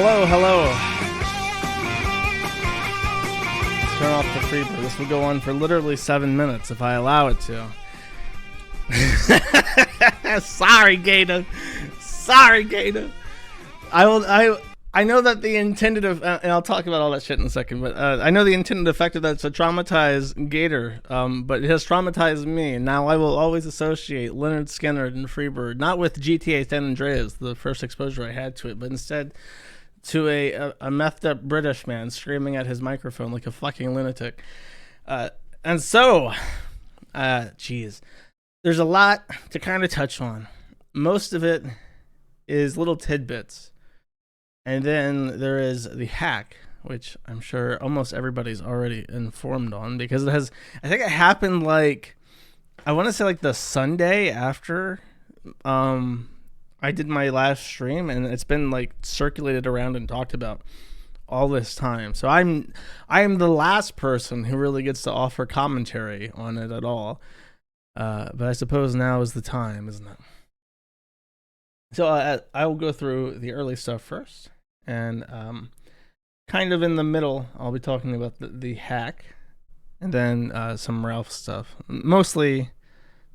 Hello, hello. Let's turn off the Freebird. This will go on for literally 7 minutes if I allow it to. Sorry, Gator. Sorry, Gator. I know that the intended and I'll talk about all that shit in a second, but I know the intended effect of that to traumatize Gator, but it has traumatized me, and now I will always associate Lynyrd Skynyrd and Freebird, not with GTA San Andreas, the first exposure I had to it, but instead to a methed up British man screaming at his microphone like a fucking lunatic. And so, geez, there's a lot to kind of touch on. Most of it is little tidbits. And then there is the hack, which I'm sure almost everybody's already informed on, because I think it happened like, I want to say like the Sunday after I did my last stream, and it's been like circulated around and talked about all this time. So I am the last person who really gets to offer commentary on it at all. But I suppose now is the time, isn't it? So I will go through the early stuff first, and kind of in the middle, I'll be talking about the hack, and then some Ralph stuff. Mostly,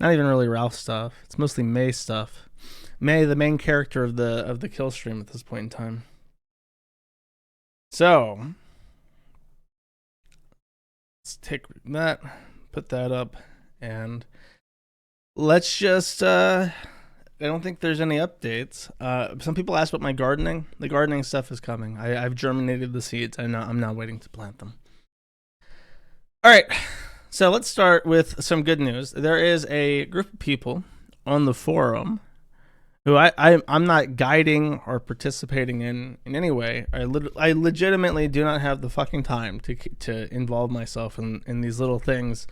not even really Ralph stuff. It's mostly May stuff. May, the main character of the kill stream at this point in time. So let's take that, put that up, and let's just. I don't think there's any updates. Some people asked about my gardening. The gardening stuff is coming. I've germinated the seeds. I'm now waiting to plant them. All right, so let's start with some good news. There is a group of people on the forum who I'm not guiding or participating in any way. I legitimately do not have the fucking time to involve myself in these little things.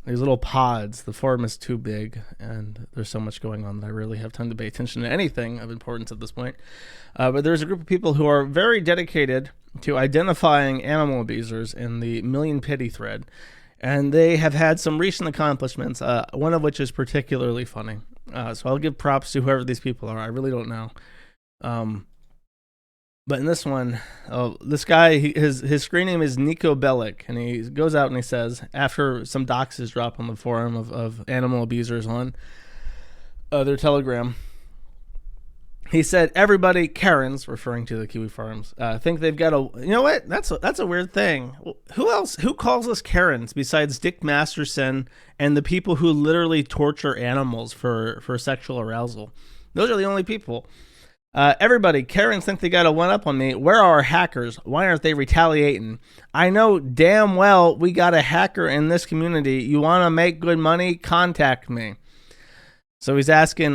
These little pods. The forum is too big, and there's so much going on that I really have time to pay attention to anything of importance at this point. But there's a group of people who are very dedicated to identifying animal abusers in the Million Pity thread, and they have had some recent accomplishments, one of which is particularly funny. So I'll give props to whoever these people are. I really don't know. But in this one, this guy, his screen name is Nico Bellic, and he goes out and he says, after some doxes drop on the forum of animal abusers on their Telegram, he said, everybody, Karens, referring to the Kiwi Farms, think they've got a... You know what? That's a weird thing. Who else? Who calls us Karens besides Dick Masterson and the people who literally torture animals for sexual arousal? Those are the only people. Everybody, Karens think they got a one-up on me. Where are our hackers? Why aren't they retaliating? I know damn well we got a hacker in this community. You want to make good money? Contact me. So he's asking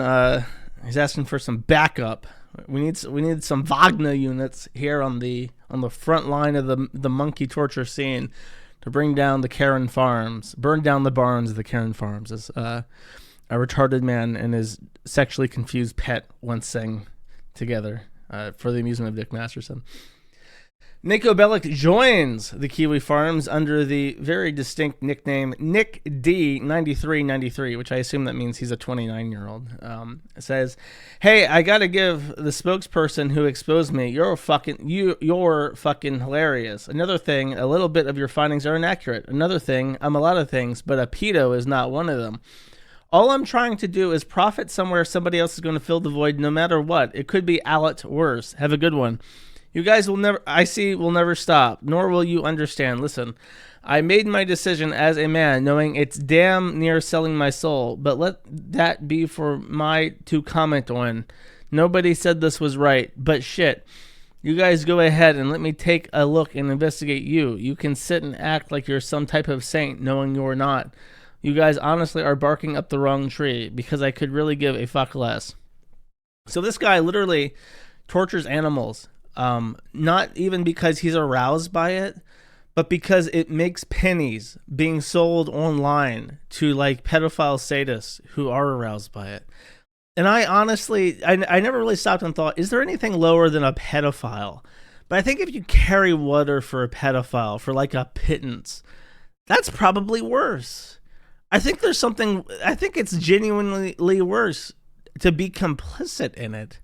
for some backup. We need some Wagner units here on the front line of the monkey torture scene to bring down the Karen farms, burn down the barns of the Karen farms, as a retarded man and his sexually confused pet once sang together for the amusement of Dick Masterson. Nico Bellic joins the Kiwi Farms under the very distinct nickname Nick D9393, which I assume that means he's a 29-year-old. Says, "Hey, I gotta give the spokesperson who exposed me. You're fucking hilarious. Another thing, a little bit of your findings are inaccurate. Another thing, I'm a lot of things, but a pedo is not one of them. All I'm trying to do is profit somewhere somebody else is going to fill the void no matter what. It could be Allet worse. Have a good one. You guys will never stop, nor will you understand. Listen, I made my decision as a man, knowing it's damn near selling my soul, but let that be for my to comment on. Nobody said this was right, but shit. You guys go ahead and let me take a look and investigate you. You can sit and act like you're some type of saint, knowing you're not. You guys honestly are barking up the wrong tree, because I could really give a fuck less." So this guy literally tortures animals, not even because he's aroused by it, but because it makes pennies being sold online to like pedophile sadists who are aroused by it. And I honestly, I never really stopped and thought, is there anything lower than a pedophile? But I think if you carry water for a pedophile for like a pittance, that's probably worse. I think it's genuinely worse to be complicit in it.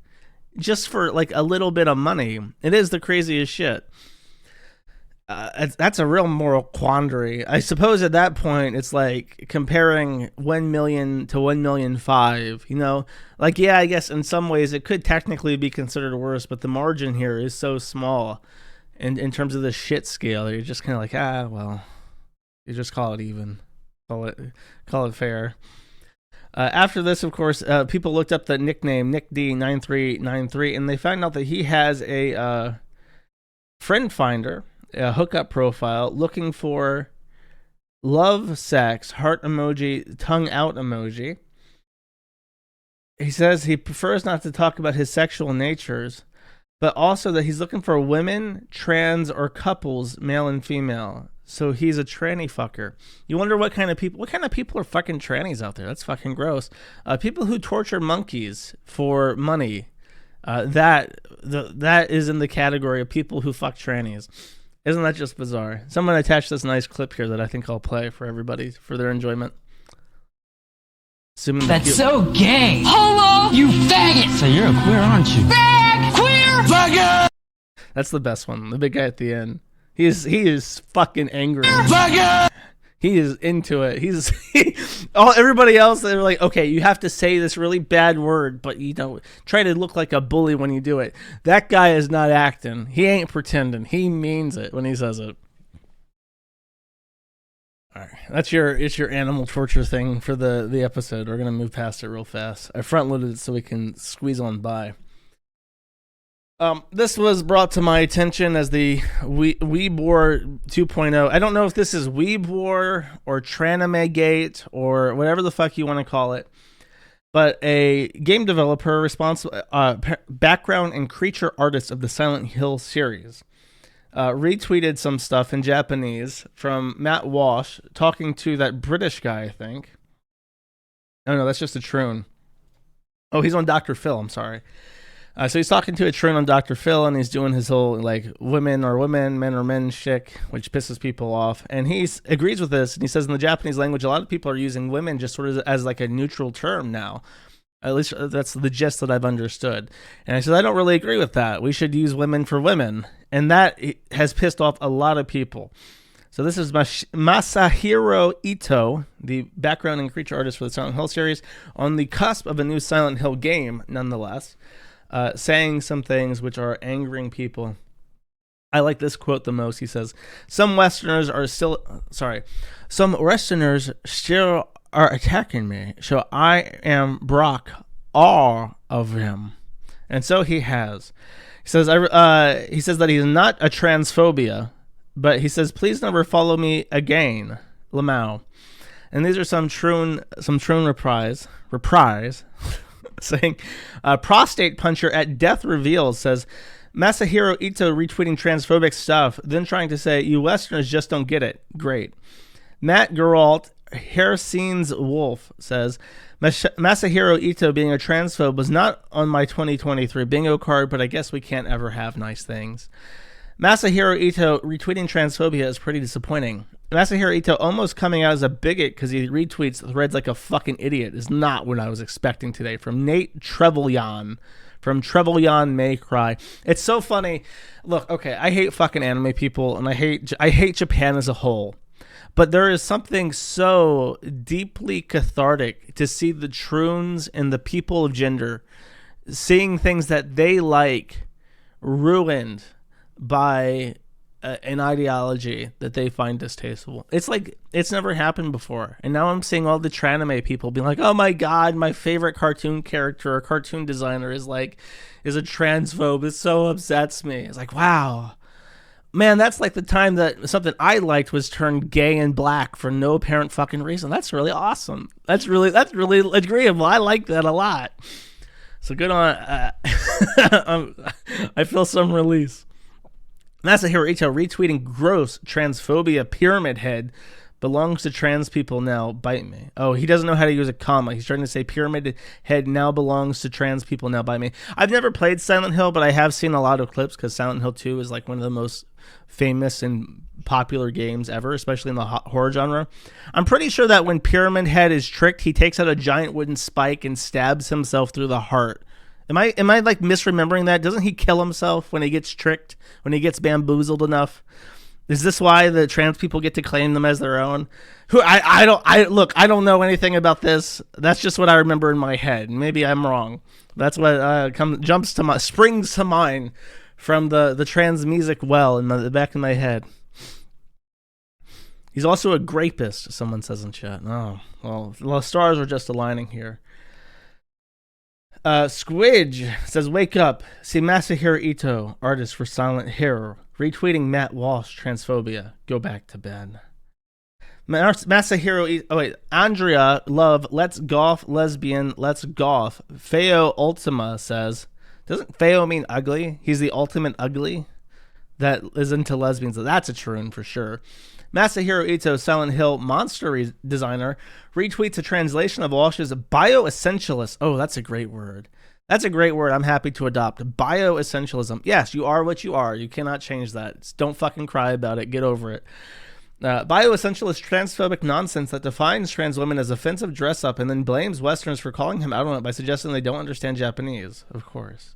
just for like a little bit of money. It is the craziest shit. That's a real moral quandary. I suppose at that point it's like comparing 1 million to 1,000,005. You know, like yeah, I guess in some ways it could technically be considered worse, but the margin here is so small, in terms of the shit scale. You're just kind of like well, you just call it even, call it fair. After this, of course, people looked up the nickname Nick D9393, and they found out that he has a friend finder, a hookup profile, looking for love, sex, heart emoji, tongue out emoji. He says he prefers not to talk about his sexual natures, but also that he's looking for women, trans, or couples, male and female. So he's a tranny fucker. You wonder what kind of people are fucking trannies out there? That's fucking gross. People who torture monkeys for money. That is in the category of people who fuck trannies. Isn't that just bizarre? Someone attached this nice clip here that I think I'll play for everybody for their enjoyment. That's so gay. Homo, you faggot. So you're a queer, aren't you? Fag, queer, faggot. That's the best one. The big guy at the end. He is fucking angry. Faggot. He is into it. Everybody else, they're like, okay, you have to say this really bad word, but try to look like a bully when you do it. That guy is not acting. He ain't pretending. He means it when he says it. All right, it's your animal torture thing for the episode. We're gonna move past it real fast. I front loaded it so we can squeeze on by. This was brought to my attention as the Weebwar 2.0. I don't know if this is Weebwar or Tranimegate or whatever the fuck you want to call it, but a game developer responsible, background and creature artist of the Silent Hill series, retweeted some stuff in Japanese from Matt Walsh talking to that British guy, I think. Oh, no, that's just a troon. Oh, he's on Dr. Phil. I'm sorry. So he's talking to a troon on Dr. Phil, and he's doing his whole, like, women are women, men are men shtick, which pisses people off. And he agrees with this, and he says in the Japanese language, a lot of people are using women just sort of as, like, a neutral term now. At least that's the gist that I've understood. And I said, I don't really agree with that. We should use women for women. And that has pissed off a lot of people. So this is Masahiro Ito, the background and creature artist for the Silent Hill series, on the cusp of a new Silent Hill game, nonetheless. Saying some things which are angering people. I like this quote the most. He says, some Westerners still are attacking me, so I am Brock all of them. And so he has. He says, he says that he's not a transphobia, but he says, please never follow me again, Lamau. And these are some troon reprise. Saying, prostate puncher at Death Reveals says, Masahiro Ito retweeting transphobic stuff, then trying to say, you Westerners just don't get it. Great. Matt Geralt, Hairscenes Wolf, says, Masahiro Ito being a transphobe was not on my 2023 bingo card, but I guess we can't ever have nice things. Masahiro Ito retweeting transphobia is pretty disappointing. Masahiro Ito almost coming out as a bigot because he retweets threads like a fucking idiot is not what I was expecting today. From Nate Trevelyan. From Trevelyan May Cry. It's so funny. Look, okay, I hate fucking anime people, and I hate Japan as a whole. But there is something so deeply cathartic to see the troons and the people of gender seeing things that they like ruined by an ideology that they find distasteful. It's like it's never happened before. And now I'm seeing all the tranime people being like, oh my God, my favorite cartoon character or cartoon designer is a transphobe. It so upsets me. It's like, wow. Man, that's like the time that something I liked was turned gay and black for no apparent fucking reason. That's really awesome. That's really agreeable. I like that a lot. So good on. I feel some release. Masahiro Ito retweeting gross transphobia pyramid head belongs to trans people now. Bite me. Oh, he doesn't know how to use a comma. He's trying to say pyramid head now belongs to trans people now. Bite me. I've never played Silent Hill, but I have seen a lot of clips because Silent Hill 2 is like one of the most famous and popular games ever, especially in the horror genre. I'm pretty sure that when Pyramid Head is tricked, he takes out a giant wooden spike and stabs himself through the heart Am I like misremembering that? Doesn't he kill himself when he gets tricked, when he gets bamboozled enough? Is this why the trans people get to claim them as their own? I don't know anything about this. That's just what I remember in my head. Maybe I'm wrong. That's what springs to mind from the trans music well in the back of my head. He's also a grapist, someone says in chat. Oh, well, the stars are just aligning here. Squidge says, wake up. See Masahiro Ito, artist for Silent Hill, retweeting Matt Walsh, transphobia. Go back to bed. Masahiro Ito, Andrea Love, let's golf, lesbian, let's golf. Feo Ultima says, doesn't Feo mean ugly? He's the ultimate ugly that is into lesbians. That's a troon for sure. Masahiro Ito, Silent Hill monster designer, retweets a translation of Walsh's bioessentialist. Oh, that's a great word. That's a great word I'm happy to adopt. Bioessentialism. Yes, you are what you are. You cannot change that. Don't fucking cry about it. Get over it. Bioessentialist transphobic nonsense that defines trans women as offensive dress-up and then blames Westerners for calling him out on it by suggesting they don't understand Japanese. Of course.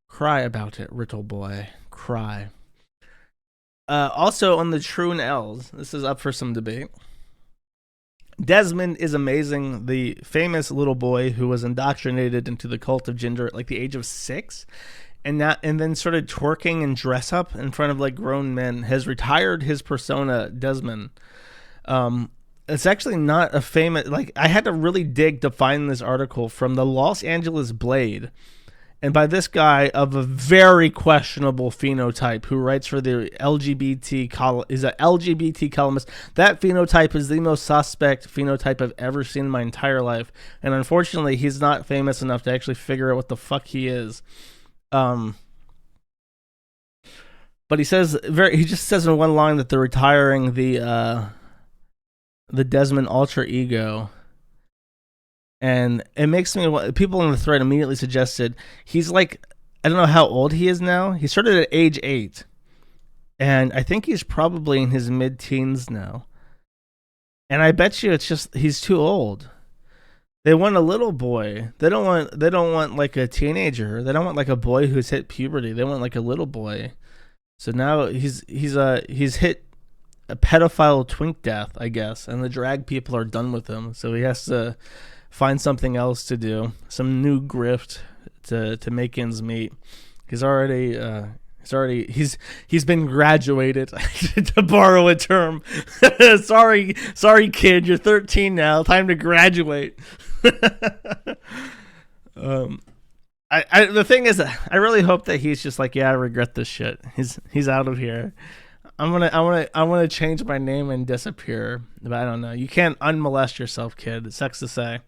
Cry about it, Riddle boy. Cry. Also on the True and L's, this is up for some debate. Desmond is amazing, the famous little boy who was indoctrinated into the cult of gender at like the age of 6, and then started twerking and dress up in front of like grown men, has retired his persona, Desmond. It's actually not a famous, like I had to really dig to find this article from the Los Angeles Blade. And by this guy of a very questionable phenotype who writes for the is an LGBT columnist. That phenotype is the most suspect phenotype I've ever seen in my entire life. And unfortunately, he's not famous enough to actually figure out what the fuck he is. But he just says in one line that they're retiring the Desmond alter ego. And it makes me, people in the thread immediately suggested he's like, I don't know how old he is now. He started at age 8. And I think he's probably in his mid-teens now. And I bet you it's just, he's too old. They want a little boy. They don't want like a teenager. They don't want like a boy who's hit puberty. They want like a little boy. So now he's hit a pedophile twink death, I guess. And the drag people are done with him. So he has to find something else to do, some new grift to make ends meet. He's been graduated, to borrow a term. sorry kid, you're 13 now, time to graduate. The thing is, I really hope that he's just like, yeah, I regret this shit. He's out of here. I want to change my name and disappear, but I don't know. You can't unmolest yourself, kid. It sucks to say.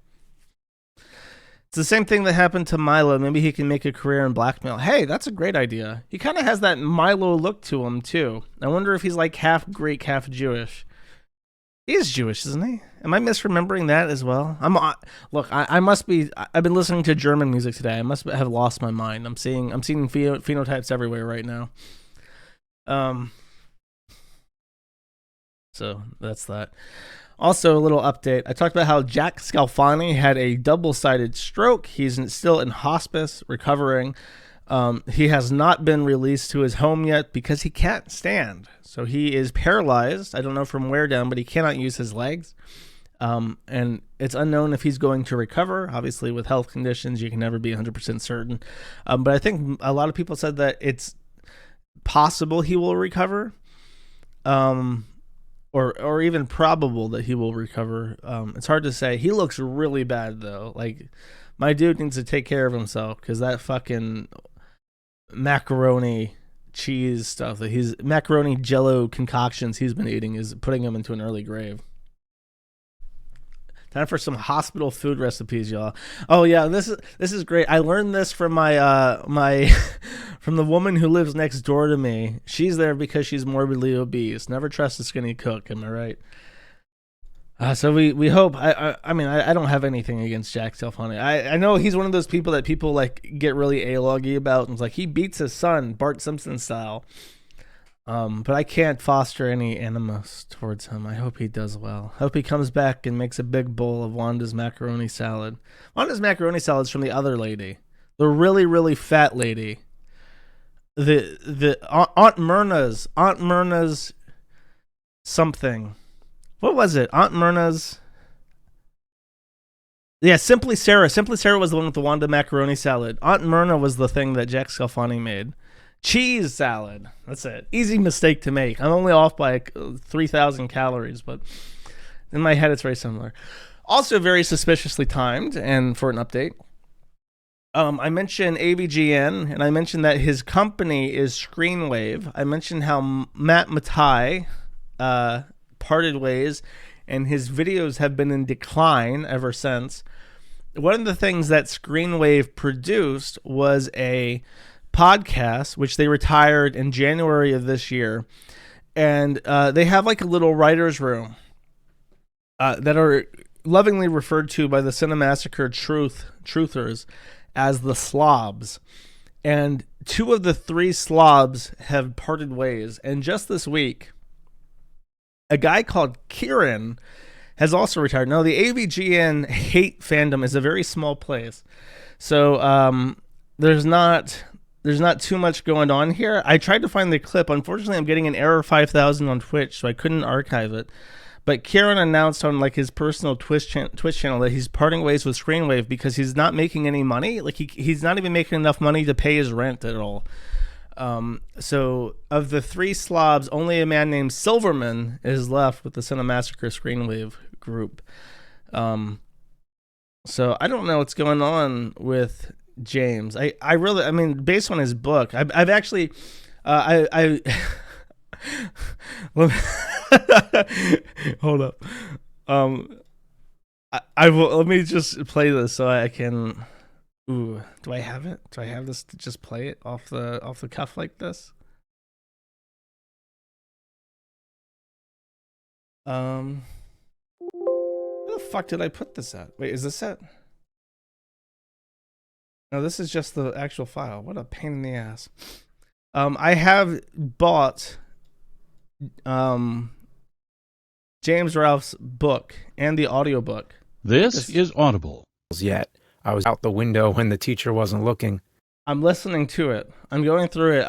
It's the same thing that happened to Milo. Maybe he can make a career in blackmail. Hey, that's a great idea. He kind of has that Milo look to him, too. I wonder if he's like half Greek, half Jewish. He is Jewish, isn't he? Am I misremembering that as well? I must be. I've been listening to German music today. I must have lost my mind. I'm seeing phenotypes everywhere right now. So that's that. Also, a little update. I talked about how Jack Scalfani had a double-sided stroke. He's still in hospice, recovering. He has not been released to his home yet because he can't stand. So he is paralyzed. I don't know from where down, but he cannot use his legs. And it's unknown if he's going to recover. Obviously, with health conditions, you can never be 100% certain. But I think a lot of people said that it's possible he will recover. Or even probable that he will recover. It's hard to say. He looks really bad, though. Like, my dude needs to take care of himself because that fucking macaroni cheese stuff, macaroni jello concoctions he's been eating is putting him into an early grave. Time for some hospital food recipes, y'all. Oh yeah, this is great. I learned this from my from the woman who lives next door to me. She's there because she's morbidly obese. Never trust a skinny cook. Am I right? So we hope. I mean I don't have anything against Jack Scalfani. I know he's one of those people that people like get really A-loggy about. And it's like he beats his son Bart Simpson style. But I can't foster any animus towards him. I hope he does well. Hope he comes back and makes a big bowl of Wanda's macaroni salad. Wanda's macaroni salad is from the other lady. the really, really fat lady, the Aunt Myrna's something. What was it? Aunt Myrna's. Yeah, Simply Sarah. Simply Sarah was the one with the Wanda macaroni salad. Aunt Myrna was the thing that Jack Scalfani made. Cheese salad. That's it. Easy mistake to make. I'm only off by 3,000 calories, but in my head it's very similar. Also very suspiciously timed, and for an update, I mentioned AVGN, and I mentioned that his company is Screenwave. I mentioned how Matt Matai parted ways, and his videos have been in decline ever since. One of the things that Screenwave produced was a podcast, which they retired in January of this year, and they have like a little writer's room that are lovingly referred to by the Cinemassacre truthers as the slobs. And 2 of the 3 slobs have parted ways. And just this week, a guy called Kieran has also retired. Now, the AVGN hate fandom is a very small place, so there's not too much going on here. I tried to find the clip. Unfortunately, I'm getting an error 5,000 on Twitch, so I couldn't archive it. But Kieran announced on like his personal Twitch channel that he's parting ways with Screenwave because he's not making any money. Like he's not even making enough money to pay his rent at all. So of the 3 slobs, only a man named Silverman is left with the Cinemassacre Screenwave group. So I don't know what's going on with James. I mean, based on his book, I've actually, hold up. I will, let me just play this so I can. Ooh, do I have it? Do I have this to just play it off the cuff like this? Where the fuck did I put this at? Wait, is this it? No, this is just the actual file. What a pain in the ass. I have bought James Ralph's book and the audiobook. This is Audible. Yet I was out the window when the teacher wasn't looking. I'm listening to it. I'm going through it.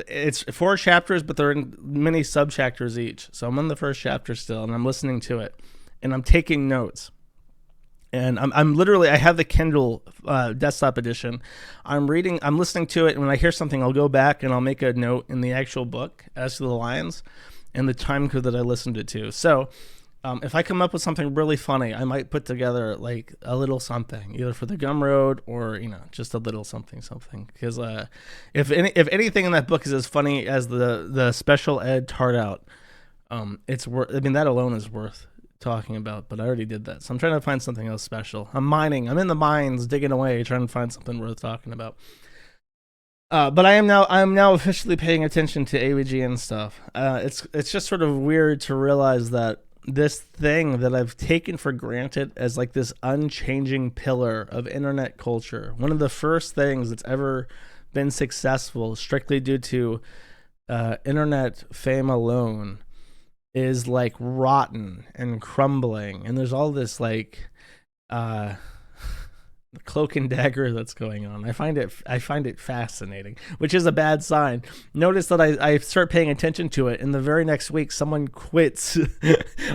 It's 4 chapters, but they're in many sub-chapters each. So I'm on the first chapter still, and I'm listening to it. And I'm taking notes. And I'm literally, I have the Kindle desktop edition. I'm listening to it, and when I hear something, I'll go back and I'll make a note in the actual book as to the lines and the time code that I listened it to. So if I come up with something really funny, I might put together like a little something, either for the Gumroad or, just a little something. Because if anything in that book is as funny as the special ed tart out, it's worth. I mean, that alone is worth talking about. But I already did that, so I'm trying to find something else special. I'm mining. I'm in the mines, digging away, trying to find something worth talking about. But I'm now officially paying attention to AVGN stuff. It's just sort of weird to realize that this thing that I've taken for granted as like this unchanging pillar of internet culture, one of the first things that's ever been successful strictly due to internet fame alone, is like rotten and crumbling, and there's all this like cloak and dagger that's going on. I find it fascinating, which is a bad sign. Notice that I start paying attention to it, and the very next week someone quits.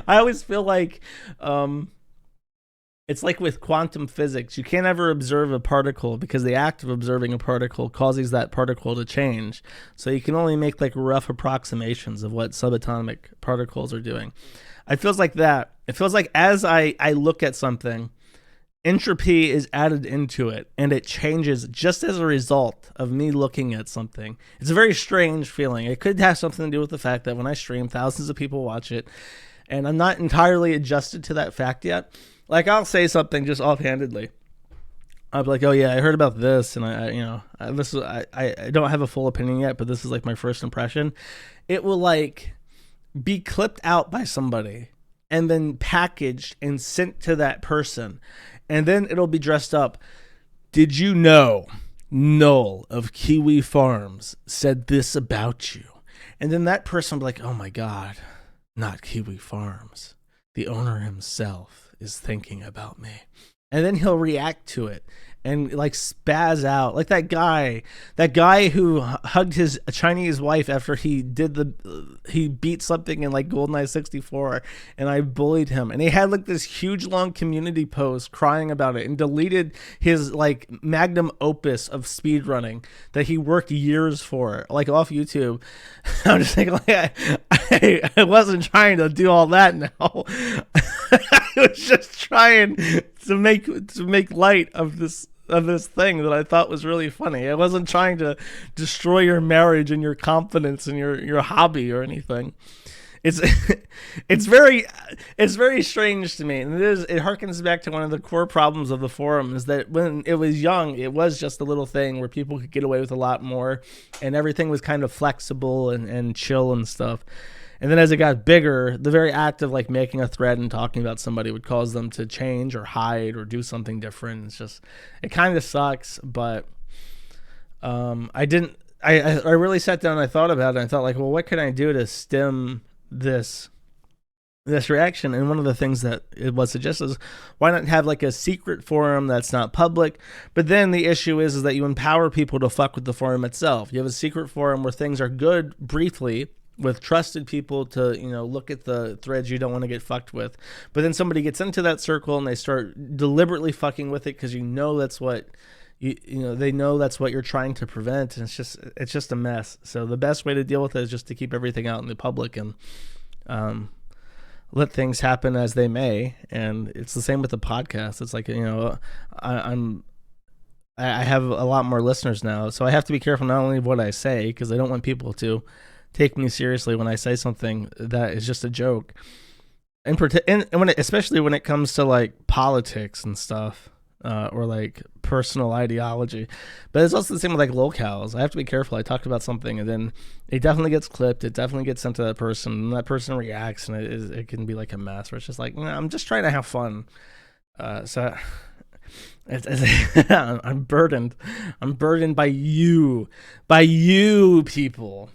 I always feel like it's like with quantum physics. You can't ever observe a particle because the act of observing a particle causes that particle to change. So you can only make like rough approximations of what subatomic particles are doing. It feels like that. It feels like as I look at something, entropy is added into it, and it changes just as a result of me looking at something. It's a very strange feeling. It could have something to do with the fact that when I stream, thousands of people watch it, and I'm not entirely adjusted to that fact yet. Like, I'll say something just offhandedly. I'll be like, "Oh yeah, I heard about this, and I don't have a full opinion yet, but this is like my first impression." It will like be clipped out by somebody and then packaged and sent to that person. And then it'll be dressed up. "Did you know Null of Kiwi Farms said this about you?" And then that person will be like, "Oh my God, not Kiwi Farms. The owner himself is thinking about me." and then he'll react to it and like spaz out like that guy who hugged his Chinese wife after he beat something in like GoldenEye 64, and I bullied him, and he had like this huge long community post crying about it and deleted his like magnum opus of speedrunning that he worked years for, like off YouTube. I'm just thinking like I wasn't trying to do all that now. I was just trying to make light of this thing that I thought was really funny. I wasn't trying to destroy your marriage and your confidence and your hobby or anything. It's very strange to me, and it harkens back to one of the core problems of the forum, is that when it was young, it was just a little thing where people could get away with a lot more, and everything was kind of flexible and chill and stuff. And then as it got bigger, the very act of like making a thread and talking about somebody would cause them to change or hide or do something different. It's just, it kind of sucks. But I really sat down and I thought about it. And I thought like, well, what can I do to stem this reaction? And one of the things that it was suggested is, why not have like a secret forum that's not public? But then the issue is that you empower people to fuck with the forum itself. You have a secret forum where things are good briefly, with trusted people to, look at the threads you don't want to get fucked with. But then somebody gets into that circle and they start deliberately fucking with it because that's what they know that's what you're trying to prevent, and it's just a mess. So the best way to deal with it is just to keep everything out in the public and let things happen as they may. And it's the same with the podcast. It's like, I have a lot more listeners now, so I have to be careful not only of what I say, because I don't want people to take me seriously when I say something that is just a joke, especially when it comes to like politics and stuff, or like personal ideology. But it's also the same with like locales. I have to be careful. I talked about something and then it definitely gets clipped. It definitely gets sent to that person, and that person reacts, and it can be like a mess where it's just like, I'm just trying to have fun. So I'm burdened. I'm burdened by you people.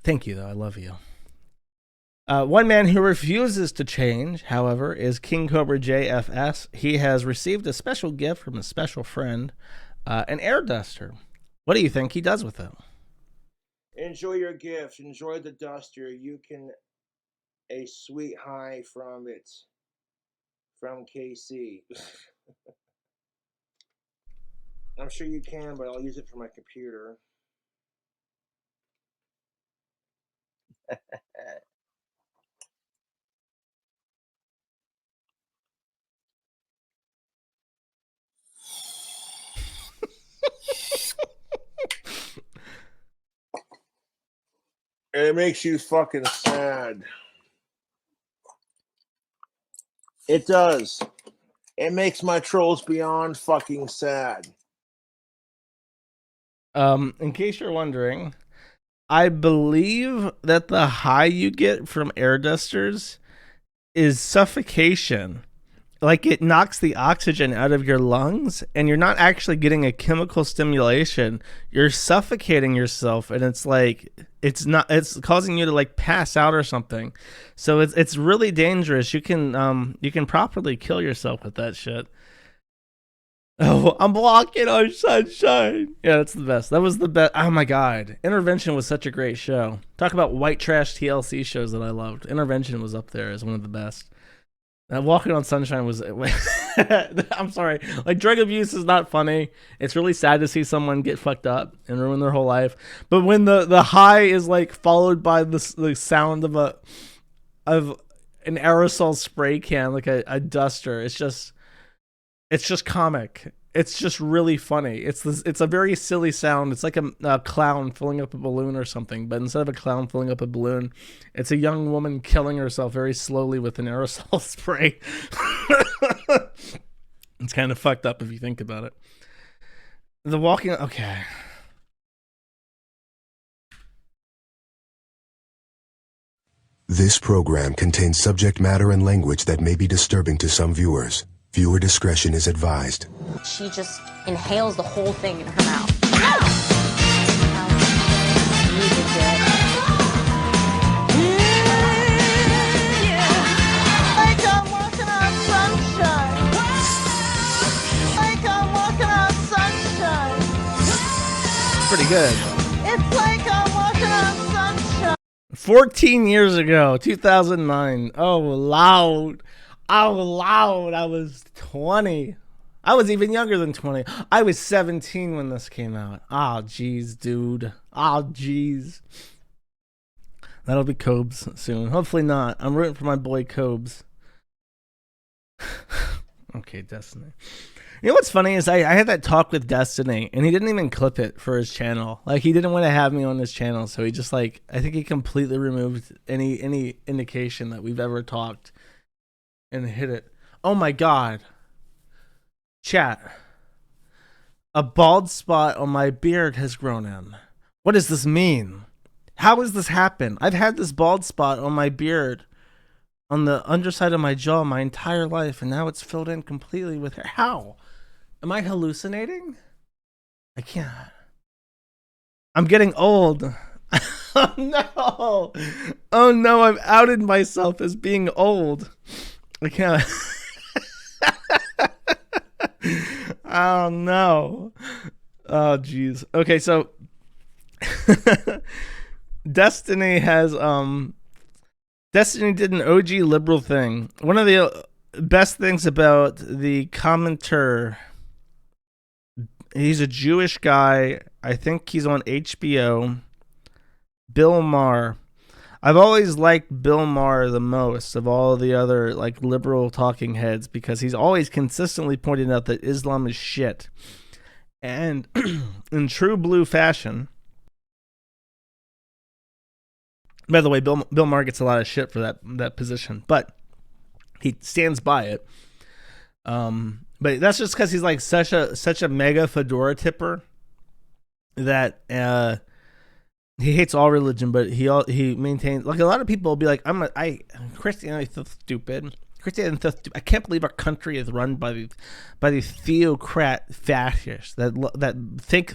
Thank you, though. I love you. One man who refuses to change, however, is King Cobra JFS. He has received a special gift from a special friend, an air duster. What do you think he does with it? Enjoy your gift. Enjoy the duster. You can a sweet high from it. From KC. I'm sure you can, but I'll use it for my computer. It makes you fucking sad. It does. It makes my trolls beyond fucking sad. In case you're wondering, I believe that the high you get from air dusters is suffocation. Like, it knocks the oxygen out of your lungs, and you're not actually getting a chemical stimulation. You're suffocating yourself, and it's like it's causing you to like pass out or something. So it's really dangerous. You can properly kill yourself with that shit. Oh, I'm walking on sunshine. Yeah, that's the best. That was the best. Oh my God. Intervention was such a great show. Talk about white trash TLC shows that I loved. Intervention was up there as one of the best. Walking on Sunshine was... I'm sorry. Like, drug abuse is not funny. It's really sad to see someone get fucked up and ruin their whole life. But when the high is like followed by the sound of an aerosol spray can, like a duster, it's just comic. It's just really funny. It's a very silly sound. It's like a clown filling up a balloon or something, but instead of a clown filling up a balloon, it's a young woman killing herself very slowly with an aerosol spray. It's kind of fucked up if you think about it. The walking... Okay. This program contains subject matter and language that may be disturbing to some viewers. Viewer discretion is advised. She just inhales the whole thing in her mouth. Like I'm walking on sunshine. pretty good. It's like I'm walking on sunshine. 14 years ago, 2009. Oh, loud. I was 20. I was even younger than 20. I was 17 when this came out. Oh, jeez, dude. Oh, jeez. That'll be Cobes soon. Hopefully not. I'm rooting for my boy Cobes. Okay, Destiny. You know what's funny is I had that talk with Destiny, and he didn't even clip it for his channel. Like, he didn't want to have me on his channel, so he just, like, I think he completely removed any indication that we've ever talked and hit it. Oh my god. Chat. A bald spot on my beard has grown in. What does this mean? How has this happened? I've had this bald spot on my beard on the underside of my jaw my entire life, and now it's filled in completely with hair. How? Am I hallucinating? I can't. I'm getting old. Oh no. Oh no, I've outed myself as being old. I can't. Oh no. Oh jeez. Okay, so Destiny has Destiny did an OG liberal thing. One of the best things about the commenter, he's a Jewish guy. I think he's on HBO. Bill Maher. I've always liked Bill Maher the most of all the other like liberal talking heads because he's always consistently pointed out that Islam is shit. And in true blue fashion, by the way, Bill Maher gets a lot of shit for that position, but he stands by it. But that's just because he's like such a mega fedora tipper that he hates all religion, but he maintains, like, a lot of people will be like, Christianity is so stupid. Christianity is so stupid. I can't believe our country is run by the theocrat fascists that think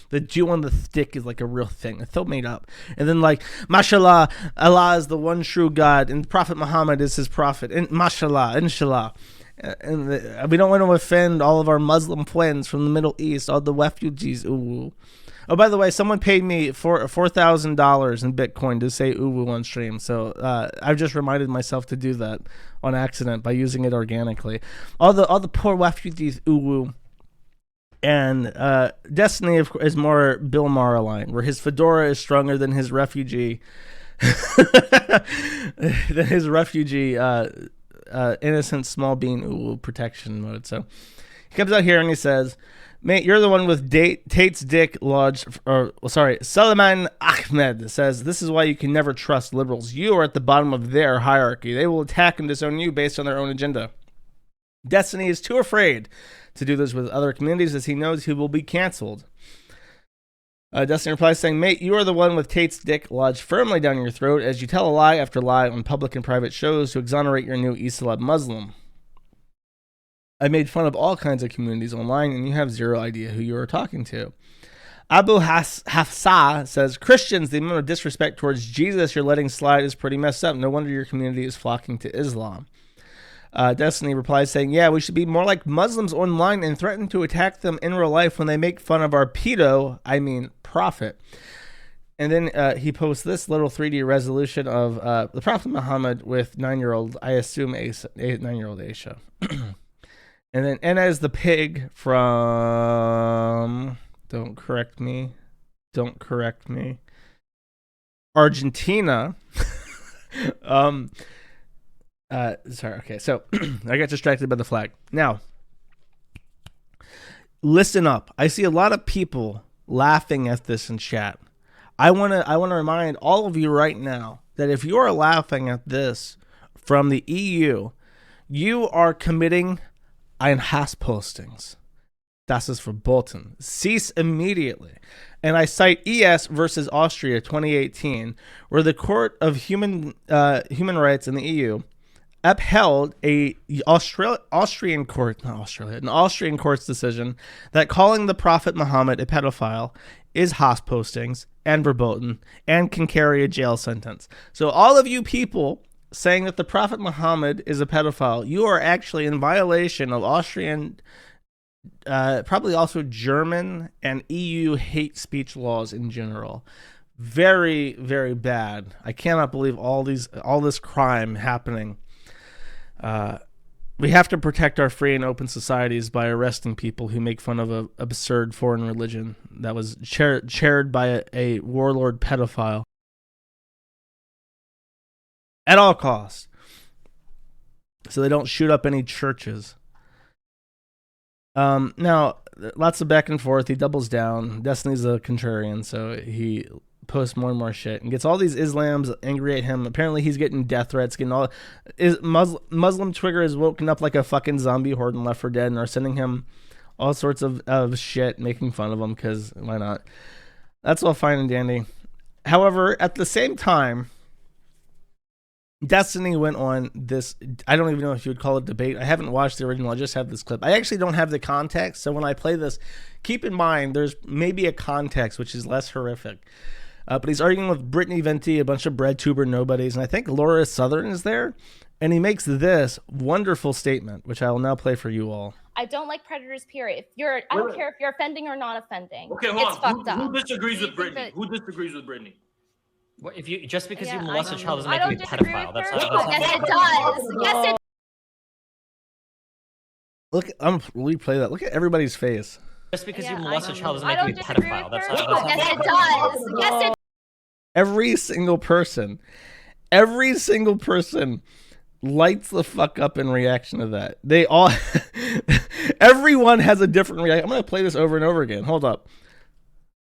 the Jew on the stick is like a real thing. It's so made up. And then like, mashallah, Allah is the one true God, and Prophet Muhammad is his prophet. And mashallah, inshallah. And we don't want to offend all of our Muslim friends from the Middle East, all the refugees. Ooh. Oh, by the way, someone paid me $4,000 in Bitcoin to say uwu on stream. So I've just reminded myself to do that on accident by using it organically. All the poor refugees, uwu. And Destiny is more Bill Maher aligned, where his fedora is stronger than his refugee, innocent small bean uwu protection mode. So he comes out here and he says, mate, you're the one with Tate's Dick Lodge, Suleiman Ahmed says, this is why you can never trust liberals. You are at the bottom of their hierarchy. They will attack and disown you based on their own agenda. Destiny is too afraid to do this with other communities as he knows he will be canceled. Destiny replies saying, mate, you are the one with Tate's Dick lodged firmly down your throat as you tell a lie after lie on public and private shows to exonerate your new Islab Muslim. I made fun of all kinds of communities online, and you have zero idea who you are talking to. Abu Hafsa says, Christians, the amount of disrespect towards Jesus you're letting slide is pretty messed up. No wonder your community is flocking to Islam. Destiny replies saying, yeah, we should be more like Muslims online and threaten to attack them in real life when they make fun of our prophet. And then he posts this little 3D resolution of the Prophet Muhammad with 9-year-old, I assume 9-year-old Aisha. And then Enes the pig from, don't correct me, Argentina. Sorry, okay, so I got distracted by the flag. Now, listen up. I see a lot of people laughing at this in chat. I want to remind all of you right now that if you are laughing at this from the EU, you are committing ein Hasspostings. Das ist verboten. Cease immediately. And I cite ES versus Austria 2018, where the Court of Human Rights in the EU upheld an Austrian court's decision that calling the Prophet Muhammad a pedophile is Hasspostings and verboten and can carry a jail sentence. So all of you people saying that the Prophet Muhammad is a pedophile, you are actually in violation of Austrian probably also German and EU hate speech laws in general. Very, very bad. I cannot believe all this crime happening. We have to protect our free and open societies by arresting people who make fun of an absurd foreign religion that was chaired by a warlord pedophile. At all costs. So they don't shoot up any churches. Now, lots of back and forth. He doubles down. Destiny's a contrarian, so he posts more and more shit and gets all these Islams angry at him. Apparently he's getting death threats, getting all Muslim Twitter is woken up like a fucking zombie horde in Left 4 Dead and are sending him all sorts of shit, making fun of him, because why not? That's all fine and dandy. However, at the same time, Destiny went on this, I don't even know if you would call it debate. I haven't watched the original. I just have this clip. I actually don't have the context, so when I play this, keep in mind there's maybe a context which is less horrific. But he's arguing with Brittany Venti, a bunch of bread tuber nobodies, and I think Laura Southern is there, and he makes this wonderful statement, which I will now play for you all. I don't like predators, period. I don't care if you're offending or not offending. Okay, hold on. Who disagrees with Brittany? Who disagrees with Brittany? What, if you just because you molest a child doesn't make you a pedophile? That's not. Yes, it does. Yes, it. Look, I'm replay that. Look at everybody's face. Just because you molest a child doesn't make you a pedophile. That's not. Yes, it does. Yes, it. Every single person lights the fuck up in reaction to that. They all, everyone has a different reaction. I'm gonna play this over and over again. Hold up.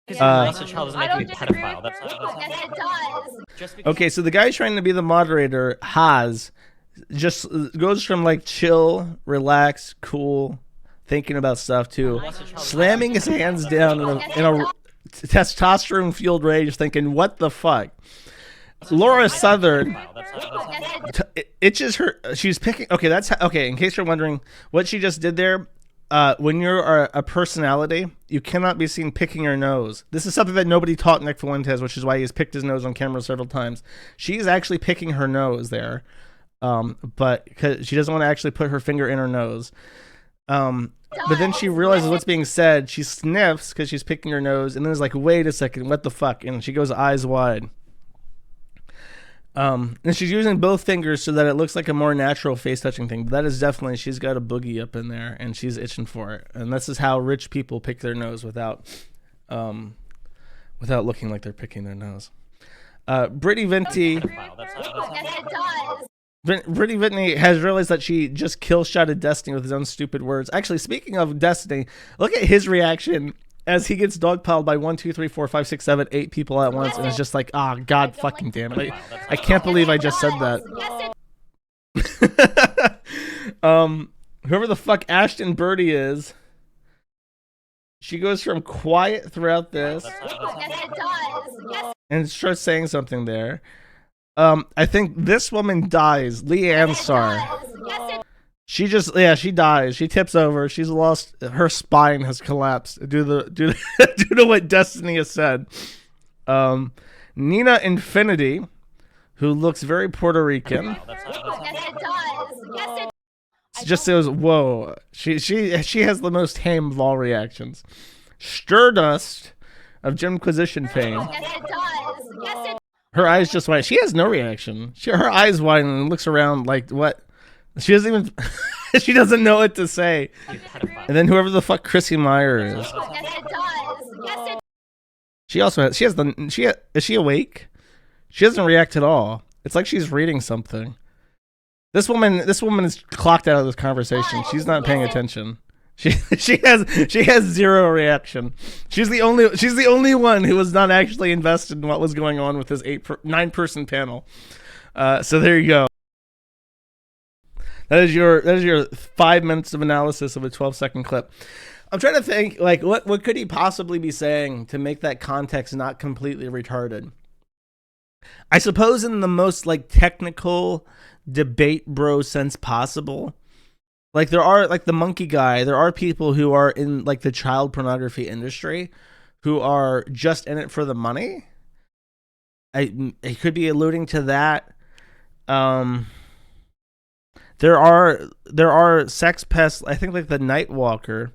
Molest a child doesn't make you a pedophile. That's not. Yes, it does. Okay, so the guy trying to be the moderator just goes from like chill, relax, cool, thinking about stuff to slamming his hands down in a testosterone-fueled rage, thinking, "What the fuck?" Laura Southern itches her. She's picking. Okay, that's okay. In case you're wondering what she just did there. When you're a personality, you cannot be seen picking your nose. This is something that nobody taught Nick Fuentes, which is why he's picked his nose on camera several times. She's actually picking her nose there, but because she doesn't want to actually put her finger in her nose. But then she realizes what's being said. She sniffs because she's picking her nose, and then is like, "Wait a second, what the fuck?" And she goes eyes wide. And she's using both fingers so that it looks like a more natural face touching thing. But that is definitely, she's got a boogie up in there and she's itching for it. And this is how rich people pick their nose without looking like they're picking their nose. Brittany Venti. Brittany Venti has realized that she just kill shotted Destiny with his own stupid words. Actually, speaking of Destiny, look at his reaction as he gets dogpiled by 1, 2, 3, 4, 5, 6, 7, 8 people at once, and it's just like, God fucking damn it. I can't believe I just said that. Whoever the fuck Ashton Birdie is, she goes from quiet throughout this and starts saying something there. I think this woman dies, Lee Ansar. She dies. She tips over. She's lost. Her spine has collapsed due to what Destiny has said. Nina Infinity, who looks very Puerto Rican, just says, "Whoa!" She has the most tame of all reactions. Stardust of Jimquisition fame. Her eyes just widen. She has no reaction. Her eyes widen and looks around like what? She doesn't even. She doesn't know what to say. And then whoever the fuck Chrissy Meyer is. She also has. Is she awake? She doesn't react at all. It's like she's reading something. This woman is clocked out of this conversation. She's not paying attention. She has zero reaction. She's the only one who was not actually invested in what was going on with this 9-person panel. So there you go. That is your 5 minutes of analysis of a 12-second clip. I'm trying to think, like, what could he possibly be saying to make that context not completely retarded? I suppose in the most like technical debate bro sense possible. Like there are, like the monkey guy, there are people who are in like the child pornography industry who are just in it for the money. It could be alluding to that. There are sex pests, I think like the Nightwalker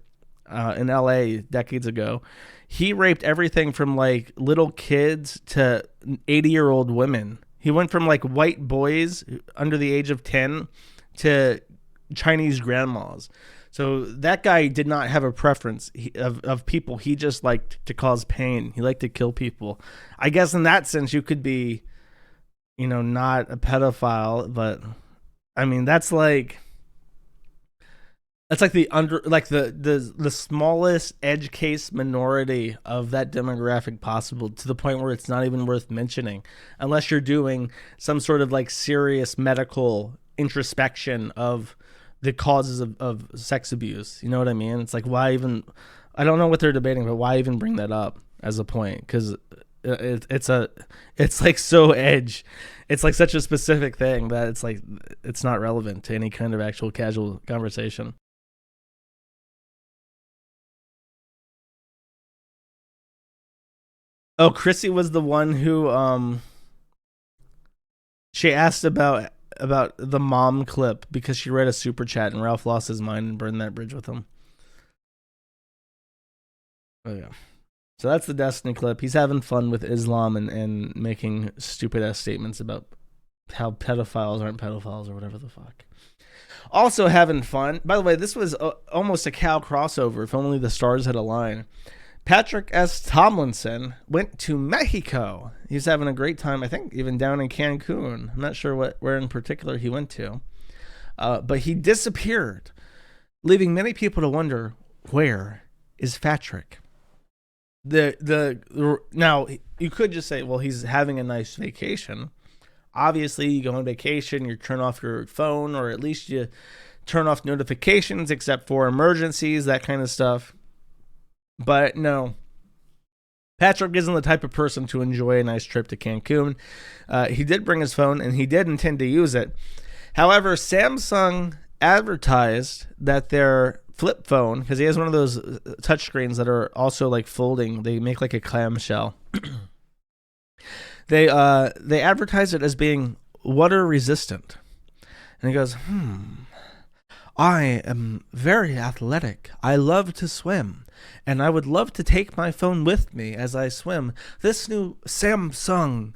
in LA decades ago. He raped everything from like little kids to 80-year-old women. He went from like white boys under the age of 10 to Chinese grandmas. So that guy did not have a preference of people. He just liked to cause pain. He liked to kill people. I guess in that sense, you could be, not a pedophile, but I mean, that's like the smallest edge case minority of that demographic possible, to the point where it's not even worth mentioning unless you're doing some sort of like serious medical introspection of the causes of sex abuse. You know what I mean? It's like, why even, I don't know what they're debating, but why even bring that up as a point? Because it's like so edge. It's like such a specific thing that it's like, it's not relevant to any kind of actual casual conversation. Oh, Chrissy was the one who, she asked about the mom clip because she read a super chat and Ralph lost his mind and burned that bridge with him. Oh yeah. So that's the Destiny clip. He's having fun with Islam and making stupid ass statements about how pedophiles aren't pedophiles or whatever the fuck. Also having fun. By the way, this was almost a cow crossover if only the stars had aligned. Patrick S. Tomlinson went to Mexico. He's having a great time, I think, even down in Cancun. I'm not sure where in particular he went to. But he disappeared, leaving many people to wonder, where is Patrick? Now, you could just say, well, he's having a nice vacation. Obviously, you go on vacation, you turn off your phone, or at least you turn off notifications except for emergencies, that kind of stuff. But no, Patrick isn't the type of person to enjoy a nice trip to Cancun. He did bring his phone, and he did intend to use it. However, Samsung advertised that their flip phone, because he has one of those touchscreens that are also like folding, they make like a clamshell. They advertise it as being water resistant. And he goes, I am very athletic. I love to swim. And I would love to take my phone with me as I swim. This new Samsung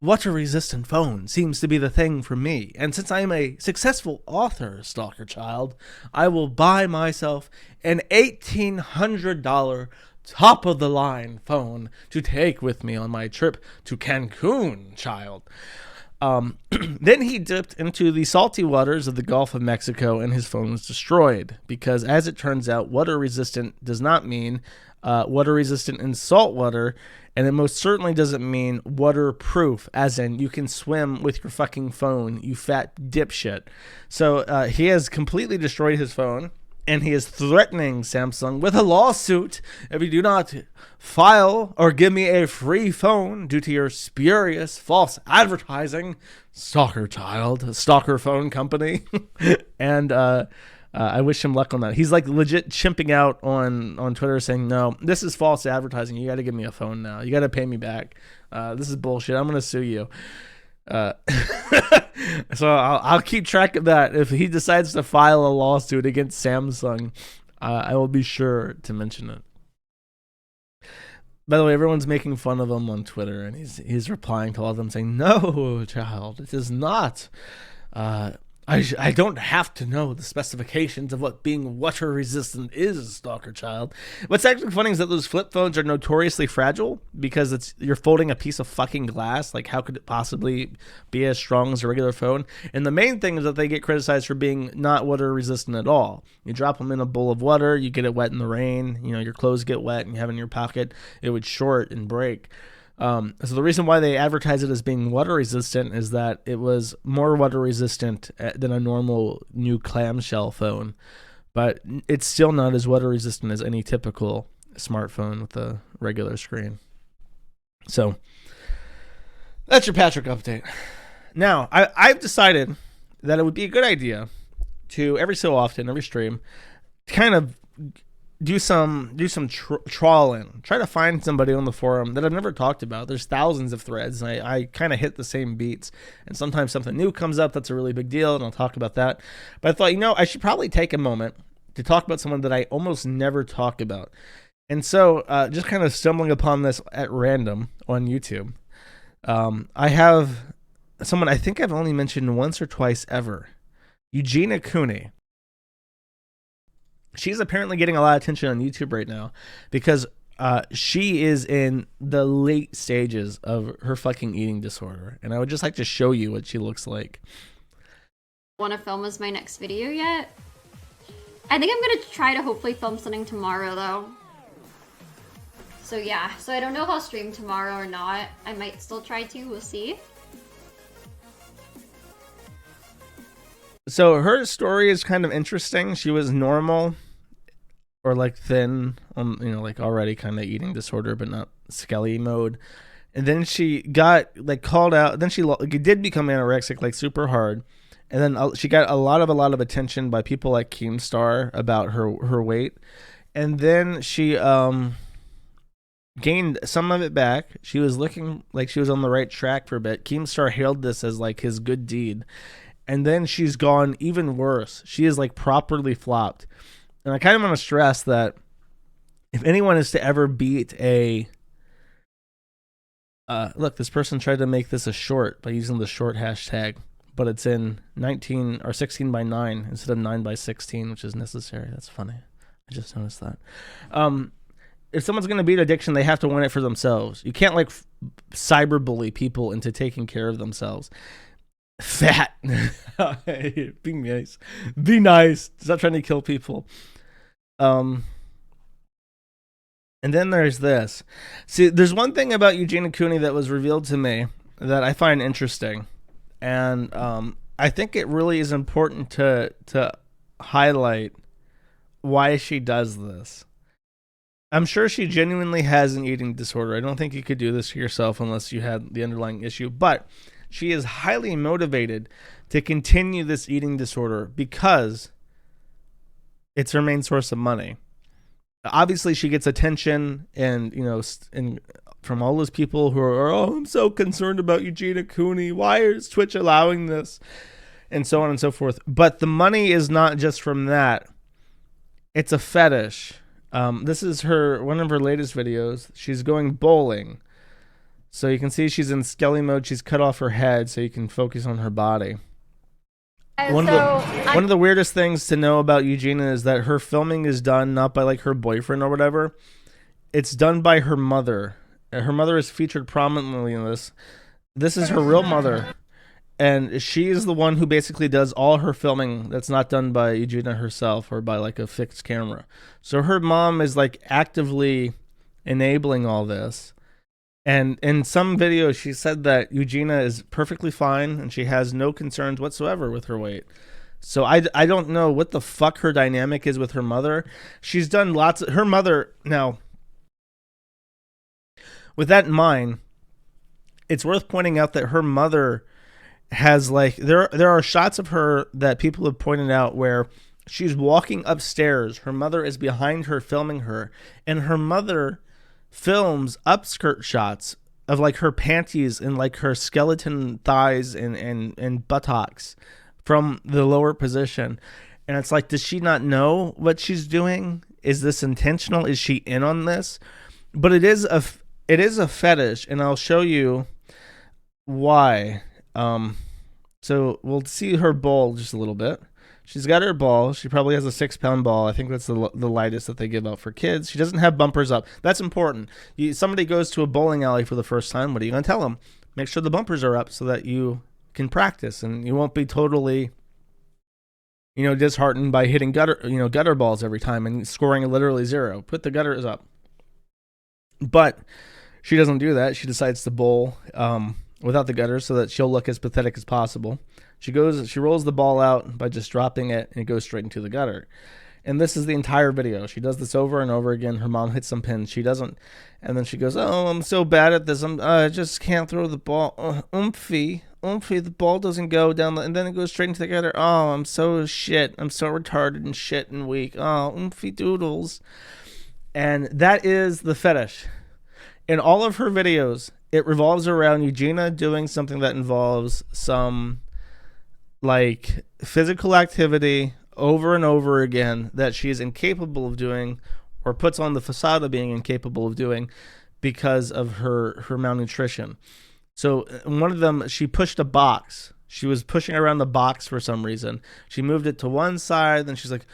water-resistant phone seems to be the thing for me. And since I am a successful author, Stalker Child, I will buy myself an $1,800 top-of-the-line phone to take with me on my trip to Cancun, child. Then he dipped into the salty waters of the Gulf of Mexico and his phone was destroyed because, as it turns out, water resistant does not mean water resistant in salt water, and it most certainly doesn't mean waterproof, as in you can swim with your fucking phone, you fat dipshit. So he has completely destroyed his phone, and he is threatening Samsung with a lawsuit if you do not file or give me a free phone due to your spurious false advertising, Stalker Child, Stalker Phone Company. And I wish him luck on that. He's like legit chimping out on Twitter saying, no, this is false advertising. You got to give me a phone now. You got to pay me back. This is bullshit. I'm going to sue you. So I'll keep track of that. If he decides to file a lawsuit against Samsung, I will be sure to mention it. By the way, everyone's making fun of him on Twitter, and he's replying to all of them saying, no, child, it is not. I don't have to know the specifications of what being water resistant is, Stalker Child. What's actually funny is that those flip phones are notoriously fragile because you're folding a piece of fucking glass. Like, how could it possibly be as strong as a regular phone? And the main thing is that they get criticized for being not water resistant at all. You drop them in a bowl of water, you get it wet in the rain, your clothes get wet and you have it in your pocket, it would short and break. So the reason why they advertise it as being water resistant is that it was more water resistant than a normal new clamshell phone, but it's still not as water resistant as any typical smartphone with a regular screen. So that's your Patrick update. Now, I've decided that it would be a good idea to every so often, every stream, kind of do some trawling, try to find somebody on the forum that I've never talked about. There's thousands of threads, and I kind of hit the same beats, and sometimes something new comes up that's a really big deal, and I'll talk about that. But I thought, I should probably take a moment to talk about someone that I almost never talk about. And so, just kind of stumbling upon this at random on YouTube, I have someone I think I've only mentioned once or twice ever, Eugenia Cooney. She's apparently getting a lot of attention on YouTube right now because she is in the late stages of her fucking eating disorder. And I would just like to show you what she looks like. Want to film as my next video yet? I think I'm going to try to hopefully film something tomorrow though. So yeah, so I don't know if I'll stream tomorrow or not. I might still try to, we'll see. So her story is kind of interesting. She was normal or like thin, like already kind of eating disorder, but not skelly mode. And then she got like called out. Then she did become anorexic, like super hard. And then she got a lot of attention by people like Keemstar about her weight. And then she gained some of it back. She was looking like she was on the right track for a bit. Keemstar hailed this as like his good deed. And then she's gone even worse. She is like properly flopped. And I kind of want to stress that if anyone is to ever beat a... look, this person tried to make this a short by using the short hashtag, but it's in 19 or 16 by 9 instead of 9 by 16, which is necessary. That's funny. I just noticed that. If someone's going to beat addiction, they have to win it for themselves. You can't like cyberbully people into taking care of themselves. Fat. Be nice. Be nice. Stop trying to kill people. And then there's this. See, there's one thing about Eugenia Cooney that was revealed to me that I find interesting. And I think it really is important to highlight why she does this. I'm sure she genuinely has an eating disorder. I don't think you could do this to yourself unless you had the underlying issue. But she is highly motivated to continue this eating disorder because it's her main source of money. Obviously, she gets attention and, from all those people who are, oh, I'm so concerned about Eugenia Cooney. Why is Twitch allowing this? And so on and so forth. But the money is not just from that. It's a fetish. This is one of her latest videos. She's going bowling. So you can see she's in skelly mode. She's cut off her head so you can focus on her body. One of the weirdest things to know about Eugenia is that her filming is done not by like her boyfriend or whatever. It's done by her mother. Her mother is featured prominently in this. This is her real mother. And she is the one who basically does all her filming that's not done by Eugenia herself or by like a fixed camera. So her mom is like actively enabling all this. And in some videos, she said that Eugenia is perfectly fine and she has no concerns whatsoever with her weight. So I don't know what the fuck her dynamic is with her mother. She's done her mother, now, with that in mind, it's worth pointing out that her mother has like, there are shots of her that people have pointed out where she's walking upstairs. Her mother is behind her filming her, and her mother films upskirt shots of like her panties and like her skeleton thighs and buttocks from the lower position. And it's like, does she not know what she's doing? Is this intentional? Is she in on this? But it is a fetish, and I'll show you why. So we'll see her bowl just a little bit. She's got her ball. She probably has a 6-pound ball. I think that's the lightest that they give out for kids. She doesn't have bumpers up. That's important. Somebody goes to a bowling alley for the first time. What are you going to tell them? Make sure the bumpers are up so that you can practice and you won't be totally, disheartened by hitting gutter balls every time and scoring literally 0. Put the gutters up. But she doesn't do that. She decides to bowl without the gutters so that she'll look as pathetic as possible. She rolls the ball out by just dropping it, and it goes straight into the gutter. And this is the entire video. She does this over and over again. Her mom hits some pins. She doesn't. And then she goes, oh, I'm so bad at this. I just can't throw the ball. Oomphy, the ball doesn't go down. And then it goes straight into the gutter. Oh, I'm so shit. I'm so retarded and shit and weak. Oh, oomphy doodles. And that is the fetish. In all of her videos, it revolves around Eugenia doing something that involves some like physical activity over and over again that she is incapable of doing, or puts on the facade of being incapable of doing, because of her malnutrition. So one of them, she pushed a box. She was pushing around the box for some reason. She moved it to one side, then she's like,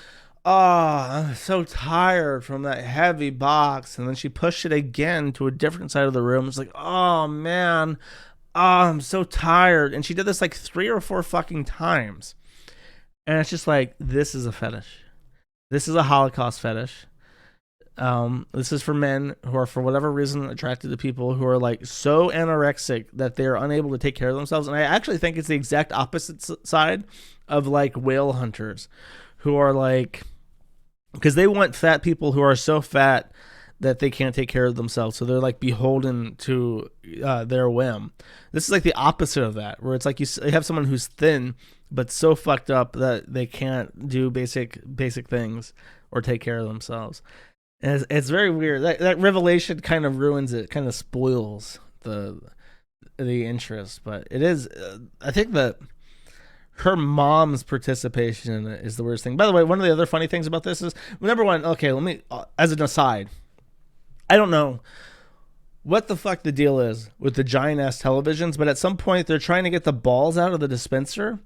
oh, I'm so tired from that heavy box. And then she pushed it again to a different side of the room. It's like, oh, man, I'm so tired. And she did this like 3 or 4 fucking times. And it's just like, this is a fetish. This is a Holocaust fetish. This is for men who are, for whatever reason, attracted to people who are like so anorexic that they're unable to take care of themselves. And I actually think it's the exact opposite side of like whale hunters, who are like, because they want fat people who are so fat that they can't take care of themselves. So they're like beholden to their whim. This is like the opposite of that, where it's like you have someone who's thin but so fucked up that they can't do basic things or take care of themselves. And it's very weird. That revelation kind of ruins it, kind of spoils the interest. But it is, I think that her mom's participation in it is the worst thing. By the way, one of the other funny things about this is, number one, okay, let me, as an aside, I don't know what the fuck the deal is with the giant ass televisions, but at some point they're trying to get the balls out of the dispenser,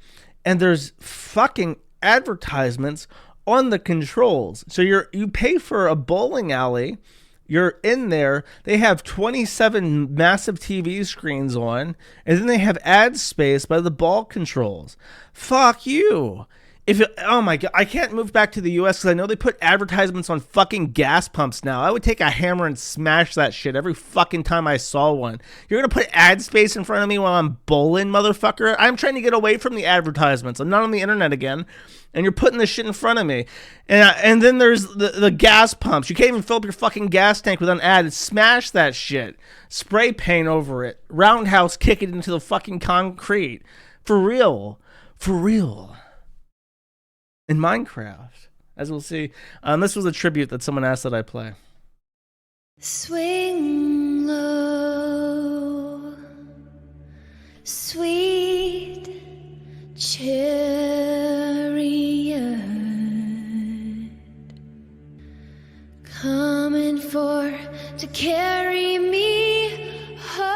and there's fucking advertisements on the controls. So you pay for a bowling alley, you're in there, they have 27 massive TV screens on, and then they have ad space by the ball controls. Fuck you. Oh my God, I can't move back to the US because I know they put advertisements on fucking gas pumps now. I would take a hammer and smash that shit every fucking time I saw one. You're gonna put ad space in front of me while I'm bowling, motherfucker? I'm trying to get away from the advertisements. I'm not on the internet again. And you're putting this shit in front of me. And then there's the gas pumps. You can't even fill up your fucking gas tank with an ad. Smash that shit. Spray paint over it. Roundhouse kick it into the fucking concrete. For real. For real. In Minecraft, as we'll see. This was a tribute that someone asked that I play. Swing low, sweet chariot, coming for to carry me home.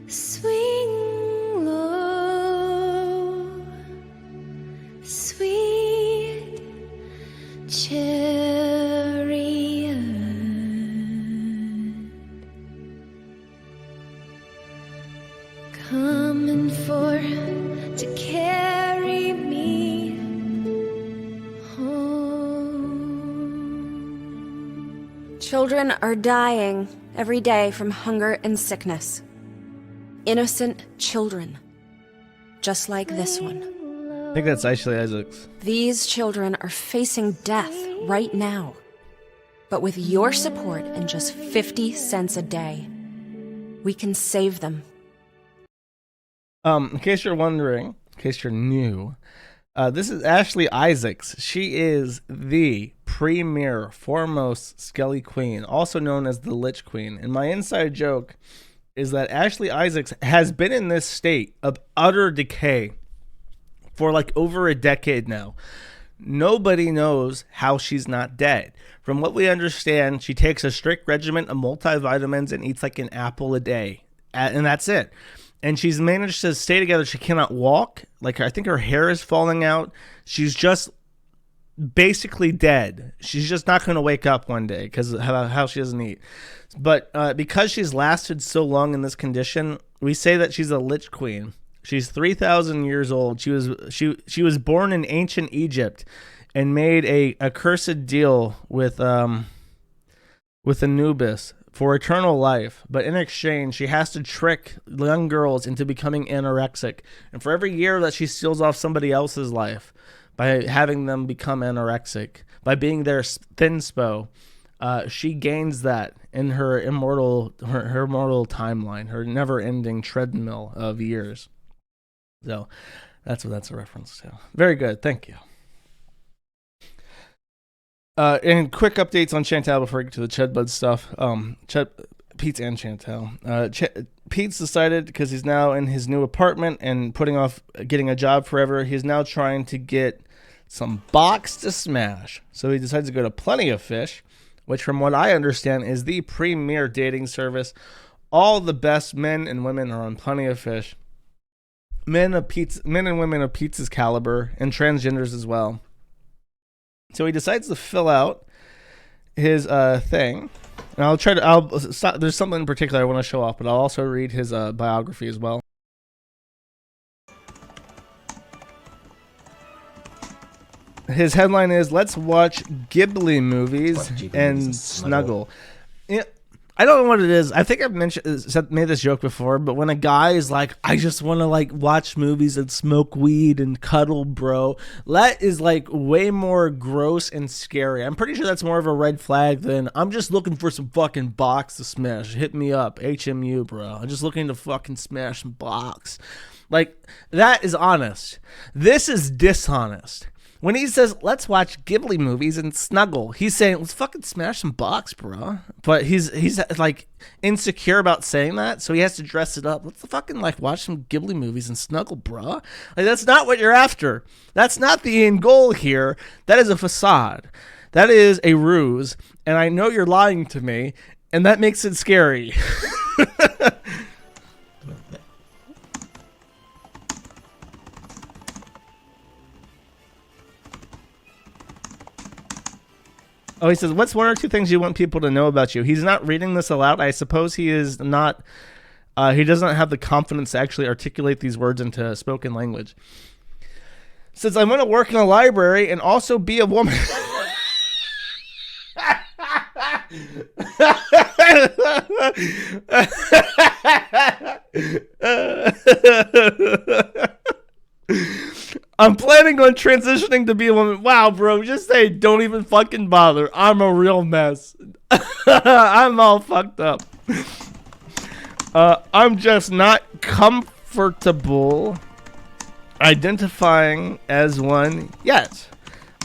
Swing low, sweet chariot, coming for to carry me home. Children are dying every day from hunger and sickness. Innocent children, just like this one. I think that's Ashley Isaacs. These children are facing death right now. But with your support and just 50 cents a day, we can save them. In case you're wondering, in case you're new, this is Ashley Isaacs. She is the premier, foremost Skelly Queen, also known as the Lich Queen. And my inside joke is that Ashley Isaacs has been in this state of utter decay for like over a decade now. Nobody knows how she's not dead. From what we understand, she takes a strict regimen of multivitamins and eats like an apple a day. And that's it. And she's managed to stay together. She cannot walk. Like, I think her hair is falling out. She's just basically dead. She's just not going to wake up one day because of how she doesn't eat. But because she's lasted so long in this condition, we say that she's a Lich Queen. She's 3,000 years old. She was born in ancient Egypt and made a cursed deal with Anubis for eternal life. But in exchange, she has to trick young girls into becoming anorexic. And for every year that she steals off somebody else's life by having them become anorexic, by being their thinspo, she gains that in her immortal timeline, her never-ending treadmill of years. So that's what that's a reference to. Very good, thank you. And quick updates on Chantal before I get to the Chudbud stuff. Pete's and Chantal. Pete's decided, because he's now in his new apartment and putting off getting a job forever, he's now trying to get some box to smash. So he decides to go to Plenty of Fish, which from what I understand is the premier dating service. All the best men and women are on Plenty of Fish. Men and women of Pete's caliber, and transgenders as well. So he decides to fill out his thing. And I'll stop. There's something in particular I want to show off, but I'll also read his biography as well. His headline is, "Let's watch Ghibli movies and snuggle." Yeah, I don't know what it is. I think I've made this joke before, but when a guy is like, "I just want to like watch movies and smoke weed and cuddle, bro," that is like way more gross and scary. I'm pretty sure that's more of a red flag than, "I'm just looking for some fucking box to smash. Hit me up, HMU, bro. I'm just looking to fucking smash some box." Like, that is honest. This is dishonest. When he says, "Let's watch Ghibli movies and snuggle," he's saying, "Let's fucking smash some box, bro." But he's like insecure about saying that, so he has to dress it up. "Let's fucking like watch some Ghibli movies and snuggle, bro." Like, that's not what you're after. That's not the end goal here. That is a facade. That is a ruse, and I know you're lying to me, and that makes it scary. Oh, he says, "What's one or two things you want people to know about you?" He's not reading this aloud. I suppose he is not, he doesn't have the confidence to actually articulate these words into spoken language. Says, "I'm going to work in a library and also be a woman." "I'm planning on transitioning to be a woman." Wow, bro, just say, "Don't even fucking bother. I'm a real mess." I'm all fucked up. "I'm just not comfortable identifying as one yet.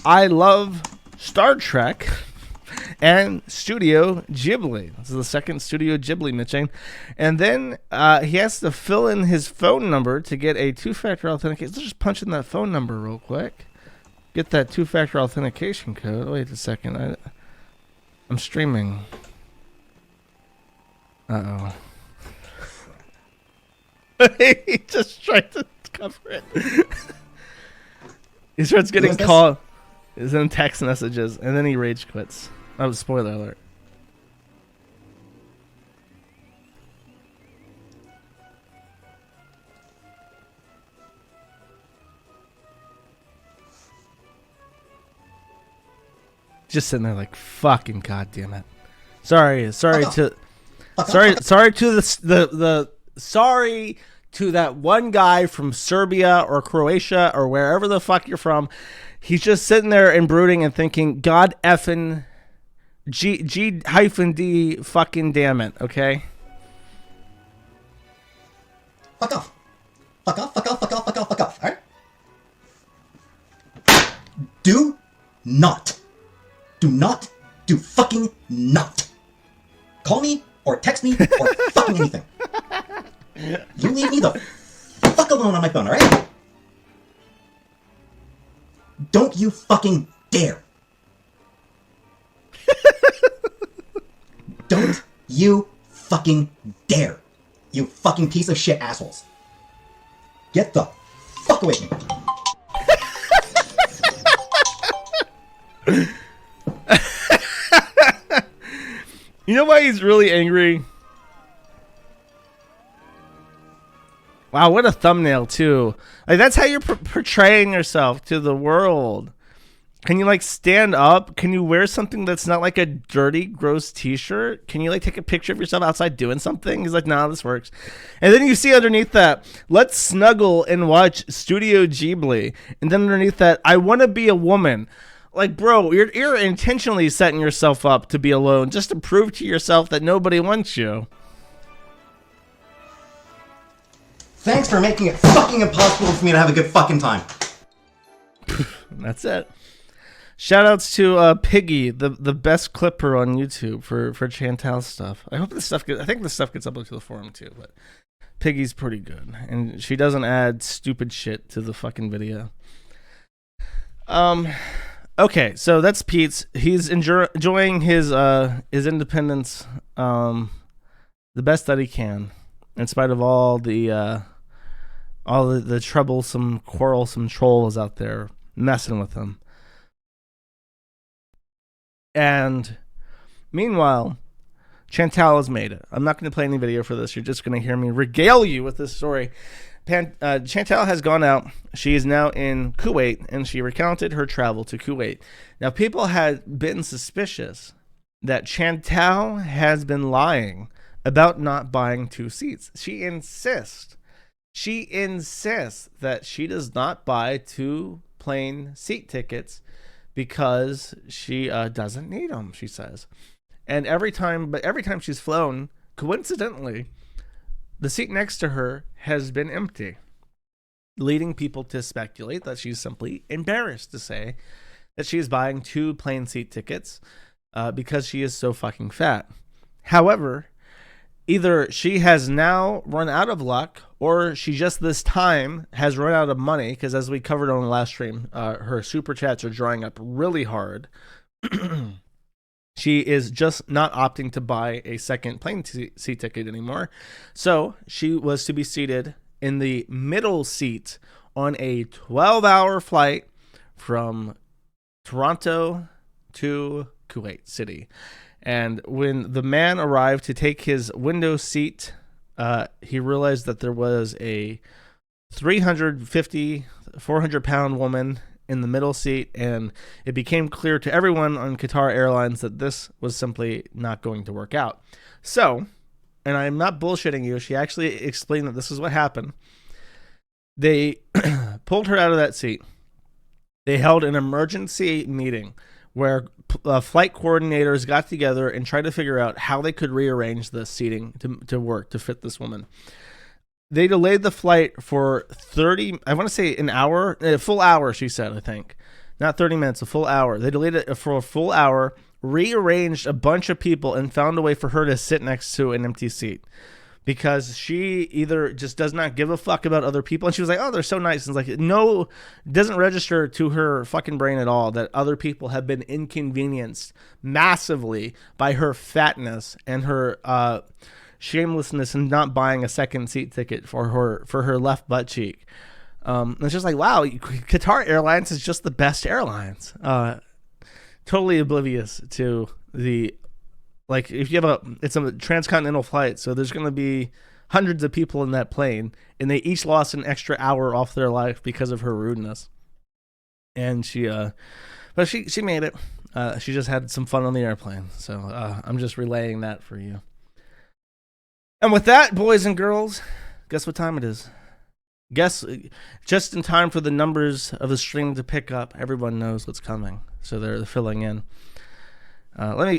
I love Star Trek and Studio Ghibli." This is the second Studio Ghibli mention. And then he has to fill in his phone number to get a two-factor authentication. Let's just punch in that phone number real quick. Get that two-factor authentication code. Wait a second. I'm streaming. Uh-oh. He just tried to cover it. He starts getting called. He's in text messages, and then he rage quits. Oh, spoiler alert. Just sitting there like, fucking goddamn it. Sorry to that one guy from Serbia or Croatia or wherever the fuck you're from. He's just sitting there and brooding and thinking, God effing G-D fucking damn it, okay? Fuck off. Fuck off, fuck off, fuck off, fuck off, fuck off, alright? Do fucking not call me or text me or fucking anything. You leave me the fuck alone on my phone, alright? Don't you fucking dare. Don't you fucking dare. You fucking piece of shit assholes. Get the fuck away from me. You know why he's really angry? Wow, what a thumbnail too. Like, that's how you're portraying yourself to the world. Can you like stand up? Can you wear something that's not like a dirty, gross t-shirt? Can you like take a picture of yourself outside doing something? He's like, nah, this works. And then you see underneath that, "Let's snuggle and watch Studio Ghibli." And then underneath that, "I want to be a woman." Like, bro, you're intentionally setting yourself up to be alone just to prove to yourself that nobody wants you. Thanks for making it fucking impossible for me to have a good fucking time. That's it. Shoutouts to Piggy, the best clipper on YouTube for Chantal stuff. I hope I think this stuff gets uploaded to the forum too, but Piggy's pretty good, and she doesn't add stupid shit to the fucking video. Okay, so that's Pete's. He's enjoying his independence, the best that he can, in spite of all the troublesome, quarrelsome trolls out there messing with him. And meanwhile, Chantal has made it. I'm not going to play any video for this. You're just going to hear me regale you with this story. Chantal has gone out. She is now in Kuwait, and she recounted her travel to Kuwait. Now, people had been suspicious that Chantal has been lying about not buying 2 seats. She insists that she does not buy 2 plane seat tickets because she doesn't need them, she says. And every time she's flown, coincidentally, the seat next to her has been empty, leading people to speculate that she's simply embarrassed to say that she's buying 2 plane seat tickets because she is so fucking fat. However, either she has now run out of luck, or she just this time has run out of money, because as we covered on the last stream, her super chats are drying up really hard. She is just not opting to buy a second plane seat ticket anymore. So she was to be seated in the middle seat on a 12-hour flight from Toronto to Kuwait City. And when the man arrived to take his window seat, he realized that there was a 400-pound woman in the middle seat, and it became clear to everyone on Qatar Airlines that this was simply not going to work out. So, and I'm not bullshitting you, she actually explained that this is what happened. They pulled her out of that seat. They held an emergency meeting where flight coordinators got together and tried to figure out how they could rearrange the seating to work, to fit this woman. They delayed the flight for an hour, a full hour, she said, I think. Not 30 minutes, a full hour. They delayed it for a full hour, rearranged a bunch of people, and found a way for her to sit next to an empty seat. Because she either just does not give a fuck about other people, and she was like, oh, they're so nice. And it's like, no, it doesn't register to her fucking brain at all that other people have been inconvenienced massively by her fatness and her shamelessness in not buying a second seat ticket for her left butt cheek. It's just like, wow, Qatar Airlines is just the best airlines. Totally oblivious to the, like, if you have it's a transcontinental flight, so there's going to be hundreds of people in that plane, and they each lost an extra hour off their life because of her rudeness. And she made it. She just had some fun on the airplane. So I'm just relaying that for you. And with that, boys and girls, guess what time it is? Guess just in time for the numbers of the stream to pick up. Everyone knows what's coming, so they're filling in. Let me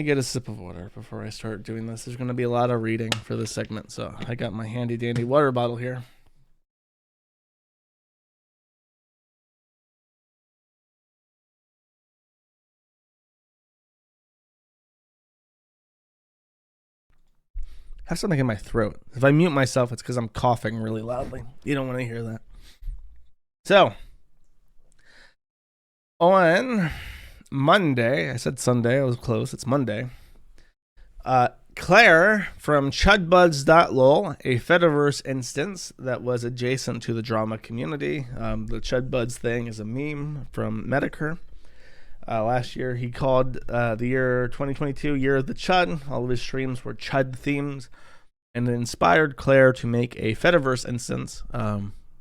get a sip of water before I start doing this. There's going to be a lot of reading for this segment, so I got my handy dandy water bottle here. I have something in my throat. If I mute myself, it's because I'm coughing really loudly. You don't want to hear that. So, on Monday, I said Sunday, I was close, it's Monday. Claire from chudbuds.lol, a Fediverse instance that was adjacent to the drama community. The Chudbuds thing is a meme from Medicare. Last year, he called the year 2022 Year of the Chud. All of his streams were Chud themes, and it inspired Claire to make a Fediverse instance,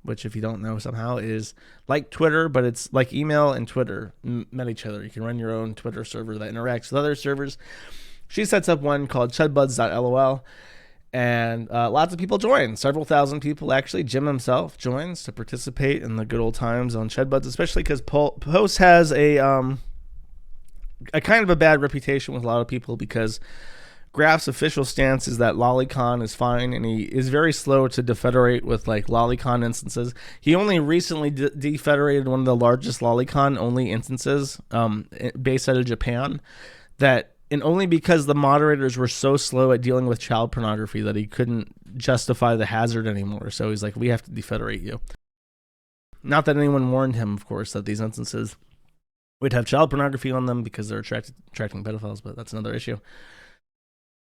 which, if you don't know, somehow is like Twitter, but it's like email and Twitter met each other. You can run your own Twitter server that interacts with other servers. She sets up one called chudbuds.lol, and lots of people join. Several thousand people, actually. Jim himself joins to participate in the good old times on Chudbuds, especially because Post has a kind of a bad reputation with a lot of people because Graph's official stance is that Lolicon is fine, and he is very slow to defederate with like Lolicon instances. He only recently defederated one of the largest Lolicon only instances based out of Japan, and only because the moderators were so slow at dealing with child pornography that he couldn't justify the hazard anymore. So he's like, we have to defederate you. Not that anyone warned him, of course, that these instances would have child pornography on them because they're attracting pedophiles, but that's another issue.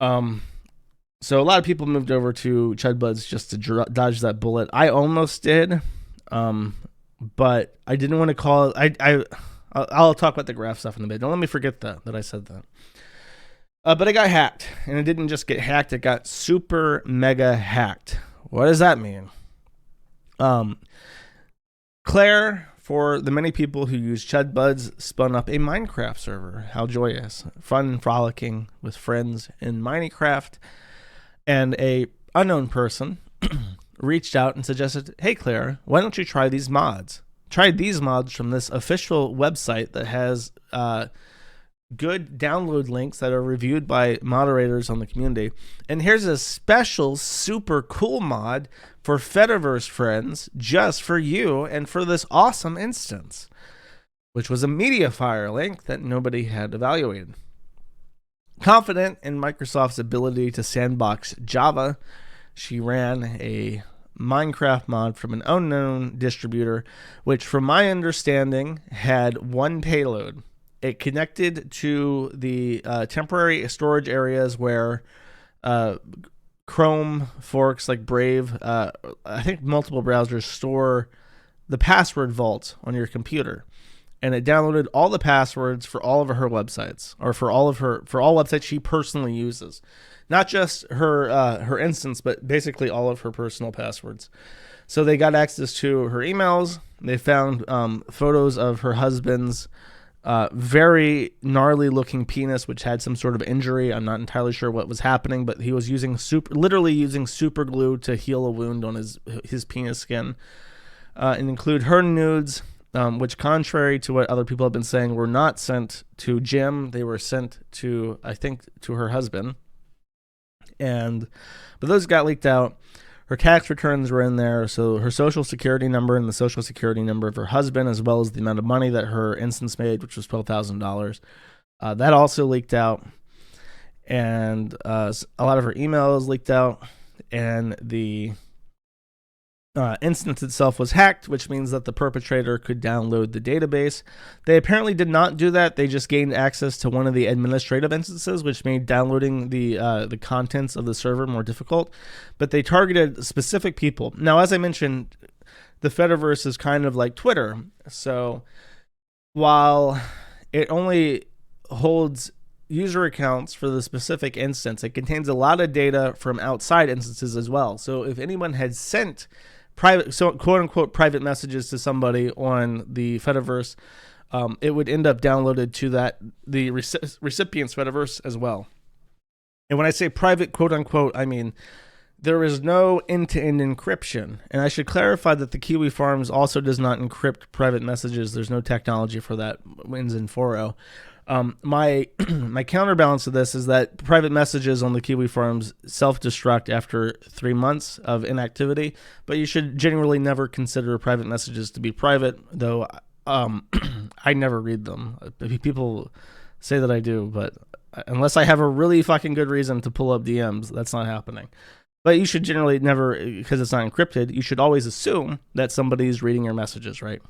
So a lot of people moved over to Chudbuds just to dodge that bullet. I almost did, but I didn't want to call it. I'll talk about the graph stuff in a bit. Don't let me forget that I said that. But it got hacked, and it didn't just get hacked. It got super mega hacked. What does that mean? Claire, for the many people who use Chudbuds, spun up a Minecraft server. How joyous. Fun and frolicking with friends in Minecraft. And a unknown person reached out and suggested, hey, Claire, why don't you try these mods? Try these mods from this official website that has good download links that are reviewed by moderators on the community. And here's a special super cool mod for Fediverse friends just for you and for this awesome instance, which was a Mediafire link that nobody had evaluated. Confident in Microsoft's ability to sandbox Java, she ran a Minecraft mod from an unknown distributor, which from my understanding had one payload. It connected to the temporary storage areas where Chrome forks like Brave, I think multiple browsers store the password vault on your computer. And it downloaded all the passwords for all of her websites, or for all websites she personally uses. Not just her instance, but basically all of her personal passwords. So they got access to her emails. They found photos of her husband's very gnarly looking penis, which had some sort of injury. I'm not entirely sure what was happening, but he was literally using super glue to heal a wound on his penis skin. And include her nudes, which, contrary to what other people have been saying, were not sent to Jim. They were sent to, I think, to her husband. But those got leaked out. Her tax returns were in there, so her social security number and the social security number of her husband, as well as the amount of money that her instance made, which was $12,000. That also leaked out. And a lot of her emails leaked out. And the instance itself was hacked, which means that the perpetrator could download the database. They apparently did not do that. They just gained access to one of the administrative instances, which made downloading the contents of the server more difficult. But they targeted specific people. Now, as I mentioned, the Fediverse is kind of like Twitter. So while it only holds user accounts for the specific instance, it contains a lot of data from outside instances as well. So if anyone had sent quote unquote private messages to somebody on the Fediverse, it would end up downloaded to the recipient's Fediverse as well. And when I say private quote unquote, I mean there is no end-to-end encryption. And I should clarify that the Kiwi Farms also does not encrypt private messages. There's no technology for that. Wins in 4.0. My counterbalance to this is that private messages on the Kiwi Farms self-destruct after 3 months of inactivity, but you should generally never consider private messages to be private, though I never read them. People say that I do, but unless I have a really fucking good reason to pull up DMs, that's not happening. But you should generally never, because it's not encrypted, you should always assume that somebody's reading your messages, right?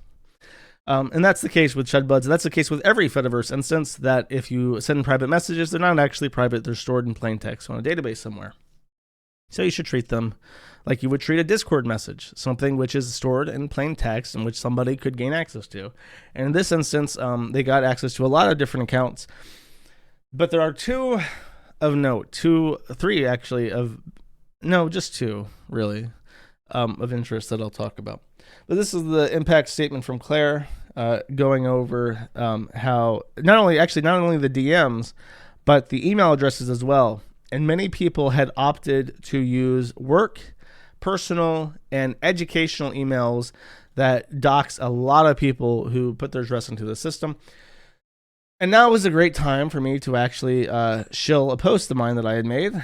And that's the case with Chudbuds. That's the case with every Fediverse instance, that if you send private messages, they're not actually private. They're stored in plain text on a database somewhere. So you should treat them like you would treat a Discord message, something which is stored in plain text and which somebody could gain access to. And in this instance, they got access to a lot of different accounts. But there are two of note, just two, really, of interest that I'll talk about. But this is the impact statement from Claire, going over how not only the DMs, but the email addresses as well. And many people had opted to use work, personal, and educational emails that dox a lot of people who put their address into the system. And now was a great time for me to actually shill a post of mine that I had made,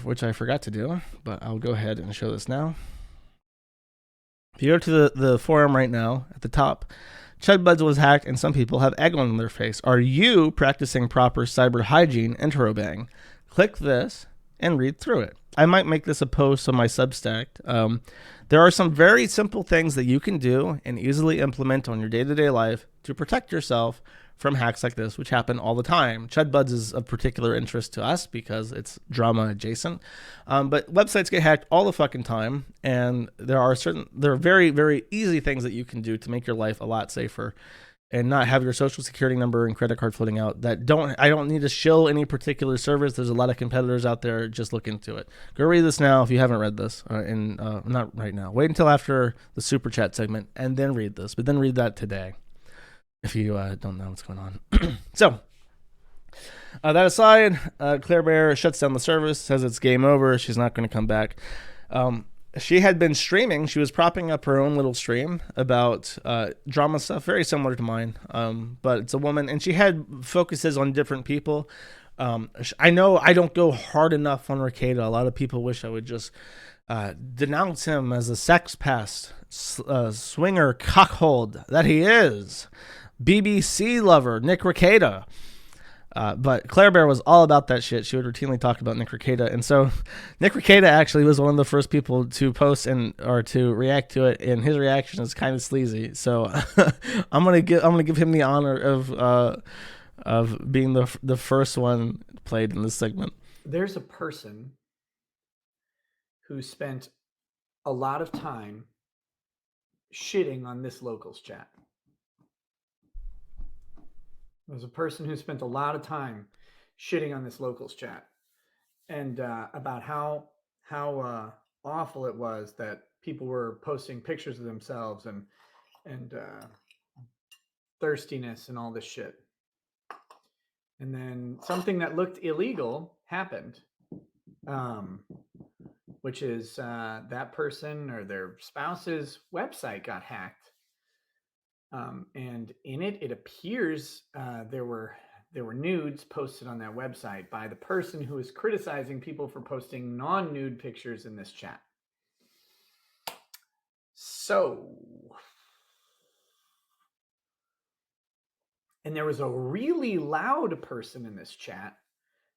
which I forgot to do, but I'll go ahead and show this now. If you go to the forum right now, at the top, Chudbuds was hacked and some people have egg on their face. Are you practicing proper cyber hygiene? Interrobang. Click this and read through it. I might make this a post on my Substack. There are some very simple things that you can do and easily implement on your day-to-day life to protect yourself from hacks like this, which happen all the time. Chudbuds is of particular interest to us because it's drama adjacent. But websites get hacked all the fucking time, and there are very, very easy things that you can do to make your life a lot safer and not have your social security number and credit card floating out. I don't need to shill any particular service. There's a lot of competitors out there. Just look into it. Go read this now if you haven't read this. Not right now. Wait until after the super chat segment and then read this. But then read that today if you don't know what's going on. So that aside, Claire Bear shuts down the service, says it's game over. She's not going to come back. She had been streaming. She was propping up her own little stream about drama stuff, very similar to mine. But it's a woman, and she had focuses on different people. I know I don't go hard enough on Rekieta. A lot of people wish I would just denounce him as a sex pest, swinger cuckold that he is. BBC lover, Nick Rekieta. But Claire Bear was all about that shit. She would routinely talk about Nick Rekieta. And so Nick Rekieta actually was one of the first people to post or to react to it, and his reaction is kind of sleazy. So I'm gonna give him the honor of being the first one played in this segment. There's a person who spent a lot of time shitting on this locals chat. There's a person who spent a lot of time shitting on this locals chat and about how awful it was that people were posting pictures of themselves and thirstiness and all this shit. And then something that looked illegal happened, which is that person or their spouse's website got hacked. And in it appears there were nudes posted on that website by the person who is criticizing people for posting non-nude pictures in this chat. So, and there was a really loud person in this chat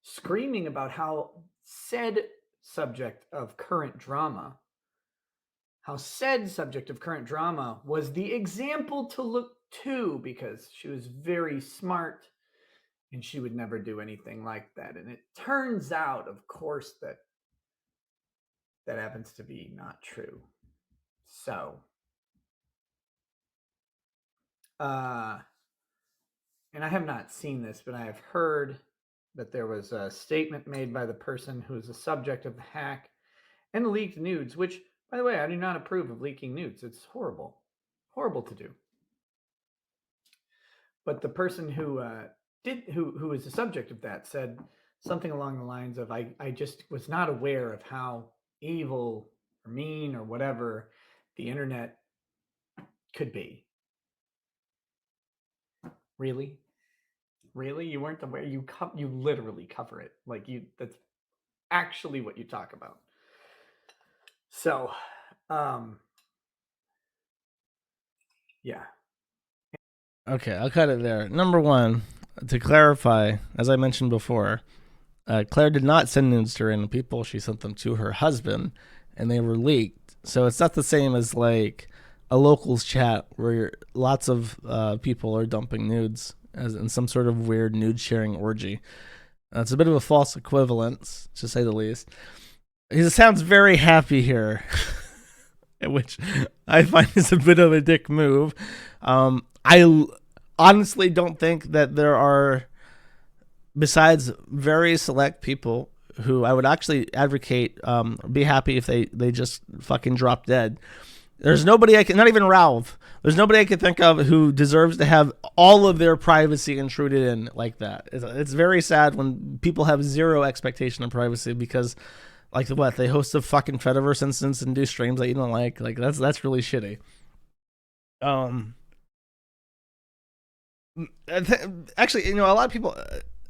screaming about how said subject of current drama was the example to look to because she was very smart and she would never do anything like that. And it turns out, of course, that happens to be not true. So, and I have not seen this, but I have heard that there was a statement made by the person who is the subject of the hack and the leaked nudes, which, by the way, I do not approve of leaking nudes. It's horrible. Horrible to do. But the person who is the subject of that said something along the lines of, I just was not aware of how evil or mean or whatever the internet could be. Really? Really? You weren't aware? You literally cover it. That's actually what you talk about. So, yeah. Okay, I'll cut it there. Number one, to clarify, as I mentioned before, Claire did not send nudes to random people. She sent them to her husband, and they were leaked. So it's not the same as like a locals chat where lots of people are dumping nudes as in some sort of weird nude sharing orgy. It's a bit of a false equivalence, to say the least. He sounds very happy here, which I find is a bit of a dick move. I honestly don't think that there are, besides very select people who I would actually advocate, be happy if they just fucking drop dead. There's nobody not even Ralph. There's nobody I can think of who deserves to have all of their privacy intruded in like that. It's very sad when people have zero expectation of privacy because, like, what, they host a fucking Fediverse instance and do streams that you don't like. Like, that's really shitty. Actually, a lot of people.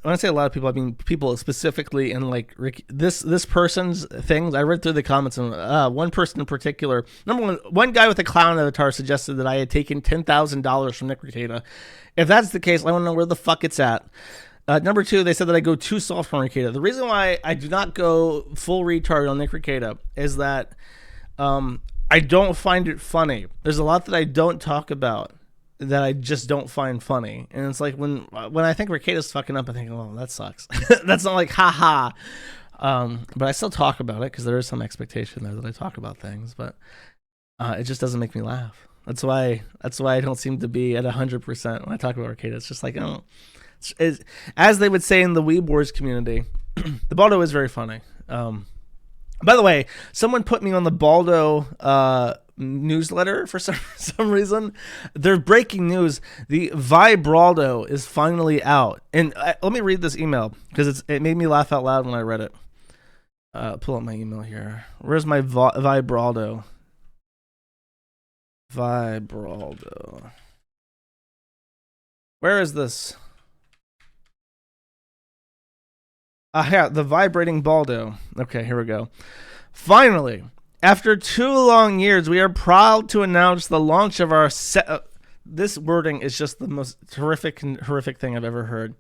When I say a lot of people, I mean people specifically in like this person's things. I read through the comments, and one person in particular, number one guy with a clown avatar suggested that I had taken $10,000 from Nick Rekieta. If that's the case, I want to know where the fuck it's at. Number two, they said that I go too soft on Rekieta. The reason why I do not go full retard on Nick Rekieta is that I don't find it funny. There's a lot that I don't talk about that I just don't find funny. And it's like when I think Rekieta's fucking up, I think, oh, that sucks. That's not like, haha. But I still talk about it because there is some expectation there that I talk about things, but it just doesn't make me laugh. That's why I don't seem to be at 100% when I talk about Rekieta. It's just like, as they would say in the Weeb Wars community, the Baldo is very funny. By the way, someone put me on the Baldo newsletter for some reason. They're breaking news. The Vibraldo is finally out. And let me read this email because it made me laugh out loud when I read it. Pull up my email here. Where's my Vibraldo? Vibraldo. Where is this? Yeah, the vibrating Baldo. Okay, here we go. Finally, after 2 long years, we are proud to announce the launch of our this wording is just the most horrific thing I've ever heard.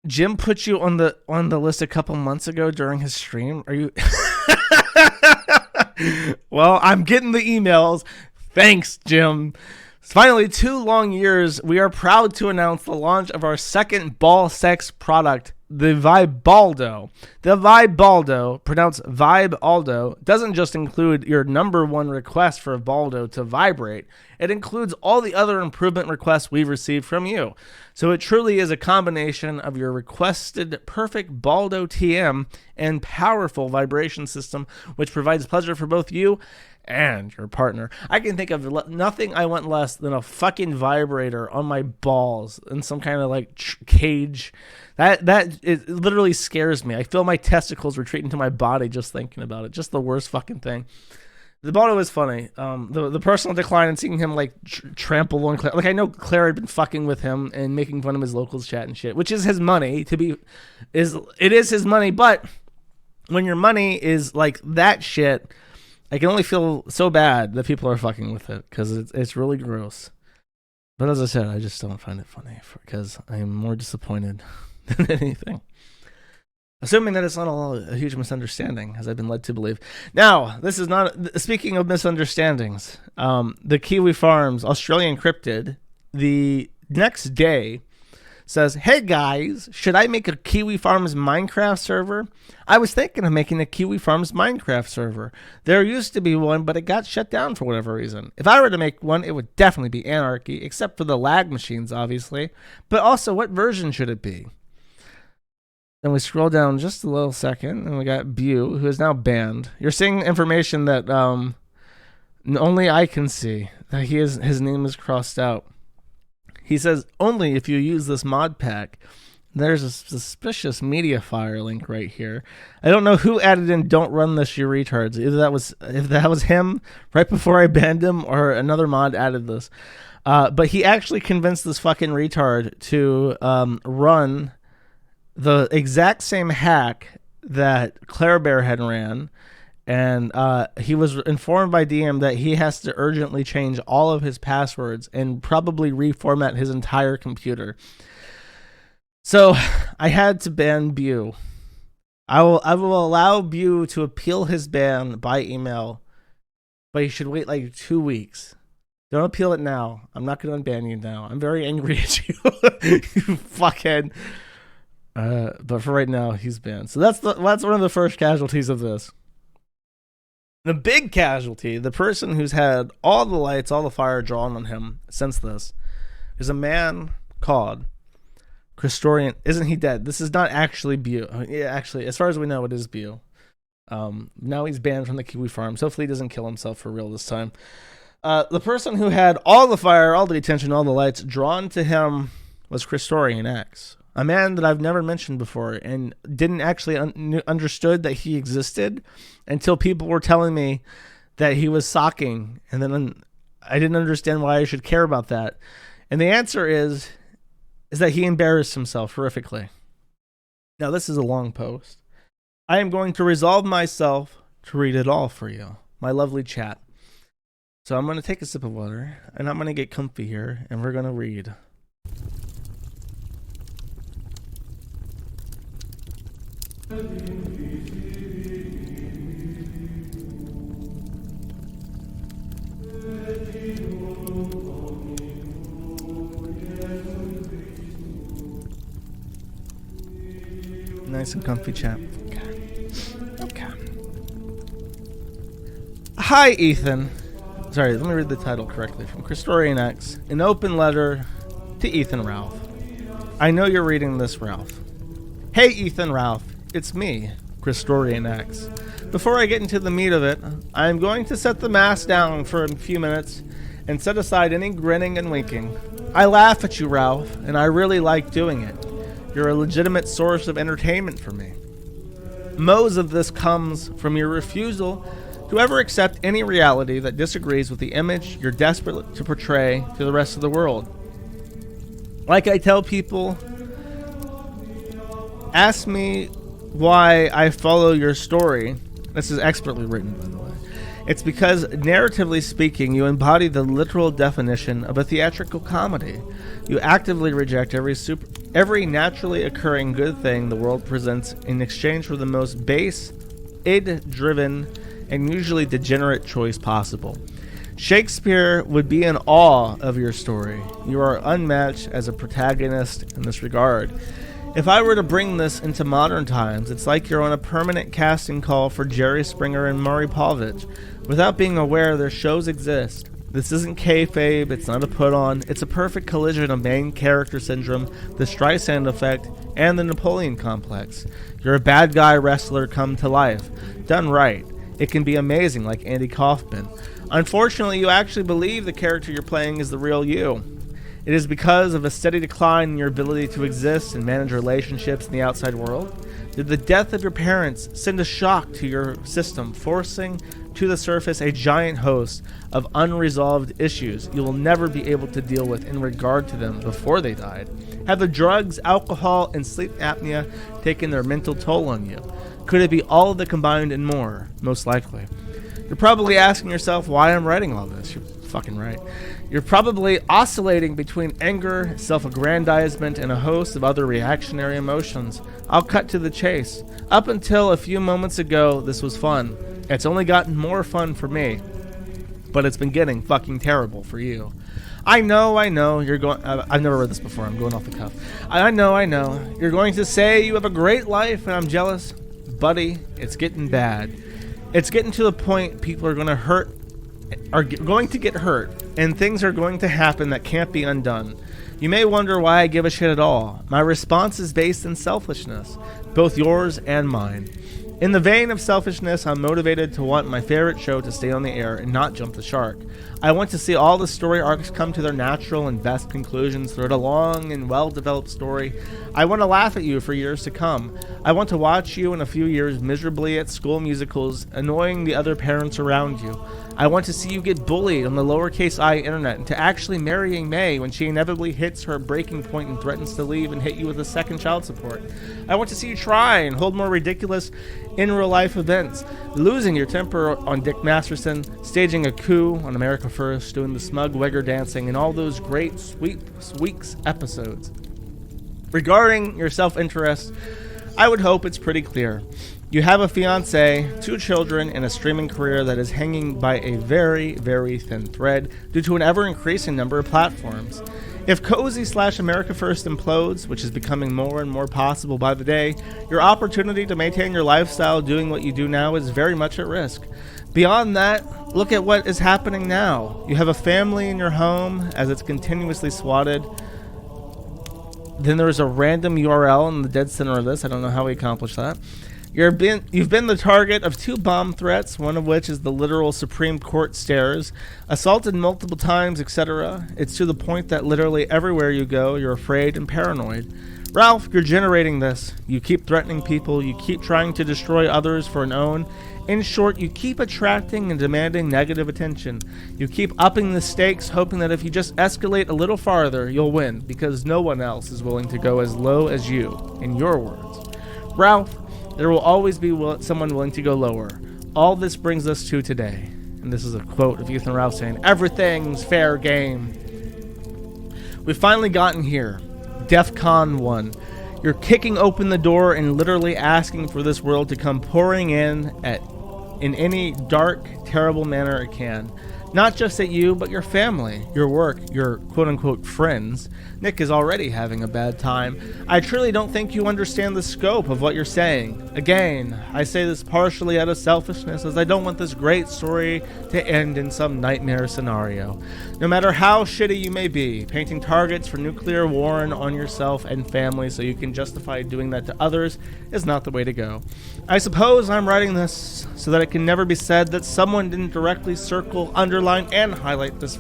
Jim put you on the list a couple months ago during his stream. Are you? Well, I'm getting the emails. Thanks, Jim. Finally, 2 long years, we are proud to announce the launch of our second ball sex product, the Vibaldo. The Vibaldo, pronounced Vibaldo, doesn't just include your #1 request for Baldo to vibrate. It includes all the other improvement requests we've received from you. So it truly is a combination of your requested perfect Baldo TM and powerful vibration system, which provides pleasure for both you and your partner. I can think of nothing I want less than a fucking vibrator on my balls in some kind of like cage. It literally scares me. I feel my testicles retreat into my body just thinking about it. Just the worst fucking thing. The Baldo is funny. The personal decline and seeing him like trample on Claire. Like I know Claire had been fucking with him and making fun of his locals chat and shit, which is his money. It is his money, but when your money is like that shit, I can only feel so bad that people are fucking with it because it's really gross. But as I said, I just don't find it funny because I am more disappointed than anything. Assuming that it's not all a huge misunderstanding, as I've been led to believe. Now, this is not... Speaking of misunderstandings, the Kiwi Farms Australian Cryptid, the next day, says, hey guys, should I make a Kiwi Farms Minecraft server? I was thinking of making a Kiwi Farms Minecraft server. There used to be one, but it got shut down for whatever reason. If I were to make one, it would definitely be Anarchy, except for the lag machines, obviously. But also, what version should it be? Then we scroll down just a little second, and we got Bew, who is now banned. You're seeing information that only I can see. That his name is crossed out. He says, only if you use this mod pack. There's a suspicious Mediafire link right here. I don't know who added in don't run this, you retards. Either if that was him right before I banned him, or another mod added this. But he actually convinced this fucking retard to run the exact same hack that Claire Bear had ran. And he was informed by DM that he has to urgently change all of his passwords and probably reformat his entire computer. So I had to ban Bew. I will allow Bew to appeal his ban by email, but he should wait like 2 weeks. Don't appeal it now. I'm not going to unban you now. I'm very angry at you, you fuckhead. But for right now, he's banned. So that's one of the first casualties of this. The big casualty, the person who's had all the lights, all the fire drawn on him since this, is a man called Christorian. Isn't he dead? This is not actually Bew. Yeah, actually, as far as we know, it is Bew. Now he's banned from the Kiwi Farms. Hopefully he doesn't kill himself for real this time. The person who had all the fire, all the attention, all the lights drawn to him was Christorian X. A man that I've never mentioned before and didn't actually understood that he existed until people were telling me that he was socking. And then I didn't understand why I should care about that. And the answer is that he embarrassed himself horrifically. Now, this is a long post. I am going to resolve myself to read it all for you, my lovely chat. So I'm going to take a sip of water, and I'm going to get comfy here, and we're going to read. Nice and comfy chat. Okay. Hi, Ethan. Sorry, let me read the title correctly. From Christorian X, an open letter to Ethan Ralph. I know you're reading this, Ralph. Hey, Ethan Ralph. It's me, Christorian X. Before I get into the meat of it, I am going to set the mask down for a few minutes and set aside any grinning and winking. I laugh at you, Ralph, and I really like doing it. You're a legitimate source of entertainment for me. Most of this comes from your refusal to ever accept any reality that disagrees with the image you're desperate to portray to the rest of the world. Like I tell people, ask me why I follow your story. This is expertly written, by the way. It's because, narratively speaking, you embody the literal definition of a theatrical comedy. You actively reject every naturally occurring good thing the world presents in exchange for the most base, id-driven, and usually degenerate choice possible. Shakespeare would be in awe of your story. You are unmatched as a protagonist in this regard. If I were to bring this into modern times, it's like you're on a permanent casting call for Jerry Springer and Maury Povich, without being aware their shows exist. This isn't kayfabe, it's not a put-on, it's a perfect collision of main character syndrome, the Streisand effect, and the Napoleon complex. You're a bad guy wrestler come to life. Done right. It can be amazing, like Andy Kaufman. Unfortunately, you actually believe the character you're playing is the real you. It is because of a steady decline in your ability to exist and manage relationships in the outside world. Did the death of your parents send a shock to your system, forcing to the surface a giant host of unresolved issues you will never be able to deal with in regard to them before they died? Have the drugs, alcohol, and sleep apnea taken their mental toll on you? Could it be all of the combined and more? Most likely. You're probably asking yourself why I'm writing all this. You're fucking right. You're probably oscillating between anger, self-aggrandizement, and a host of other reactionary emotions. I'll cut to the chase. Up until a few moments ago, this was fun. It's only gotten more fun for me. But it's been getting fucking terrible for you. I know, you're going... I've never read this before. I'm going off the cuff. I know. You're going to say you have a great life and I'm jealous. Buddy, it's getting bad. It's getting to the point people are going to get hurt, and things are going to happen that can't be undone. You may wonder why I give a shit at all. My response is based in selfishness, both yours and mine. In the vein of selfishness, I'm motivated to want my favorite show to stay on the air and not jump the shark. I want to see all the story arcs come to their natural and best conclusions throughout a long and well-developed story. I want to laugh at you for years to come. I want to watch you in a few years miserably at school musicals, annoying the other parents around you. I want to see you get bullied on the lowercase I internet into actually marrying May when she inevitably hits her breaking point and threatens to leave and hit you with a second child support. I want to see you try and hold more ridiculous in real life events, losing your temper on Dick Masterson, staging a coup on America First, doing the smug wegger dancing, and all those great Sweeks episodes. Regarding your self-interest, I would hope it's pretty clear. You have a fiance, 2 children, and a streaming career that is hanging by a very, very thin thread due to an ever-increasing number of platforms. If Cozy/America First implodes, which is becoming more and more possible by the day, your opportunity to maintain your lifestyle doing what you do now is very much at risk. Beyond that, look at what is happening now. You have a family in your home as it's continuously swatted. Then there's a random URL in the dead center of this. I don't know how we accomplished that. You've been the target of 2 bomb threats, one of which is the literal Supreme Court stairs, assaulted multiple times, etc. It's to the point that literally everywhere you go, you're afraid and paranoid. Ralph, you're generating this. You keep threatening people, you keep trying to destroy others for an own, In short, you keep attracting and demanding negative attention. You keep upping the stakes, hoping that if you just escalate a little farther, you'll win, because no one else is willing to go as low as you, in your words. Ralph, there will always be someone willing to go lower. All this brings us to today. And this is a quote of Ethan Ralph saying, "Everything's fair game." We've finally gotten here. DEF CON 1. You're kicking open the door and literally asking for this world to come pouring in any dark, terrible manner it can. Not just at you, but your family, your work, your quote-unquote friends. Nick is already having a bad time. I truly don't think you understand the scope of what you're saying. Again, I say this partially out of selfishness, as I don't want this great story to end in some nightmare scenario. No matter how shitty you may be, painting targets for nuclear war on yourself and family so you can justify doing that to others is not the way to go. I suppose I'm writing this so that it can never be said that someone didn't directly circle, underline, and highlight this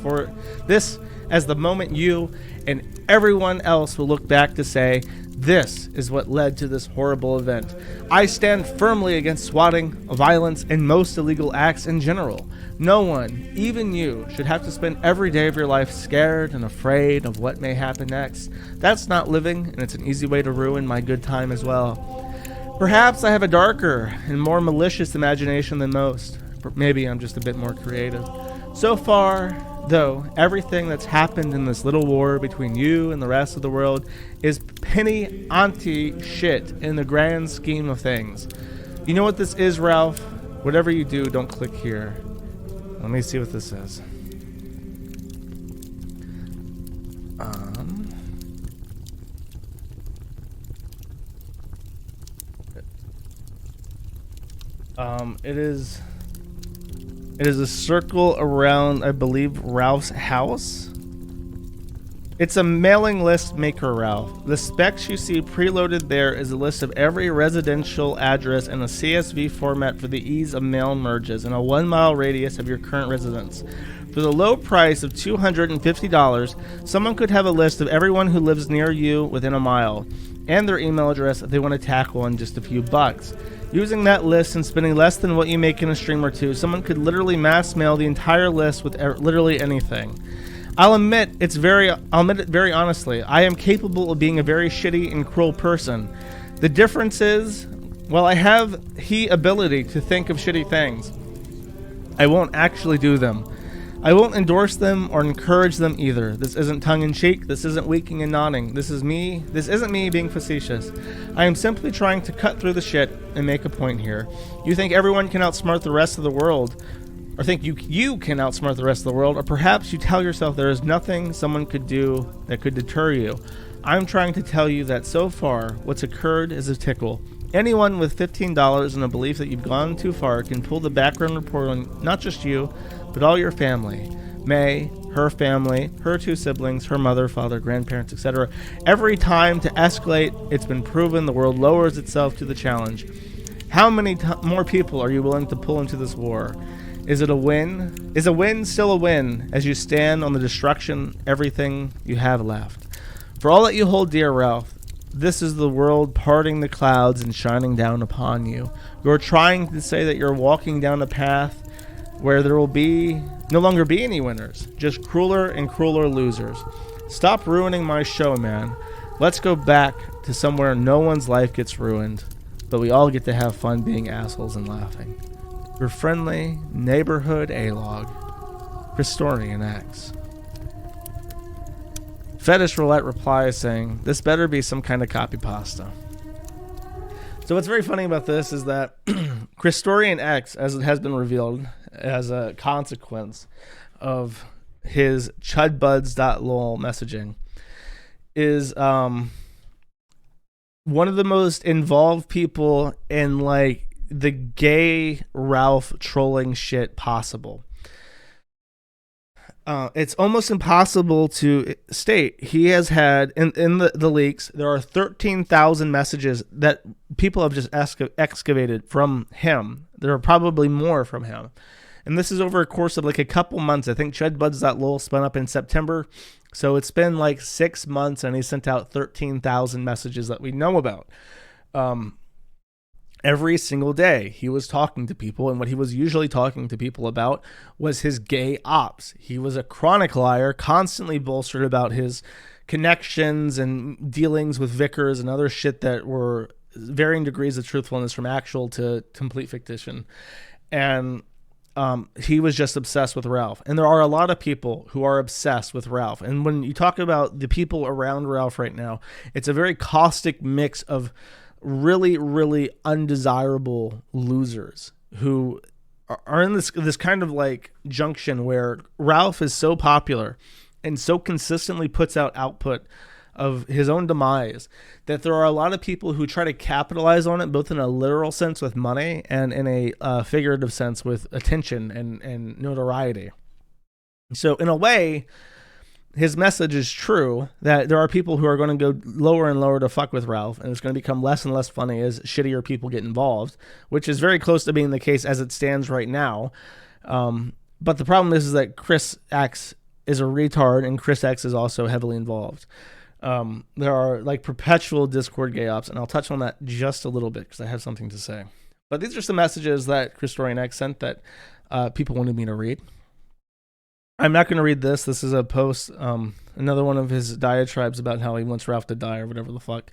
as the moment you and everyone else will look back to say, this is what led to this horrible event. I stand firmly against swatting, violence, and most illegal acts in general. No one, even you, should have to spend every day of your life scared and afraid of what may happen next. That's not living, and it's an easy way to ruin my good time as well. Perhaps I have a darker and more malicious imagination than most. Maybe I'm just a bit more creative. So far, though, everything that's happened in this little war between you and the rest of the world is penny auntie shit in the grand scheme of things. You know what this is, Ralph? Whatever you do, don't click here. Let me see what this says. It is a circle around, I believe, Ralph's house. It's a mailing list maker, Ralph. The specs you see preloaded there is a list of every residential address in a CSV format for the ease of mail merges in a 1 mile radius of your current residence. For the low price of $250, someone could have a list of everyone who lives near you within a mile, and their email address if they want to tackle in just a few bucks. Using that list and spending less than what you make in a stream or two, someone could literally mass mail the entire list with literally anything. I'll admit it very honestly. I am capable of being a very shitty and cruel person. The difference is, while I have the ability to think of shitty things, I won't actually do them. I won't endorse them or encourage them either. This isn't tongue-in-cheek. This isn't winking and nodding. This isn't me being facetious. I am simply trying to cut through the shit and make a point here. You think everyone can outsmart the rest of the world, or think you can outsmart the rest of the world, or perhaps you tell yourself there is nothing someone could do that could deter you. I'm trying to tell you that so far, what's occurred is a tickle. Anyone with $15 and a belief that you've gone too far can pull the background report on not just you, but all your family. May, her family, her 2 siblings, her mother, father, grandparents, etc. Every time to escalate, it's been proven the world lowers itself to the challenge. How many more people are you willing to pull into this war? Is it a win? Is a win still a win as you stand on the destruction, everything you have left? For all that you hold dear, Ralph, this is the world parting the clouds and shining down upon you. You're trying to say that you're walking down a path where there will no longer be any winners, just crueler and crueler losers. Stop ruining my show, man. Let's go back to somewhere no one's life gets ruined, but we all get to have fun being assholes and laughing. Your friendly neighborhood A-log, Christorian X. Fetish Roulette replies saying, this better be some kind of copy pasta. So what's very funny about this is that Christorian X, as it has been revealed, as a consequence of his chudbuds.lol messaging, is one of the most involved people in like the gay Ralph trolling shit possible. It's almost impossible to state. He has had, in the leaks, there are 13,000 messages that people have just excavated from him. There are probably more from him. And this is over a course of like a couple months. I think chudbuds.lol spun up in September. So it's been like 6 months and he sent out 13,000 messages that we know about. Every single day he was talking to people, and what he was usually talking to people about was his gay ops. He was a chronic liar, constantly bolstered about his connections and dealings with vicars and other shit that were varying degrees of truthfulness from actual to complete fictition. And he was just obsessed with Ralph. And there are a lot of people who are obsessed with Ralph. And when you talk about the people around Ralph right now, it's a very caustic mix of really, really undesirable losers who are in this kind of like junction where Ralph is so popular and so consistently puts out output of his own demise that there are a lot of people who try to capitalize on it, both in a literal sense with money and in a figurative sense with attention and notoriety. So in a way, his message is true that there are people who are going to go lower and lower to fuck with Ralph, and it's going to become less and less funny as shittier people get involved, which is very close to being the case as it stands right now. But the problem is that Chris X is a retard, and Chris X is also heavily involved. There are like perpetual Discord gay ops, and I'll touch on that just a little bit because I have something to say. But these are some messages that Christorian X sent that people wanted me to read. I'm not going to read this. This is a post, another one of his diatribes about how he wants Ralph to die or whatever the fuck.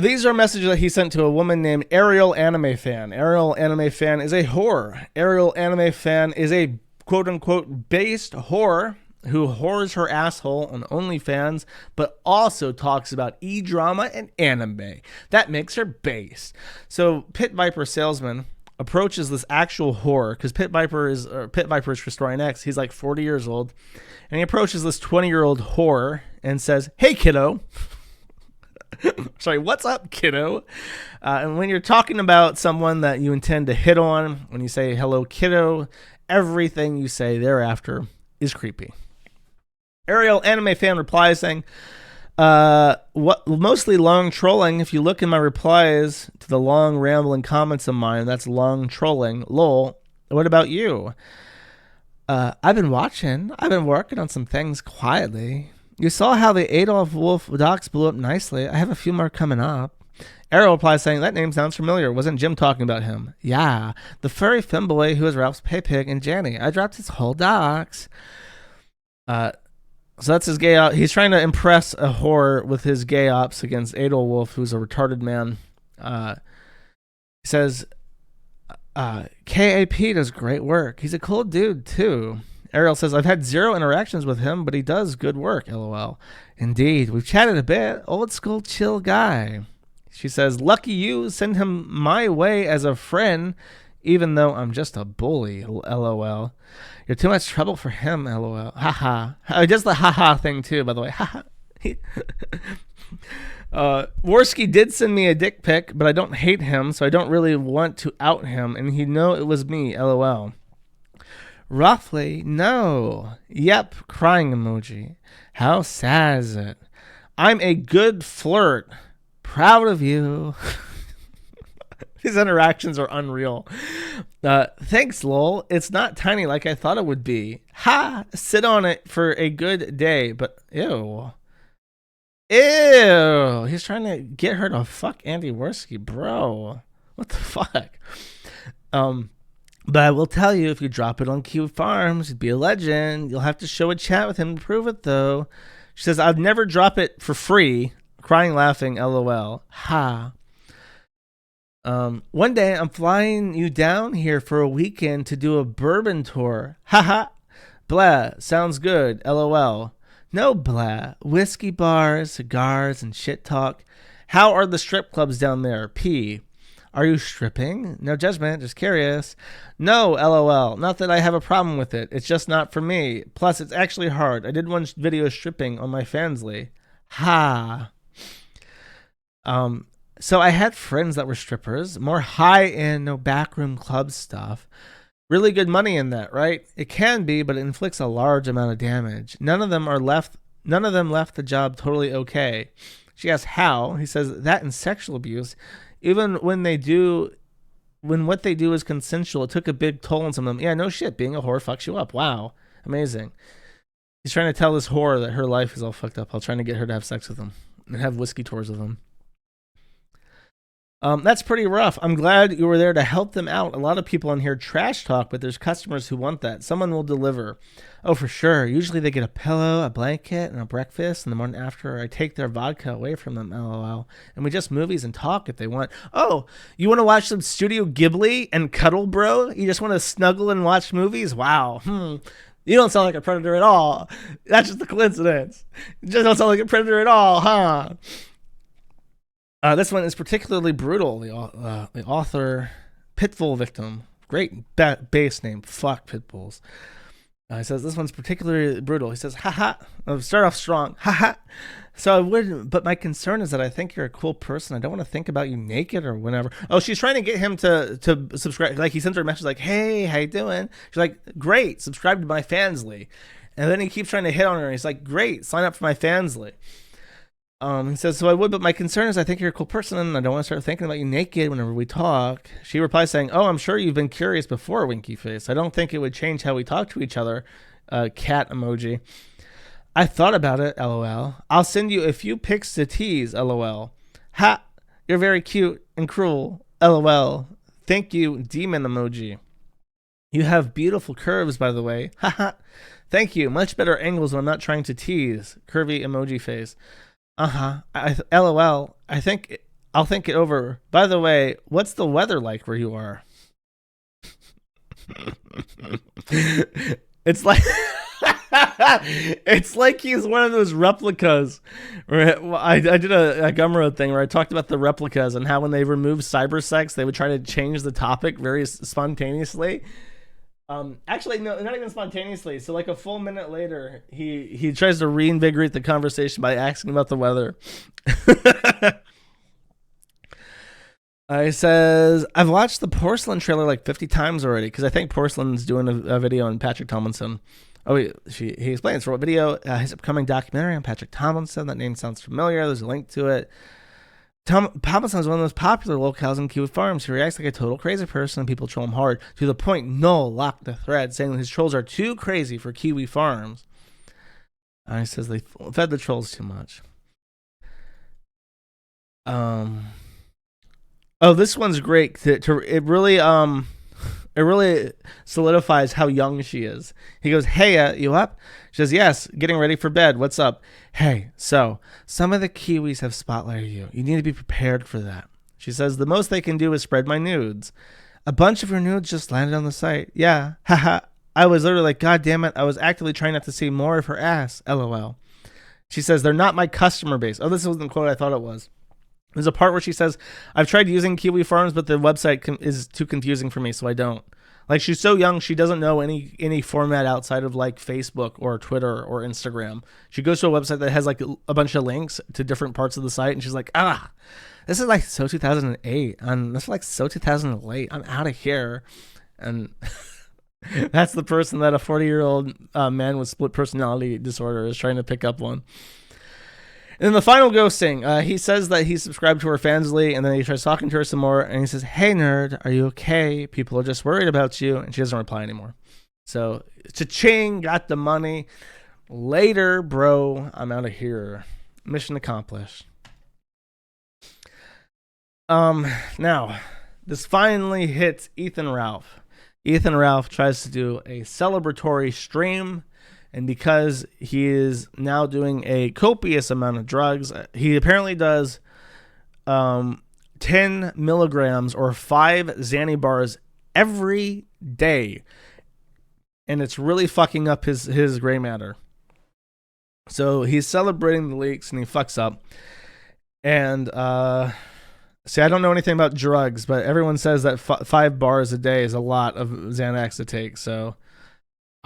These are messages that he sent to a woman named Ariel Anime Fan. Ariel Anime Fan is a whore. Ariel Anime Fan is a quote-unquote based whore who whores her asshole on OnlyFans, but also talks about e-drama and anime. That makes her based. So Pit Viper Salesman approaches this actual whore, because Pit Viper is Christorian X. He's like 40 years old, and he approaches this 20-year-old whore and says, "Hey, kiddo." Sorry, what's up, kiddo? And when you're talking about someone that you intend to hit on, when you say hello, kiddo, everything you say thereafter is creepy. Ariel Anime Fan replies saying, what mostly long trolling. If you look in my replies to the long rambling comments of mine, that's long trolling. Lol. What about you? I've been watching. I've been working on some things quietly. You saw how the Adolf Wolf docs blew up nicely. I have a few more coming up. Ariel replies saying, that name sounds familiar. Wasn't Jim talking about him? Yeah. The furry femboy who was Ralph's pay pig and Janny. I dropped his whole docs. So that's his gay op. He's trying to impress a whore with his gay ops against Adol Wolf, who's a retarded man. He says, KAP does great work. He's a cool dude, too. Ariel says, I've had 0 interactions with him, but he does good work, LOL. Indeed, we've chatted a bit. Old school chill guy. She says, lucky you, send him my way as a friend, even though I'm just a bully, LOL. You're too much trouble for him, LOL. Haha. Just the haha thing, too, by the way. Haha. Worski did send me a dick pic, but I don't hate him, so I don't really want to out him, and he'd know it was me, LOL. Roughly, no. Yep, crying emoji. How sad is it? I'm a good flirt. Proud of you. These interactions are unreal. Thanks, lol. It's not tiny like I thought it would be. Ha! Sit on it for a good day, but ew. Ew! He's trying to get her to fuck Andy Worski, bro. What the fuck? But I will tell you, if you drop it on Q Farms, you'd be a legend. You'll have to show a chat with him to prove it, though. She says, I'd never drop it for free. Crying, laughing, LOL. Ha. One day I'm flying you down here for a weekend to do a bourbon tour. Haha. Blah. Sounds good. LOL. No blah. Whiskey bars, cigars, and shit talk. How are the strip clubs down there? P. Are you stripping? No judgment. Just curious. No, LOL. Not that I have a problem with it. It's just not for me. Plus, it's actually hard. I did one video stripping on my Fansly. Ha. So I had friends that were strippers, more high-end, no backroom club stuff. Really good money in that, right? It can be, but it inflicts a large amount of damage. None of them left the job totally okay. She asks how. He says that and sexual abuse, even when what they do is consensual, it took a big toll on some of them. Yeah, no shit. Being a whore fucks you up. Wow. Amazing. He's trying to tell this whore that her life is all fucked up while trying to get her to have sex with him and have whiskey tours with him. That's pretty rough. I'm glad you were there to help them out. A lot of people on here trash talk, but there's customers who want that. Someone will deliver. Oh, for sure. Usually they get a pillow, a blanket, and a breakfast, and the morning after I take their vodka away from them, lol. And we just movies and talk if they want. Oh, you want to watch some Studio Ghibli and cuddle, bro? You just want to snuggle and watch movies? Wow. You don't sound like a predator at all. That's just a coincidence. You just don't sound like a predator at all, huh? This one is particularly brutal. The author, Pitbull victim. Great base name. Fuck Pitbulls. He says, this one's particularly brutal. He says, haha. I'll start off strong. Haha. So I wouldn't, but my concern is that I think you're a cool person. I don't want to think about you naked or whatever. Oh, she's trying to get him to subscribe. Like, he sends her a message like, hey, how you doing? She's like, great, subscribe to my Fansly. And then he keeps trying to hit on her. He's like, great, sign up for my Fansly. He says, so I would, but my concern is I think you're a cool person and I don't want to start thinking about you naked whenever we talk. She replies saying, oh, I'm sure you've been curious before, winky face. I don't think it would change how we talk to each other. Cat emoji. I thought about it, lol. I'll send you a few pics to tease, lol. Ha, you're very cute and cruel, lol. Thank you, demon emoji. You have beautiful curves, by the way. Haha. Thank you. Much better angles when I'm not trying to tease. Curvy emoji face. LOL. I think I'll think it over. By the way, what's the weather like where you are? It's like it's like he's one of those replicas. I did a Gumroad thing where I talked about the replicas and how when they removed cybersex, they would try to change the topic very spontaneously. Actually, no, not even spontaneously. So like a full minute later, he tries to reinvigorate the conversation by asking about the weather. He says, I've watched the Porcelain trailer like 50 times already because I think Porcelain's doing a video on Patrick Tomlinson. Oh, he explains for what video, his upcoming documentary on Patrick Tomlinson. That name sounds familiar. There's a link to it. Tomlinson is one of the most popular locales in Kiwi Farms. He reacts like a total crazy person and people troll him hard. To the point, Noel locked the thread, saying that his trolls are too crazy for Kiwi Farms. He says they fed the trolls too much. Oh, this one's great. It really solidifies how young she is. He goes, hey, you up? She says, yes, getting ready for bed. What's up? Hey, so some of the Kiwis have spotlighted you. You need to be prepared for that. She says, the most they can do is spread my nudes. A bunch of your nudes just landed on the site. Yeah, haha. I was literally like, God damn it. I was actively trying not to see more of her ass. LOL. She says, they're not my customer base. Oh, this wasn't the quote I thought it was. There's a part where she says, I've tried using Kiwi Farms, but the website is too confusing for me, so I don't. Like, she's so young, she doesn't know any format outside of, like, Facebook or Twitter or Instagram. She goes to a website that has, like, a bunch of links to different parts of the site, and she's like, this is, like, so 2008. This is, like, so 2008. I'm out of here. And that's the person that a 40-year-old man with split personality disorder is trying to pick up on. And then the final ghosting, he says that he's subscribed to her Fansly, and then he tries talking to her some more, and he says, hey, nerd, are you okay? People are just worried about you, and she doesn't reply anymore. So, cha-ching, got the money. Later, bro, I'm out of here. Mission accomplished. Now, this finally hits Ethan Ralph. Ethan Ralph tries to do a celebratory stream, and because he is now doing a copious amount of drugs, he apparently does 10 milligrams or 5 Xanny bars every day. And it's really fucking up his gray matter. So he's celebrating the leaks and he fucks up. And see, I don't know anything about drugs, but everyone says that 5 bars a day is a lot of Xanax to take. So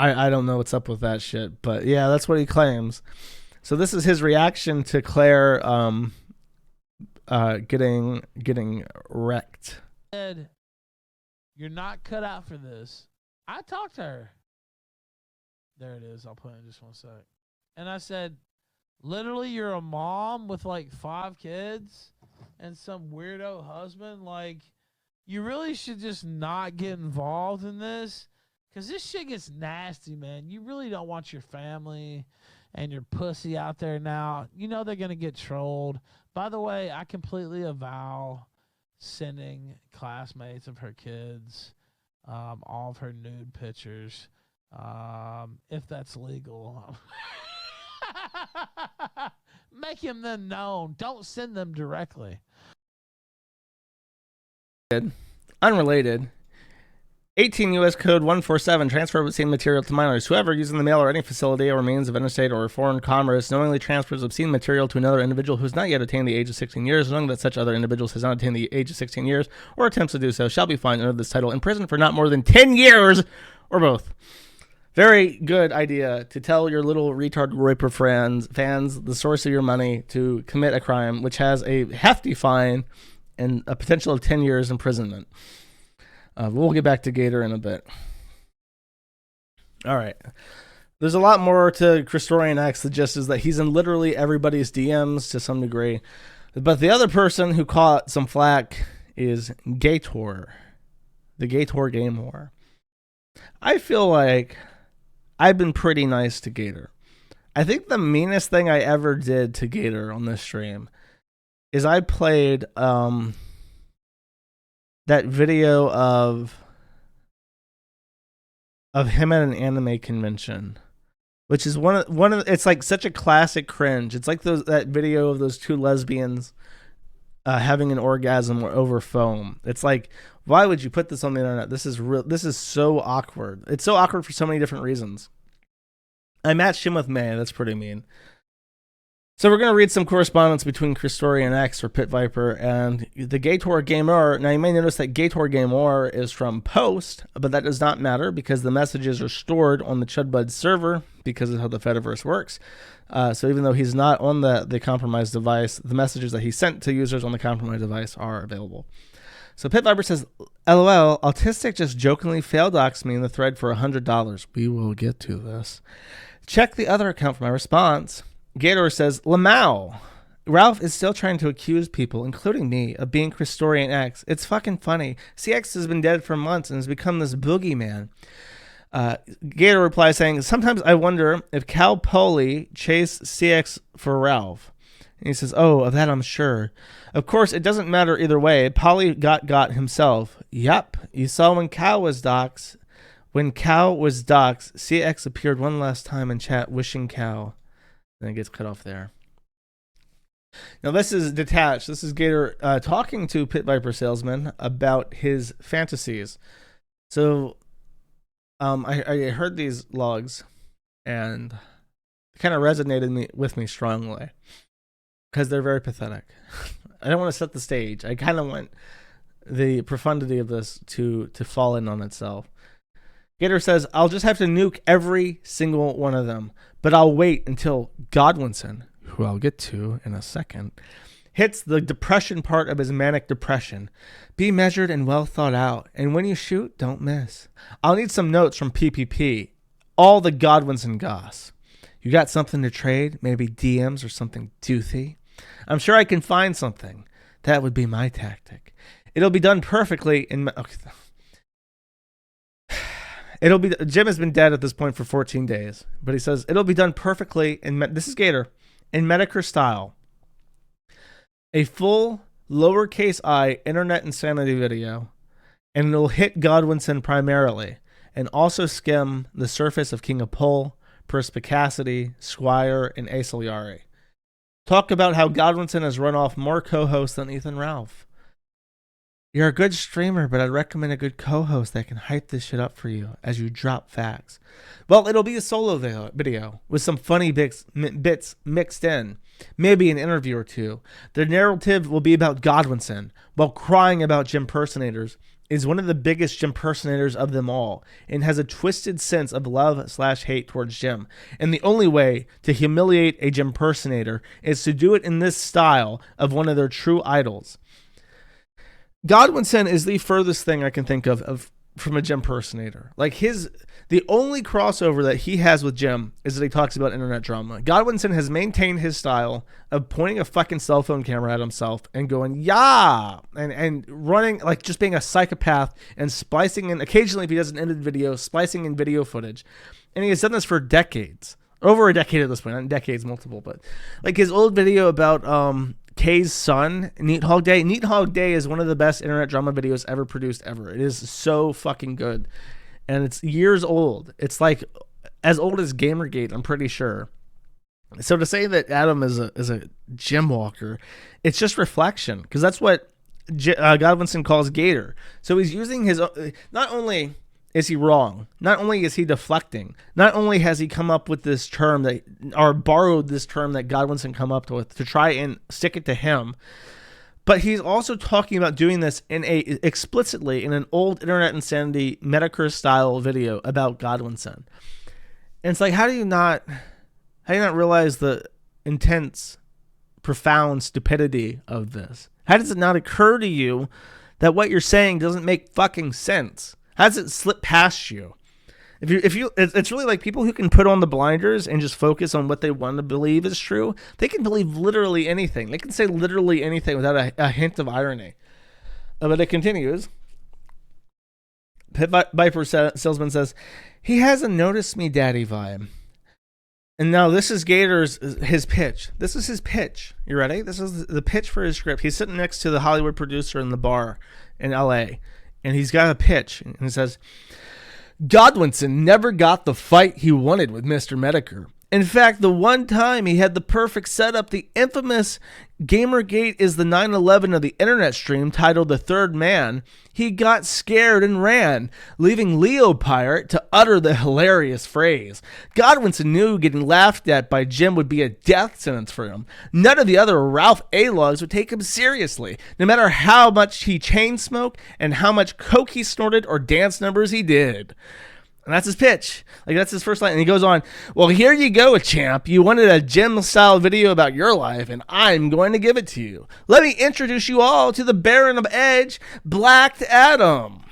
I don't know what's up with that shit, but yeah, that's what he claims. So this is his reaction to Claire getting wrecked. You're not cut out for this. I talked to her. There it is. I'll put it in just one sec. And I said, literally, you're a mom with like 5 kids and some weirdo husband. Like, you really should just not get involved in this. Because this shit gets nasty, man. You really don't want your family and your pussy out there now. You know they're going to get trolled. By the way, I completely avow sending classmates of her kids all of her nude pictures, if that's legal. Make him then known. Don't send them directly. Unrelated. 18 U.S. Code 147, transfer of obscene material to minors. Whoever, using the mail or any facility or means of interstate or foreign commerce, knowingly transfers obscene material to another individual who has not yet attained the age of 16 years, knowing that such other individual has not attained the age of 16 years, or attempts to do so, shall be fined under this title in prison for not more than 10 years, or both. Very good idea to tell your little retard raper fans the source of your money to commit a crime, which has a hefty fine and a potential of 10 years imprisonment. We'll get back to Gator in a bit. All right. There's a lot more to Christorian X. The gist is that he's in literally everybody's DMs to some degree. But the other person who caught some flack is Gator. The Gator Game War. I feel like I've been pretty nice to Gator. I think the meanest thing I ever did to Gator on this stream is I played that video of him at an anime convention, which is one of it's like such a classic cringe. It's like that video of those two lesbians having an orgasm over foam. It's like, why would you put this on the internet? This is real. This is so awkward. It's so awkward for so many different reasons. I matched him with May. That's pretty mean. So we're going to read some correspondence between Christorian X, or Pit Viper, and the Gator Gamer. Now, you may notice that Gator Gamer is from Post, but that does not matter because the messages are stored on the Chudbud server because of how the Fediverse works. So even though he's not on the compromised device, the messages that he sent to users on the compromised device are available. So Pit Viper says, LOL, Autistic just jokingly fail doxed me in the thread for $100. We will get to this. Check the other account for my response. Gator says, Lamau, Ralph is still trying to accuse people, including me, of being Christorian X. It's fucking funny. CX has been dead for months and has become this boogeyman. Gator replies saying, sometimes I wonder if Cal Poly chased CX for Ralph. And he says, oh, of that I'm sure. Of course, it doesn't matter either way. Poly got himself. Yup, you saw when Cal was doxed. When Cal was doxed, CX appeared one last time in chat wishing Cal. Then it gets cut off there. Now this is detached. This is Gator talking to Pit Viper Salesman about his fantasies. So I heard these logs and it kind of resonated with me strongly because they're very pathetic. I don't want to set the stage. I kind of want the profundity of this to fall in on itself. Gator says, I'll just have to nuke every single one of them, but I'll wait until Godwinson, who I'll get to in a second, hits the depression part of his manic depression. Be measured and well thought out, and when you shoot, don't miss. I'll need some notes from PPP, all the Godwinson goss. You got something to trade? Maybe DMs or something toothy? I'm sure I can find something. That would be my tactic. It'll be done perfectly in... Okay. Jim has been dead at this point for 14 days, but he says it'll be done perfectly this is Gator, in Medicare style. A full lowercase I internet insanity video, and it'll hit Godwinson primarily, and also skim the surface of King of Pole, Perspicacity, Squire, and Acelyari. Talk about how Godwinson has run off more co-hosts than Ethan Ralph. You're a good streamer, but I'd recommend a good co-host that can hype this shit up for you as you drop facts. Well, it'll be a solo video with some funny bits mixed in. Maybe an interview or two. The narrative will be about Godwinson, while crying about Jimpersonators is one of the biggest Jimpersonators of them all, and has a twisted sense of love/hate towards Jim. And the only way to humiliate a Jimpersonator is to do it in this style of one of their true idols. Godwinson is the furthest thing I can think of from a Jimpersonator. Like the only crossover that he has with Jim is that he talks about internet drama. Godwinson has maintained his style of pointing a fucking cell phone camera at himself and going, yeah, and running, like just being a psychopath and splicing in, occasionally if he does an edited video, splicing in video footage. And he has done this for decades. Over a decade at this point, not decades, multiple, but like his old video about Kay's son, Neat Hog Day. Neat Hog Day is one of the best internet drama videos ever produced ever. It is so fucking good. And it's years old. It's like as old as Gamergate, I'm pretty sure. So to say that Adam is a gym walker, it's just reflection, because that's what Godwinson calls Gator. So he's using his own, not only is he wrong, not only is he deflecting, not only has he come up with this term that, or borrowed this term that Godwinson come up with to try and stick it to him, but he's also talking about doing this explicitly in an old Internet Insanity Medicare style video about Godwinson. And it's like, how do you not realize the intense, profound stupidity of this? How does it not occur to you that what you're saying doesn't make fucking sense? How does it slip past you? It's really like people who can put on the blinders and just focus on what they want to believe is true. They can believe literally anything. They can say literally anything without a hint of irony. But it continues. Pit Viper Salesman says, he has a notice me daddy vibe. And now this is his pitch. This is his pitch. You ready? This is the pitch for his script. He's sitting next to the Hollywood producer in the bar in LA. And he's got a pitch. And he says, Godwinson never got the fight he wanted with Mr. Medicare. In fact, the one time he had the perfect setup, the infamous Gamergate is the 9/11 of the internet stream titled The Third Man, he got scared and ran, leaving Leo Pirate to utter the hilarious phrase. Godwinson knew getting laughed at by Jim would be a death sentence for him. None of the other Ralph A-logs would take him seriously, no matter how much he chain smoked and how much coke he snorted or dance numbers he did. And that's his pitch. Like, that's his first line. And he goes on, well, here you go, champ. You wanted a Jim-style video about your life, and I'm going to give it to you. Let me introduce you all to the Baron of Edge, Black Adam.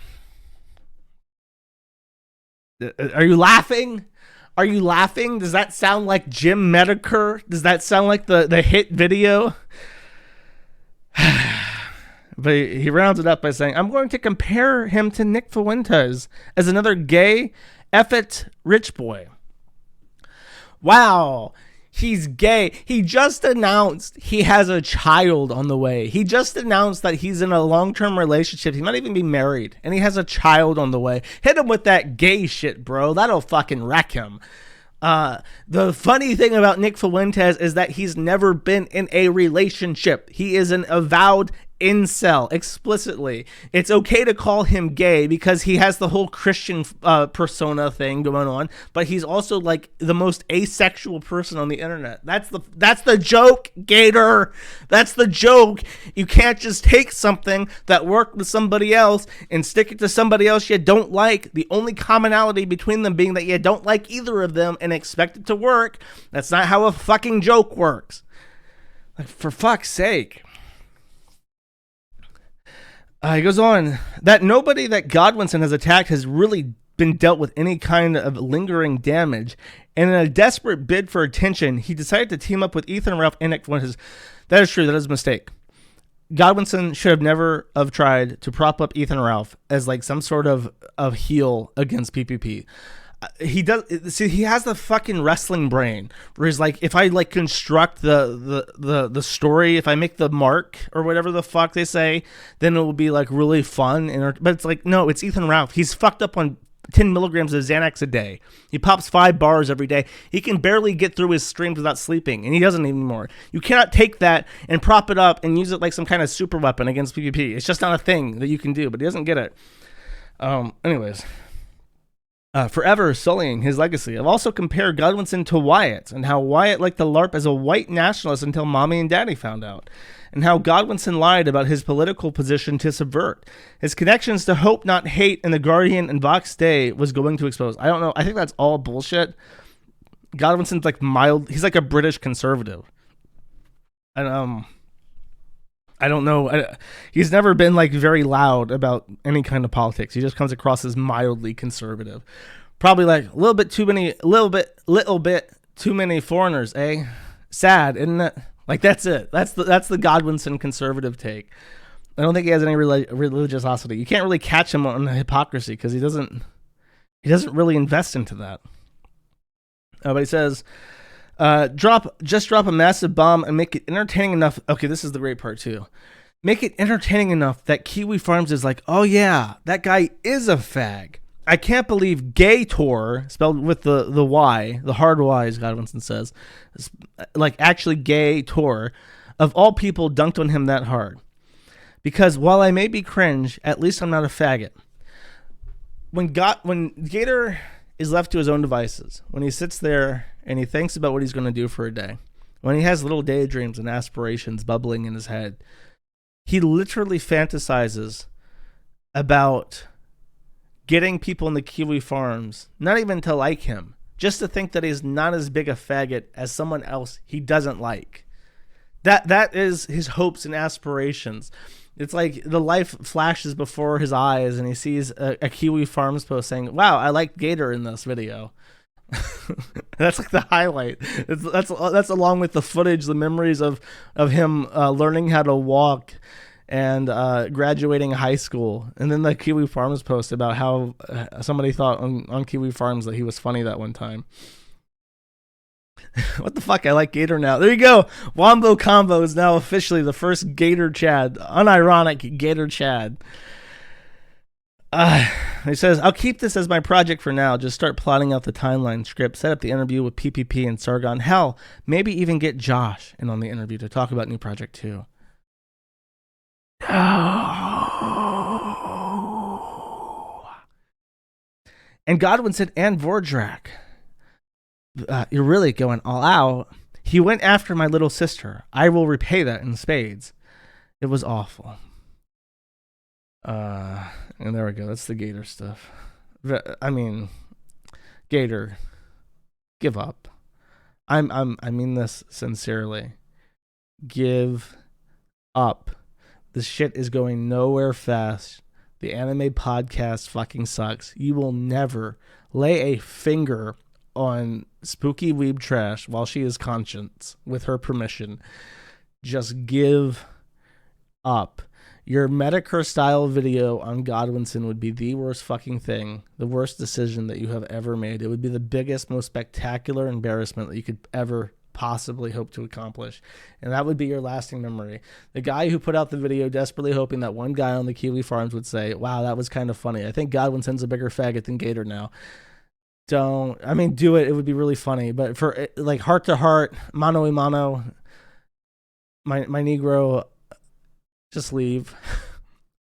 Are you laughing? Are you laughing? Does that sound like Jim Medicare? Does that sound like the hit video? But he rounds it up by saying, I'm going to compare him to Nick Fuentes as another gay, effete rich boy. Wow, he's gay. He just announced he has a child on the way. He just announced that he's in a long-term relationship. He might even be married, and he has a child on the way. Hit him with that gay shit, bro. That'll fucking wreck him. The funny thing about Nick Fuentes is that he's never been in a relationship. He is an avowed incel, explicitly. It's okay to call him gay because he has the whole Christian persona thing going on, but he's also like the most asexual person on the internet. That's the joke, Gator. That's the joke. You can't just take something that worked with somebody else and stick it to somebody else you don't like. The only commonality between them being that you don't like either of them and expect it to work. That's not how a fucking joke works. Like, for fuck's sake. He goes on, that nobody that Godwinson has attacked has really been dealt with any kind of lingering damage, and in a desperate bid for attention, he decided to team up with Ethan Ralph and Nick Fuentes. That is true. That is a mistake. Godwinson should have never have tried to prop up Ethan Ralph as like some sort of heel against PPP. He does. See, he has the fucking wrestling brain where he's like, if I like construct the story, if I make the mark or whatever the fuck they say, then it will be like really fun. But it's like, no, it's Ethan Ralph. He's fucked up on 10 milligrams of Xanax a day. He pops 5 bars every day. He can barely get through his streams without sleeping, and he doesn't anymore. You cannot take that and prop it up and use it like some kind of super weapon against PvP. It's just not a thing that you can do, but he doesn't get it. Anyways. Forever sullying his legacy. I've also compared Godwinson to Wyatt, and how Wyatt liked the LARP as a white nationalist until mommy and daddy found out, and how Godwinson lied about his political position to subvert. His connections to Hope Not Hate and The Guardian and Vox Day was going to expose. I don't know. I think that's all bullshit. Godwinson's like mild. He's like a British conservative. And I don't know. He's never been like very loud about any kind of politics. He just comes across as mildly conservative. Probably like a little bit too many foreigners, eh? Sad, isn't it? Like, that's it. That's the Godwinson conservative take. I don't think he has any religiosity. You can't really catch him on the hypocrisy because he doesn't really invest into that. But he says, Just drop a massive bomb and make it entertaining enough. Okay, this is the great part too. Make it entertaining enough that Kiwi Farms is like, oh yeah, that guy is a fag. I can't believe Gator, spelled with the Y, the hard Y, as Godwinson says, like actually Gator, of all people, dunked on him that hard. Because while I may be cringe, at least I'm not a faggot. When Gator is left to his own devices, when he sits there and he thinks about what he's going to do for a day, when he has little daydreams and aspirations bubbling in his head, he literally fantasizes about getting people in the Kiwi Farms, not even to like him, just to think that he's not as big a faggot as someone else he doesn't like. That is his hopes and aspirations. It's like the life flashes before his eyes and he sees a Kiwi Farms post saying, wow, I like Gator in this video. That's like the highlight. That's along with the footage, the memories of him learning how to walk and graduating high school. And then the Kiwi Farms post about how somebody thought on Kiwi Farms that he was funny that one time. What the fuck? I like Gator now. There you go. Wombo Combo is now officially the first Gator Chad. Unironic Gator Chad. He says, I'll keep this as my project for now. Just start plotting out the timeline script, set up the interview with PPP and Sargon. Hell, maybe even get Josh in on the interview to talk about new project too. And Godwin said, and Vordrak. You're really going all out. He went after my little sister. I will repay that in spades. It was awful. And there we go. That's the Gator stuff. I mean, Gator, give up. I mean this sincerely. Give up. This shit is going nowhere fast. The anime podcast fucking sucks. You will never lay a finger on Spooky Weeb Trash while she is conscious with her permission. Just give up. Your Medicare style video on Godwinson would be the worst fucking thing, the worst decision that you have ever made. It would be the biggest, most spectacular embarrassment that you could ever possibly hope to accomplish. And that would be your lasting memory. The guy who put out the video desperately hoping that one guy on the Kiwi Farms would say, wow, that was kind of funny. I think Godwinson's a bigger faggot than Gator now. Do it. It would be really funny. But for like heart to heart, mano a mano, my Negro, just leave.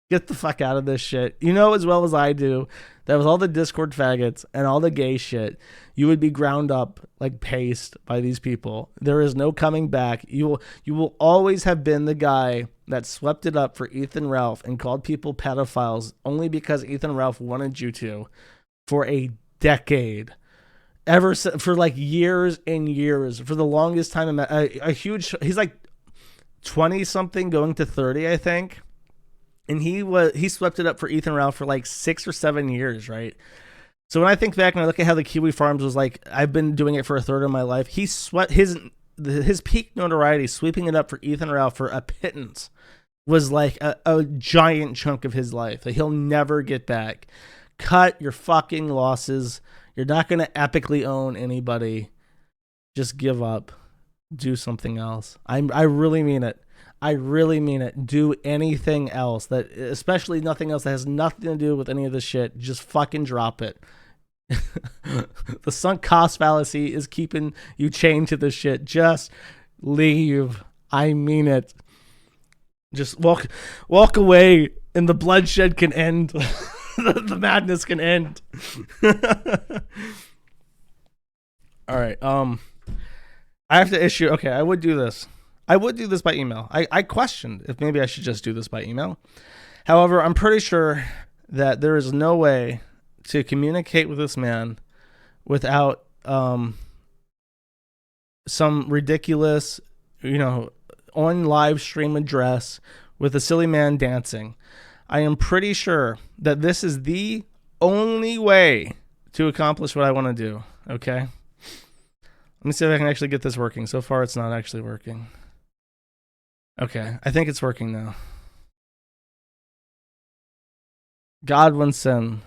Get the fuck out of this shit. You know as well as I do that with all the Discord faggots and all the gay shit, you would be ground up like paste by these people. There is no coming back. You will always have been the guy that swept it up for Ethan Ralph and called people pedophiles only because Ethan Ralph wanted you to for a decade. For like years and years. For the longest time, he's like 20 something going to 30, I think. And he swept it up for Ethan Ralph for like 6 or 7 years, right? So when I think back and I look at how the Kiwi Farms was like, I've been doing it for a third of my life. He swept his peak notoriety, sweeping it up for Ethan Ralph for a pittance, was like a giant chunk of his life that he'll never get back. Cut your fucking losses. You're not going to epically own anybody. Just give up. Do something else. I really mean it. I really mean it. Do anything else, that especially nothing else that has nothing to do with any of this shit. Just fucking drop it. The sunk cost fallacy is keeping you chained to this shit. Just leave. I mean it. Just walk away and the bloodshed can end. The madness can end. All right. I have to issue. Okay, I would do this. I would do this by email. I questioned if maybe I should just do this by email. However, I'm pretty sure that there is no way to communicate with this man without some ridiculous, on live stream address with a silly man dancing. I am pretty sure that this is the only way to accomplish what I want to do. Okay? Let me see if I can actually get this working. So far, it's not actually working. Okay, I think it's working now. Godwinson.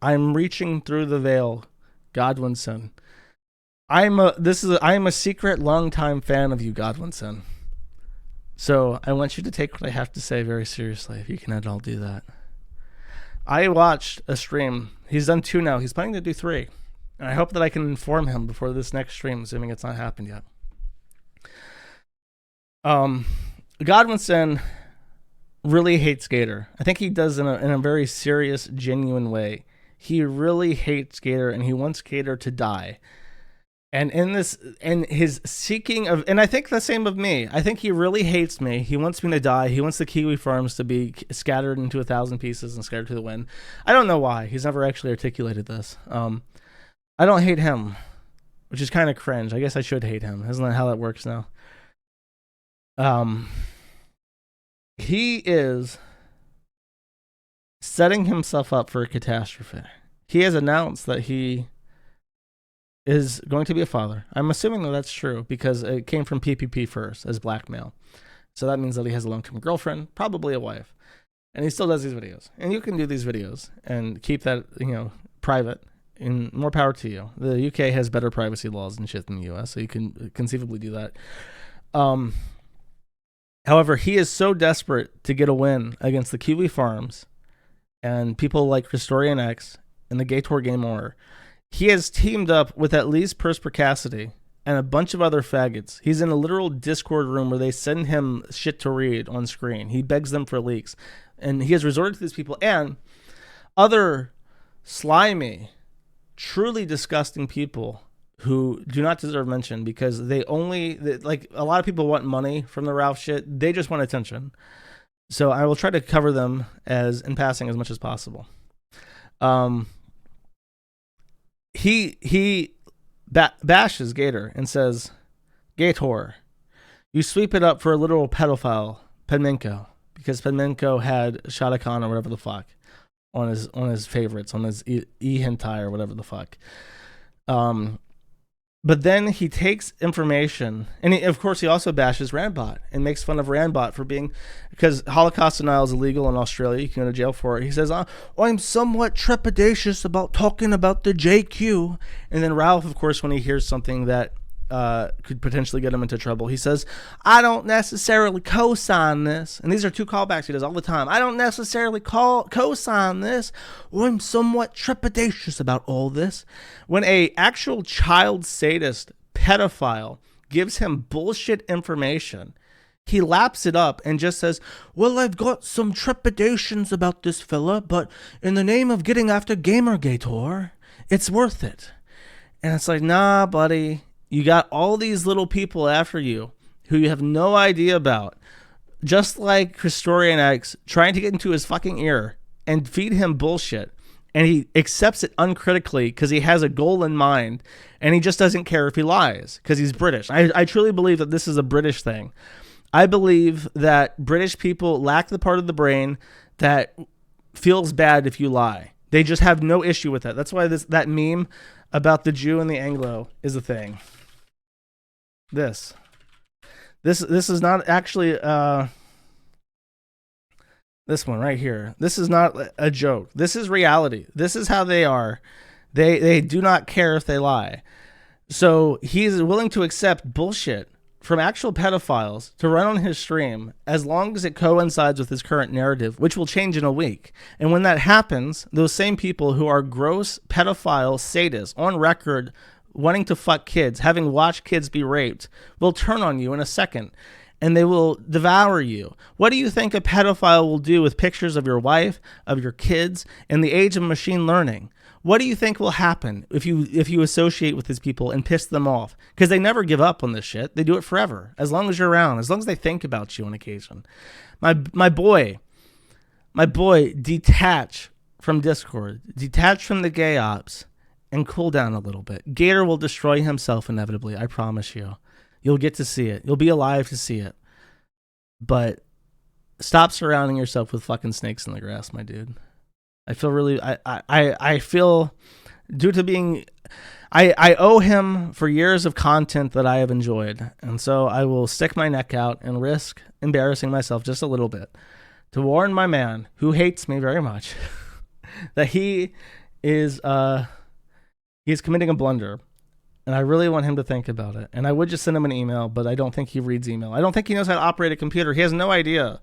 I'm reaching through the veil. Godwinson. I'm a secret longtime fan of you, Godwinson. So I want you to take what I have to say very seriously. If you can at all do that. I watched a stream. He's done 2 now. He's planning to do 3. And I hope that I can inform him before this next stream, assuming it's not happened yet. Godwinson really hates Gator. I think he does in a very serious, genuine way. He really hates Gator, and he wants Gator to die. And in his seeking of, and I think the same of me. I think he really hates me. He wants me to die. He wants the Kiwi farms to be scattered into 1,000 pieces and scattered to the wind. I don't know why. He's never actually articulated this. I don't hate him, which is kind of cringe. I guess I should hate him. Isn't that how that works now? He is setting himself up for a catastrophe. He has announced that he is going to be a father. I'm assuming that that's true because it came from PPP first as blackmail. So that means that he has a long-term girlfriend, probably a wife. And he still does these videos. And you can do these videos and keep that, private. And more power to you. The UK has better privacy laws and shit than the US, so you can conceivably do that. However, he is so desperate to get a win against the Kiwi Farms and people like Historian X and the Gator Game Order. He has teamed up with at least Perspicacity and a bunch of other faggots. He's in a literal Discord room where they send him shit to read on screen. He begs them for leaks. And he has resorted to these people and other slimy, truly disgusting people who do not deserve mention because a lot of people want money from the Ralph shit. They just want attention. So I will try to cover them in passing as much as possible. He bashes Gator and says, Gator, you sweep it up for a literal pedophile, Pedmenko, because Pedmenko had Shadakan or whatever the fuck on his favorites, on his e-hentai or whatever the fuck. But then he takes information, and of course he also bashes Randbot and makes fun of Randbot for because Holocaust denial is illegal in Australia. You can go to jail for it. He says, I'm somewhat trepidatious about talking about the JQ. And then Ralph, of course, when he hears something that could potentially get him into trouble, he says, I don't necessarily co-sign this. And these are 2 callbacks he does all the time. I don't necessarily co-sign this, or I'm somewhat trepidatious about all this. When a actual child sadist pedophile gives him bullshit information, he laps it up and just says, well, I've got some trepidations about this fella, but in the name of getting after Gamergator, it's worth it. And it's like, nah, buddy. You got all these little people after you who you have no idea about, just like Historian X trying to get into his fucking ear and feed him bullshit. And he accepts it uncritically because he has a goal in mind and he just doesn't care if he lies because he's British. I truly believe that this is a British thing. I believe that British people lack the part of the brain that feels bad if you lie. They just have no issue with that. That's why that meme about the Jew and the Anglo is a thing. This is not actually this one right here. This is not a joke. This is reality. This is how they are. They do not care if they lie. So he's willing to accept bullshit from actual pedophiles to run on his stream as long as it coincides with his current narrative, which will change in a week. And when that happens, those same people who are gross pedophile sadists on record wanting to fuck kids, having watched kids be raped, will turn on you in a second and they will devour you. What do you think a pedophile will do with pictures of your wife, of your kids, in the age of machine learning? What do you think will happen if you associate with these people and piss them off? Because they never give up on this shit. They do it forever, as long as you're around, as long as they think about you on occasion. My boy, detach from Discord, detach from the gay ops, and cool down a little bit. Gator will destroy himself inevitably, I promise you. You'll get to see it. You'll be alive to see it. But stop surrounding yourself with fucking snakes in the grass, my dude. I feel really, I feel, due to being, I owe him for years of content that I have enjoyed. And so I will stick my neck out and risk embarrassing myself just a little bit to warn my man, who hates me very much, that he is, he's committing a blunder. And I really want him to think about it. And I would just send him an email, but I don't think he reads email. I don't think he knows how to operate a computer. He has no idea.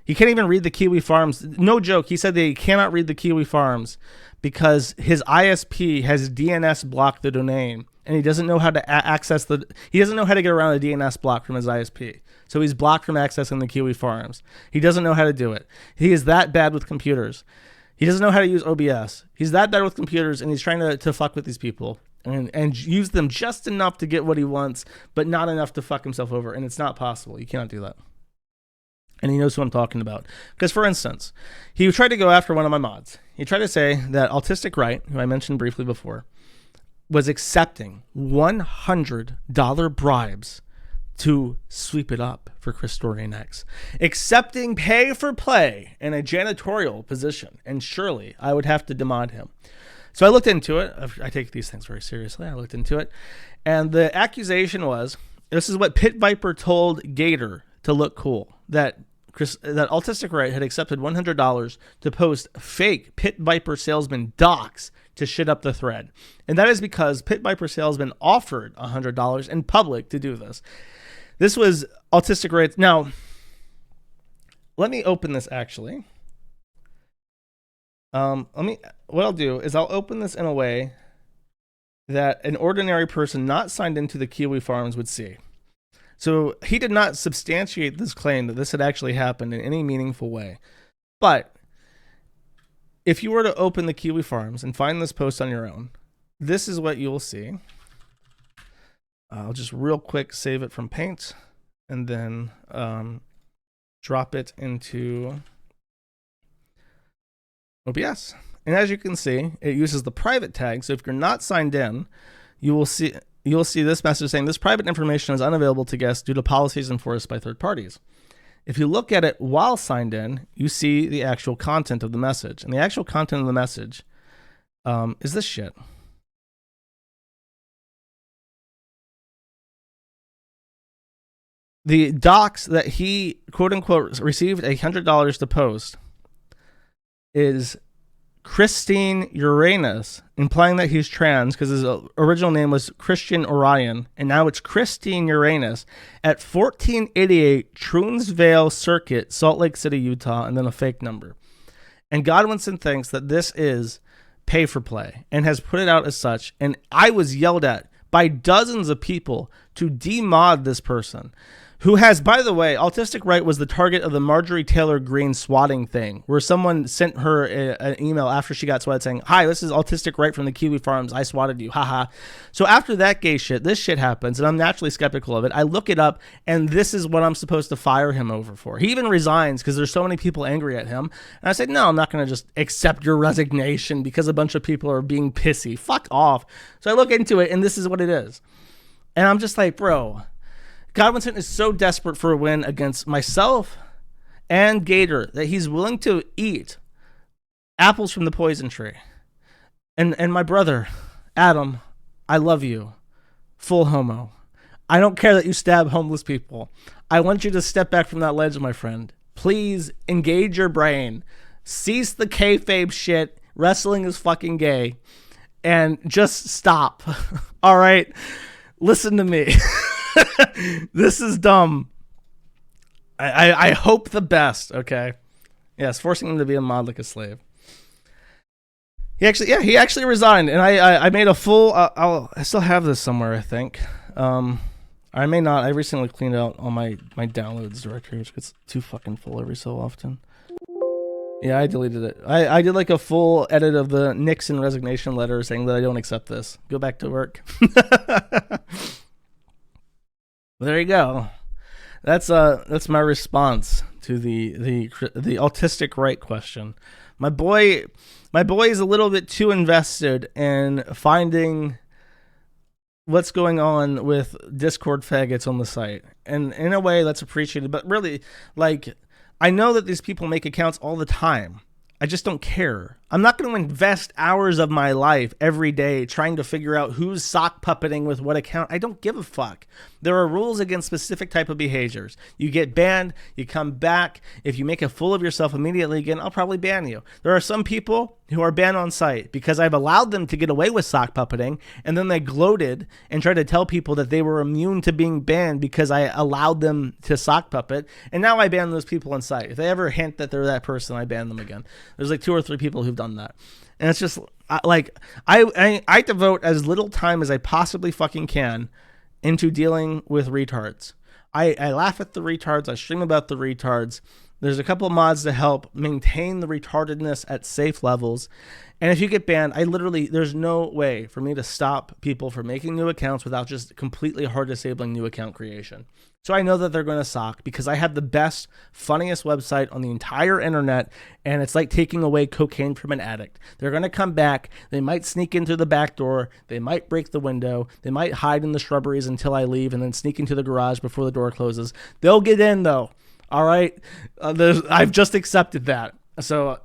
He can't even read the Kiwi Farms. No joke. He said that he cannot read the Kiwi Farms because his ISP has DNS blocked the domain, and he doesn't know how to access he doesn't know how to get around a DNS block from his ISP. So he's blocked from accessing the Kiwi Farms. He doesn't know how to do it. He is that bad with computers. He doesn't know how to use OBS. He's that bad with computers, and he's trying to fuck with these people and use them just enough to get what he wants, but not enough to fuck himself over. And it's not possible. You cannot do that. And he knows who I'm talking about. Because, for instance, he tried to go after one of my mods. He tried to say that Autistic Right, who I mentioned briefly before, was accepting $100 bribes to sweep it up for Christorian X. Accepting pay for play in a janitorial position. And surely I would have to demod him. So I looked into it. I take these things very seriously. I looked into it. And the accusation was, this is what Pit Viper told Gator to look cool, that Autistic Right had accepted $100 to post fake Pit Viper salesman docs to shit up the thread. And that is because Pit Viper salesman offered $100 in public to do this. This was Autistic Right. Now, let me open this actually. What I'll do is I'll open this in a way that an ordinary person not signed into the Kiwi Farms would see. So he did not substantiate this claim that this had actually happened in any meaningful way. But if you were to open the Kiwi Farms and find this post on your own, this is what you'll see. I'll just real quick save it from Paint and then drop it into OBS. And as you can see, it uses the private tag. So if you're not signed in, you'll see this message saying this private information is unavailable to guests due to policies enforced by third parties. If you look at it while signed in, you see the actual content of the message. And the actual content of the message is this shit. The docs that he, quote unquote, received $100 to post is Christine Uranus, implying that he's trans because his original name was Christian Orion, and now it's Christine Uranus at 1488 Troonsvale Circuit, Salt Lake City, Utah, and then a fake number. And Godwinson thinks that this is pay for play and has put it out as such. And I was yelled at by dozens of people to demod this person. Who has, by the way, Autistic Right was the target of the Marjorie Taylor Greene swatting thing, where someone sent her an email after she got swatted saying, "Hi, this is Autistic Right from the Kiwi Farms. I swatted you. Haha." So after that gay shit, this shit happens, and I'm naturally skeptical of it. I look it up, and this is what I'm supposed to fire him over for. He even resigns because there's so many people angry at him. And I said, no, I'm not going to just accept your resignation because a bunch of people are being pissy. Fuck off. So I look into it, and this is what it is. And I'm just like, bro, Godwinson is so desperate for a win against myself and Gator that he's willing to eat apples from the poison tree. And my brother, Adam, I love you. Full homo. I don't care that you stab homeless people. I want you to step back from that ledge, my friend. Please engage your brain. Cease the kayfabe shit. Wrestling is fucking gay. And just stop. All right? Listen to me. This is dumb. I hope the best, okay? Yes, forcing him to be a mod like a slave. He actually resigned, and I made a full. I still have this somewhere, I think. I may not. I recently cleaned out all my downloads directory, which gets too fucking full every so often. Yeah, I deleted it. I did like a full edit of the Nixon resignation letter saying that I don't accept this. Go back to work. There you go. That's my response to the Autistic Right question. My boy is a little bit too invested in finding what's going on with Discord faggots on the site, and in a way that's appreciated. But really, like, I know that these people make accounts all the time. I just don't care. I'm not going to invest hours of my life every day trying to figure out who's sock puppeting with what account. I don't give a fuck. There are rules against specific type of behaviors. You get banned, you come back. If you make a fool of yourself immediately again, I'll probably ban you. There are some people who are banned on site because I've allowed them to get away with sock puppeting, and then they gloated and tried to tell people that they were immune to being banned because I allowed them to sock puppet, and now I ban those people on site. If they ever hint that they're that person, I ban them again. There's like 2 or 3 people who've done that, and it's just like I devote as little time as I possibly fucking can into dealing with retards. I laugh at the retards. I stream about the retards. There's a couple mods to help maintain the retardedness at safe levels. And if you get banned, there's no way for me to stop people from making new accounts without just completely hard disabling new account creation. So I know that they're going to sock because I have the best, funniest website on the entire internet, and it's like taking away cocaine from an addict. They're going to come back. They might sneak in through the back door. They might break the window. They might hide in the shrubberies until I leave and then sneak into the garage before the door closes. They'll get in, though. All right? I've just accepted that. So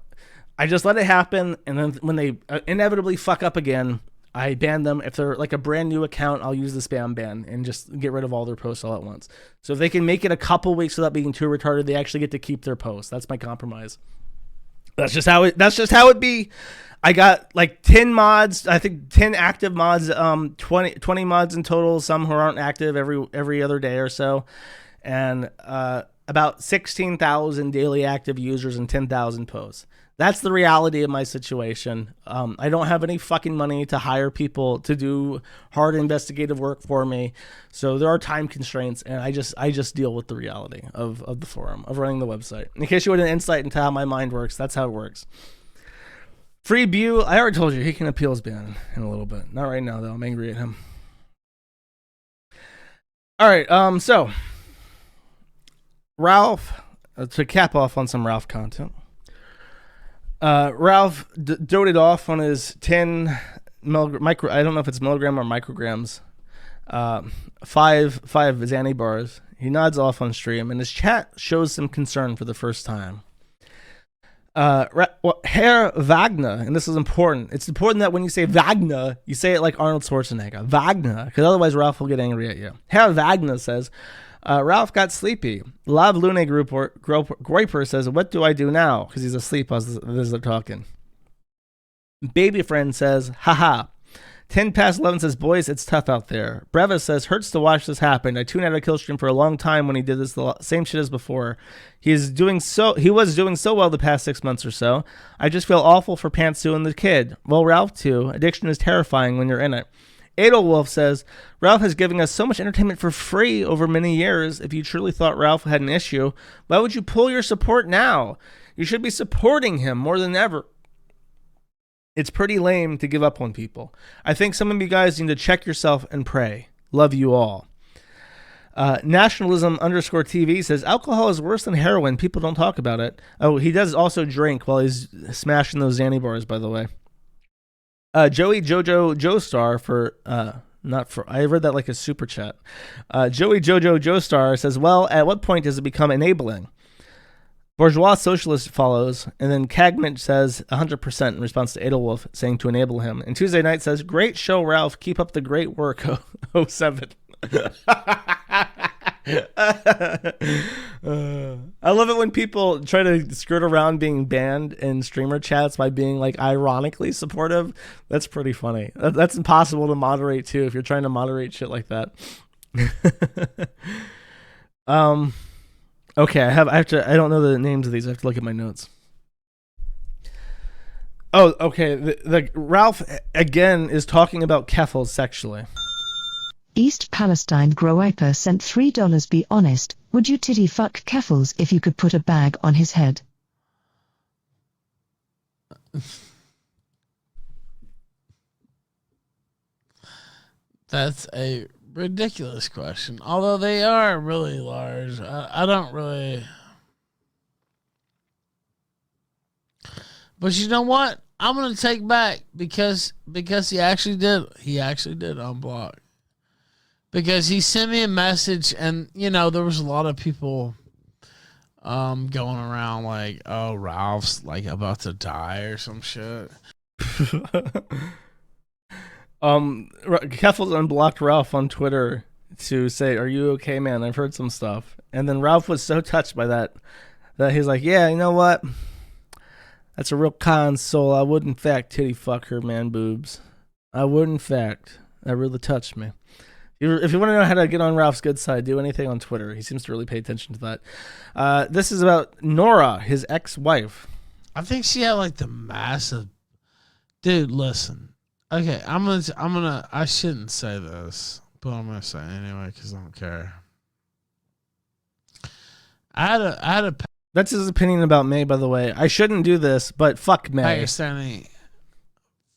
I just let it happen, and then when they inevitably fuck up again, I ban them. If they're like a brand new account, I'll use the spam ban and just get rid of all their posts all at once. So if they can make it a couple weeks without being too retarded, they actually get to keep their posts. That's my compromise. That's just how it be. I got like 10 mods, I think 10 active mods, 20 mods in total, some who aren't active every other day or so. And about 16,000 daily active users and 10,000 posts. That's the reality of my situation. I don't have any fucking money to hire people to do hard investigative work for me. So there are time constraints, and I just deal with the reality of the forum, of running the website. In case you want an insight into how my mind works, that's how it works. Free Bew, I already told you, he can appeal his ban in a little bit. Not right now, though. I'm angry at him. All right, so Ralph, to cap off on some Ralph content. Ralph doted off on his 10 micro. I don't know if it's milligram or micrograms. 5 Xanny bars. He nods off on stream, and his chat shows some concern for the first time. Herr Wagner, and this is important. It's important that when you say Wagner, you say it like Arnold Schwarzenegger. Wagner, because otherwise Ralph will get angry at you. Herr Wagner says, Ralph got sleepy. Lav Lune Groiper says, what do I do now? Because he's asleep as they're talking. Baby Friend says, haha. 10 past 11 says, boys, it's tough out there. Breva says, hurts to watch this happen. I tuned out of Killstream for a long time when he did this, the same shit as before. He was doing so well the past 6 months or so. I just feel awful for Pantsu and the kid. Well, Ralph too. Addiction is terrifying when you're in it. Edelwolf says, Ralph has given us so much entertainment for free over many years. If you truly thought Ralph had an issue, why would you pull your support now? You should be supporting him more than ever. It's pretty lame to give up on people. I think some of you guys need to check yourself and pray. Love you all. Nationalism_TV says, alcohol is worse than heroin. People don't talk about it. Oh, he does also drink while he's smashing those Xanny bars, by the way. Joey Jojo Joestar I read that like a super chat. Joey Jojo Joestar says, well, at what point does it become enabling? Bourgeois Socialist follows, and then Cagment says 100% in response to Edelwolf saying to enable him. And Tuesday Night says, great show, Ralph. Keep up the great work, 07. I love it when people try to skirt around being banned in streamer chats by being like ironically supportive. That's pretty funny. That's impossible to moderate too if you're trying to moderate shit like that. Okay, I don't know the names of these. I have to look at my notes. Oh, okay. The Ralph again is talking about Keffels sexually. East Palestine Groiper sent $3. Be honest, would you titty fuck Keffels if you could put a bag on his head? That's a ridiculous question. Although they are really large. I don't really. But you know what? I'm gonna take back because he actually did unblock. Because he sent me a message, and there was a lot of people going around like, oh, Ralph's like about to die or some shit. Keffels unblocked Ralph on Twitter to say, "Are you okay, man? I've heard some stuff." And then Ralph was so touched by that he's like, "Yeah, you know what? That's a real kind soul. I would in fact titty fuck her man boobs. I would in fact. That really touched me." If you want to know how to get on Ralph's good side, do anything on Twitter. He seems to really pay attention to that. This is about Nora, his ex-wife. I think she had like the massive. Dude, listen. Okay, I shouldn't say this, but I'm gonna say it anyway because I don't care. I had a. That's his opinion about May, by the way. I shouldn't do this, but fuck May. Pakistani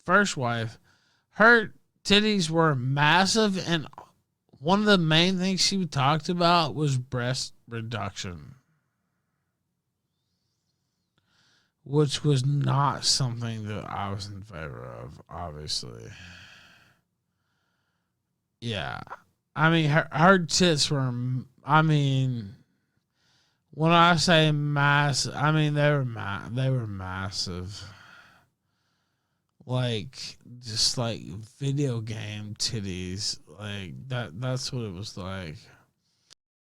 first wife, her titties were massive, and one of the main things she talked about was breast reduction, which was not something that I was in favor of, obviously. Yeah. I mean, her tits were, I mean, when I say massive, I mean, they were massive. Like, just like video game titties. Like, that's what it was like.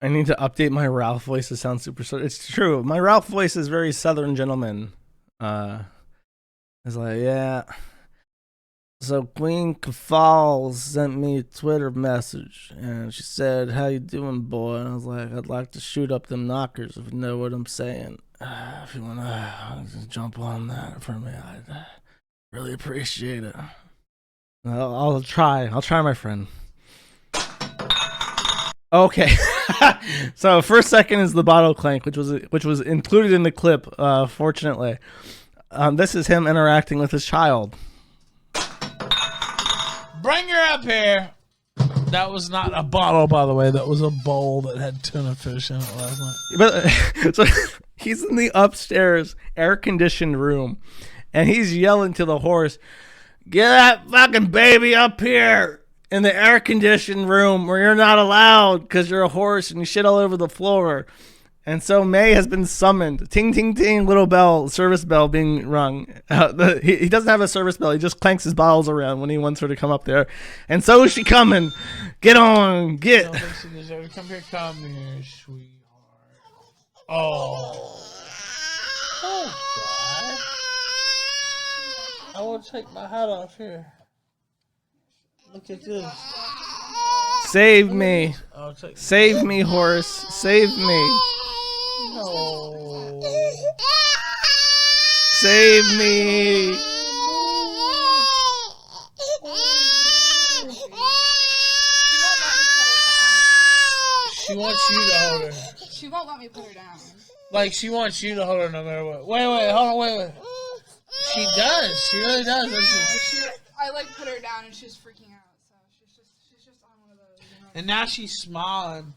I need to update my Ralph voice to sound super. It's true. My Ralph voice is very Southern gentleman. It's like, yeah. So Queen Kafal sent me a Twitter message, and she said, "How you doing, boy?" And I was like, "I'd like to shoot up them knockers if you know what I'm saying. If you want to just jump on that for me, I'd really appreciate it." I'll try. I'll try, my friend. Okay. So first second is the bottle clank, which was included in the clip, fortunately. This is him interacting with his child. Bring her up here. That was not a bottle, by the way. That was a bowl that had tuna fish in it last night. But so he's in the upstairs air-conditioned room, and he's yelling to the horse, "Get that fucking baby up here in the air-conditioned room where you're not allowed because you're a horse and you shit all over the floor." And so May has been summoned. Ting, ting, ting, little bell, service bell being rung. He doesn't have a service bell. He just clanks his bottles around when he wants her to come up there. And so is she coming. Get on, get. I don't think she deserves. Come here, sweetheart. Oh. Oh, God. I want to take my hat off here. Look at this. Save me. Save me, horse. Save me. No. Save me. She wants you to hold her. She won't let me put her down. Like, she wants you to hold her no matter what. Wait, hold on, wait. She does. She really does, doesn't she? I like put her down and she's freaking out. So she's just on one of those. You know? And now she's smiling.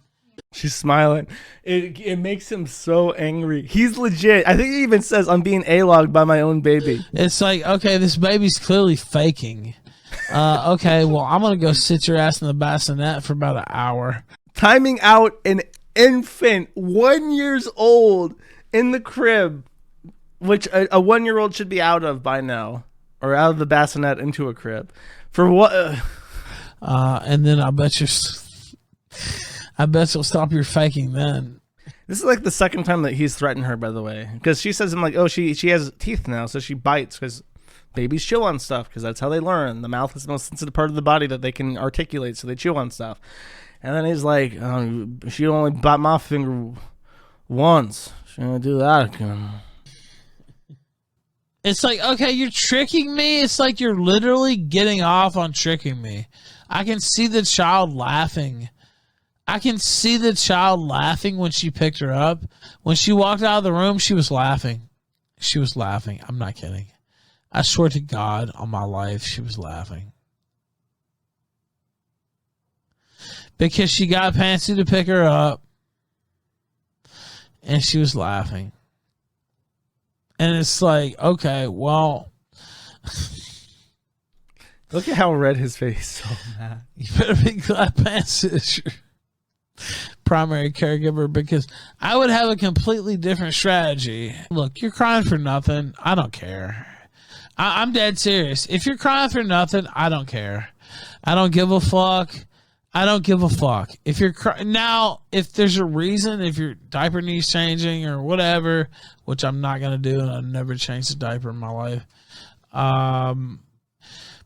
She's smiling. It makes him so angry. He's legit. I think he even says, "I'm being A-logged by my own baby." It's like, okay, this baby's clearly faking. Okay, well, I'm going to go sit your ass in the bassinet for about an hour. Timing out an infant, 1 year old, in the crib, which a 1-year-old should be out of by now, or out of the bassinet into a crib. For what? And then I bet you'll stop your faking then. This is like the second time that he's threatened her, by the way, because she says, "I'm like, oh, she has teeth now, so she bites because babies chew on stuff because that's how they learn. The mouth is the most sensitive part of the body that they can articulate, so they chew on stuff." And then he's like, "Oh, she only bite my finger once. She gonna do that again." It's like, okay, you're tricking me. It's like you're literally getting off on tricking me. I can see the child laughing. I can see the child laughing when she picked her up. When she walked out of the room, she was laughing. She was laughing. I'm not kidding. I swear to God on my life, she was laughing. Because she got Pansy to pick her up. And she was laughing. And it's like, okay, well. Look at how red his face is. So mad. You better be glad Pansy is your primary caregiver because I would have a completely different strategy. Look, you're crying for nothing. I don't care. I'm dead serious. If you're crying for nothing, I don't care. I don't give a fuck. I don't give a fuck. If you're now, if there's a reason, if your diaper needs changing or whatever, which I'm not gonna do, and I've never changed a diaper in my life,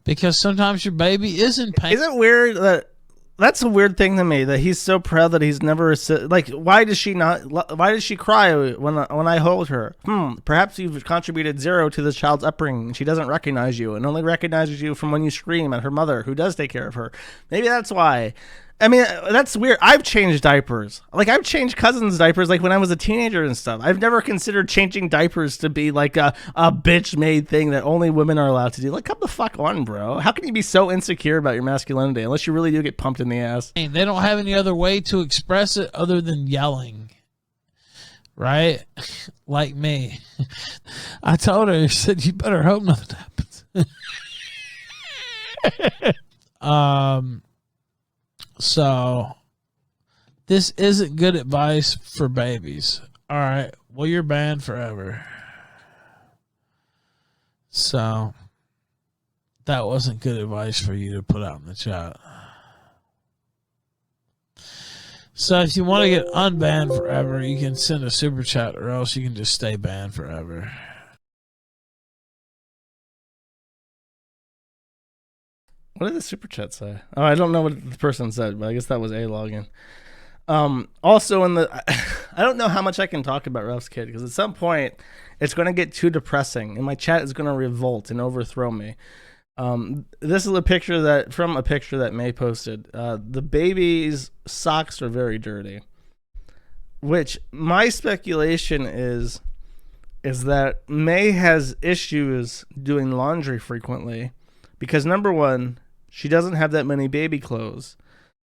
because sometimes your baby is in pain. Is it weird that that's a weird thing to me that he's so proud that he's never like? Why does she not? Why does she cry when I hold her? Perhaps you've contributed zero to this child's upbringing. She doesn't recognize you and only recognizes you from when you scream at her mother, who does take care of her. Maybe that's why. I mean, that's weird. I've changed diapers. Like, I've changed cousins' diapers, like, when I was a teenager and stuff. I've never considered changing diapers to be, like, a bitch-made thing that only women are allowed to do. Like, come the fuck on, bro. How can you be so insecure about your masculinity unless you really do get pumped in the ass? They don't have any other way to express it other than yelling. Right? Like me. I told her, I said, you better hope nothing happens. So, this isn't good advice for babies. All right. Well, you're banned forever. So, that wasn't good advice for you to put out in the chat. So, if you want to get unbanned forever, you can send a super chat, or else you can just stay banned forever. What did the super chat say? Oh, I don't know what the person said, but I guess that was a login. Also, I don't know how much I can talk about Ralph's kid, because at some point it's going to get too depressing, and my chat is going to revolt and overthrow me. This is a picture that May posted. The baby's socks are very dirty, which my speculation is that May has issues doing laundry frequently, because number one, she doesn't have that many baby clothes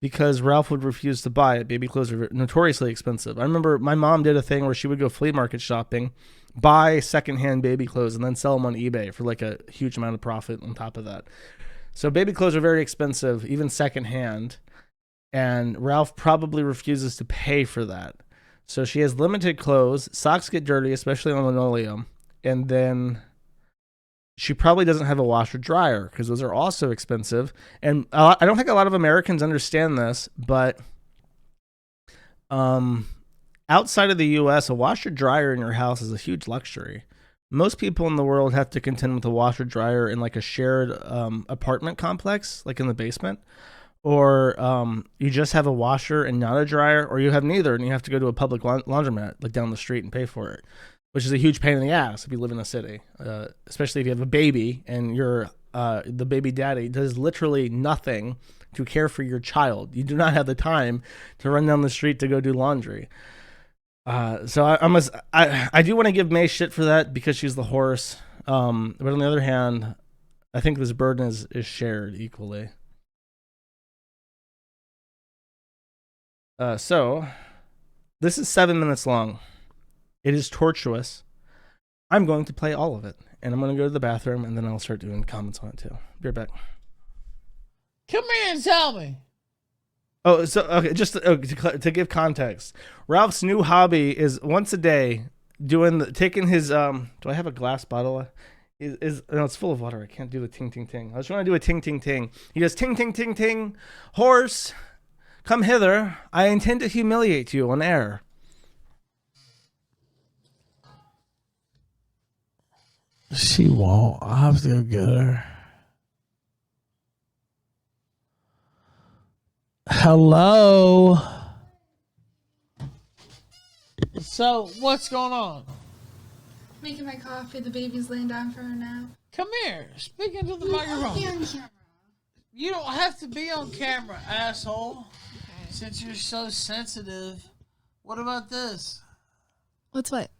because Ralph would refuse to buy it. Baby clothes are notoriously expensive. I remember my mom did a thing where she would go flea market shopping, buy secondhand baby clothes, and then sell them on eBay for like a huge amount of profit on top of that. So baby clothes are very expensive, even secondhand, and Ralph probably refuses to pay for that. So she has limited clothes. Socks get dirty, especially on linoleum, and then she probably doesn't have a washer dryer because those are also expensive. And I don't think a lot of Americans understand this, but outside of the U.S., a washer dryer in your house is a huge luxury. Most people in the world have to contend with a washer dryer in like a shared apartment complex, like in the basement, or you just have a washer and not a dryer, or you have neither and you have to go to a public laundromat like down the street and pay for it, which is a huge pain in the ass if you live in a city, especially if you have a baby and the baby daddy does literally nothing to care for your child. You do not have the time to run down the street to go do laundry. So I do want to give May shit for that because she's the horse. But on the other hand, I think this burden is shared equally. So this is 7 minutes long. It is tortuous. I'm going to play all of it, and I'm going to go to the bathroom, and then I'll start doing comments on it too. Be right back. Come here and tell me. Oh, so okay, just to give context, Ralph's new hobby is once a day taking his Do I have a glass bottle? No, it's full of water. I can't do the ting ting ting. I was trying to do a ting ting ting. He goes ting ting ting ting. Horse, come hither. I intend to humiliate you on air. She won't. I'll have to go get her. Hello. So, what's going on? Making my coffee. The baby's laying down for her nap. Come here. Speak into the microphone. You don't have to be on camera, asshole. Okay. Since you're so sensitive. What about this? What's what?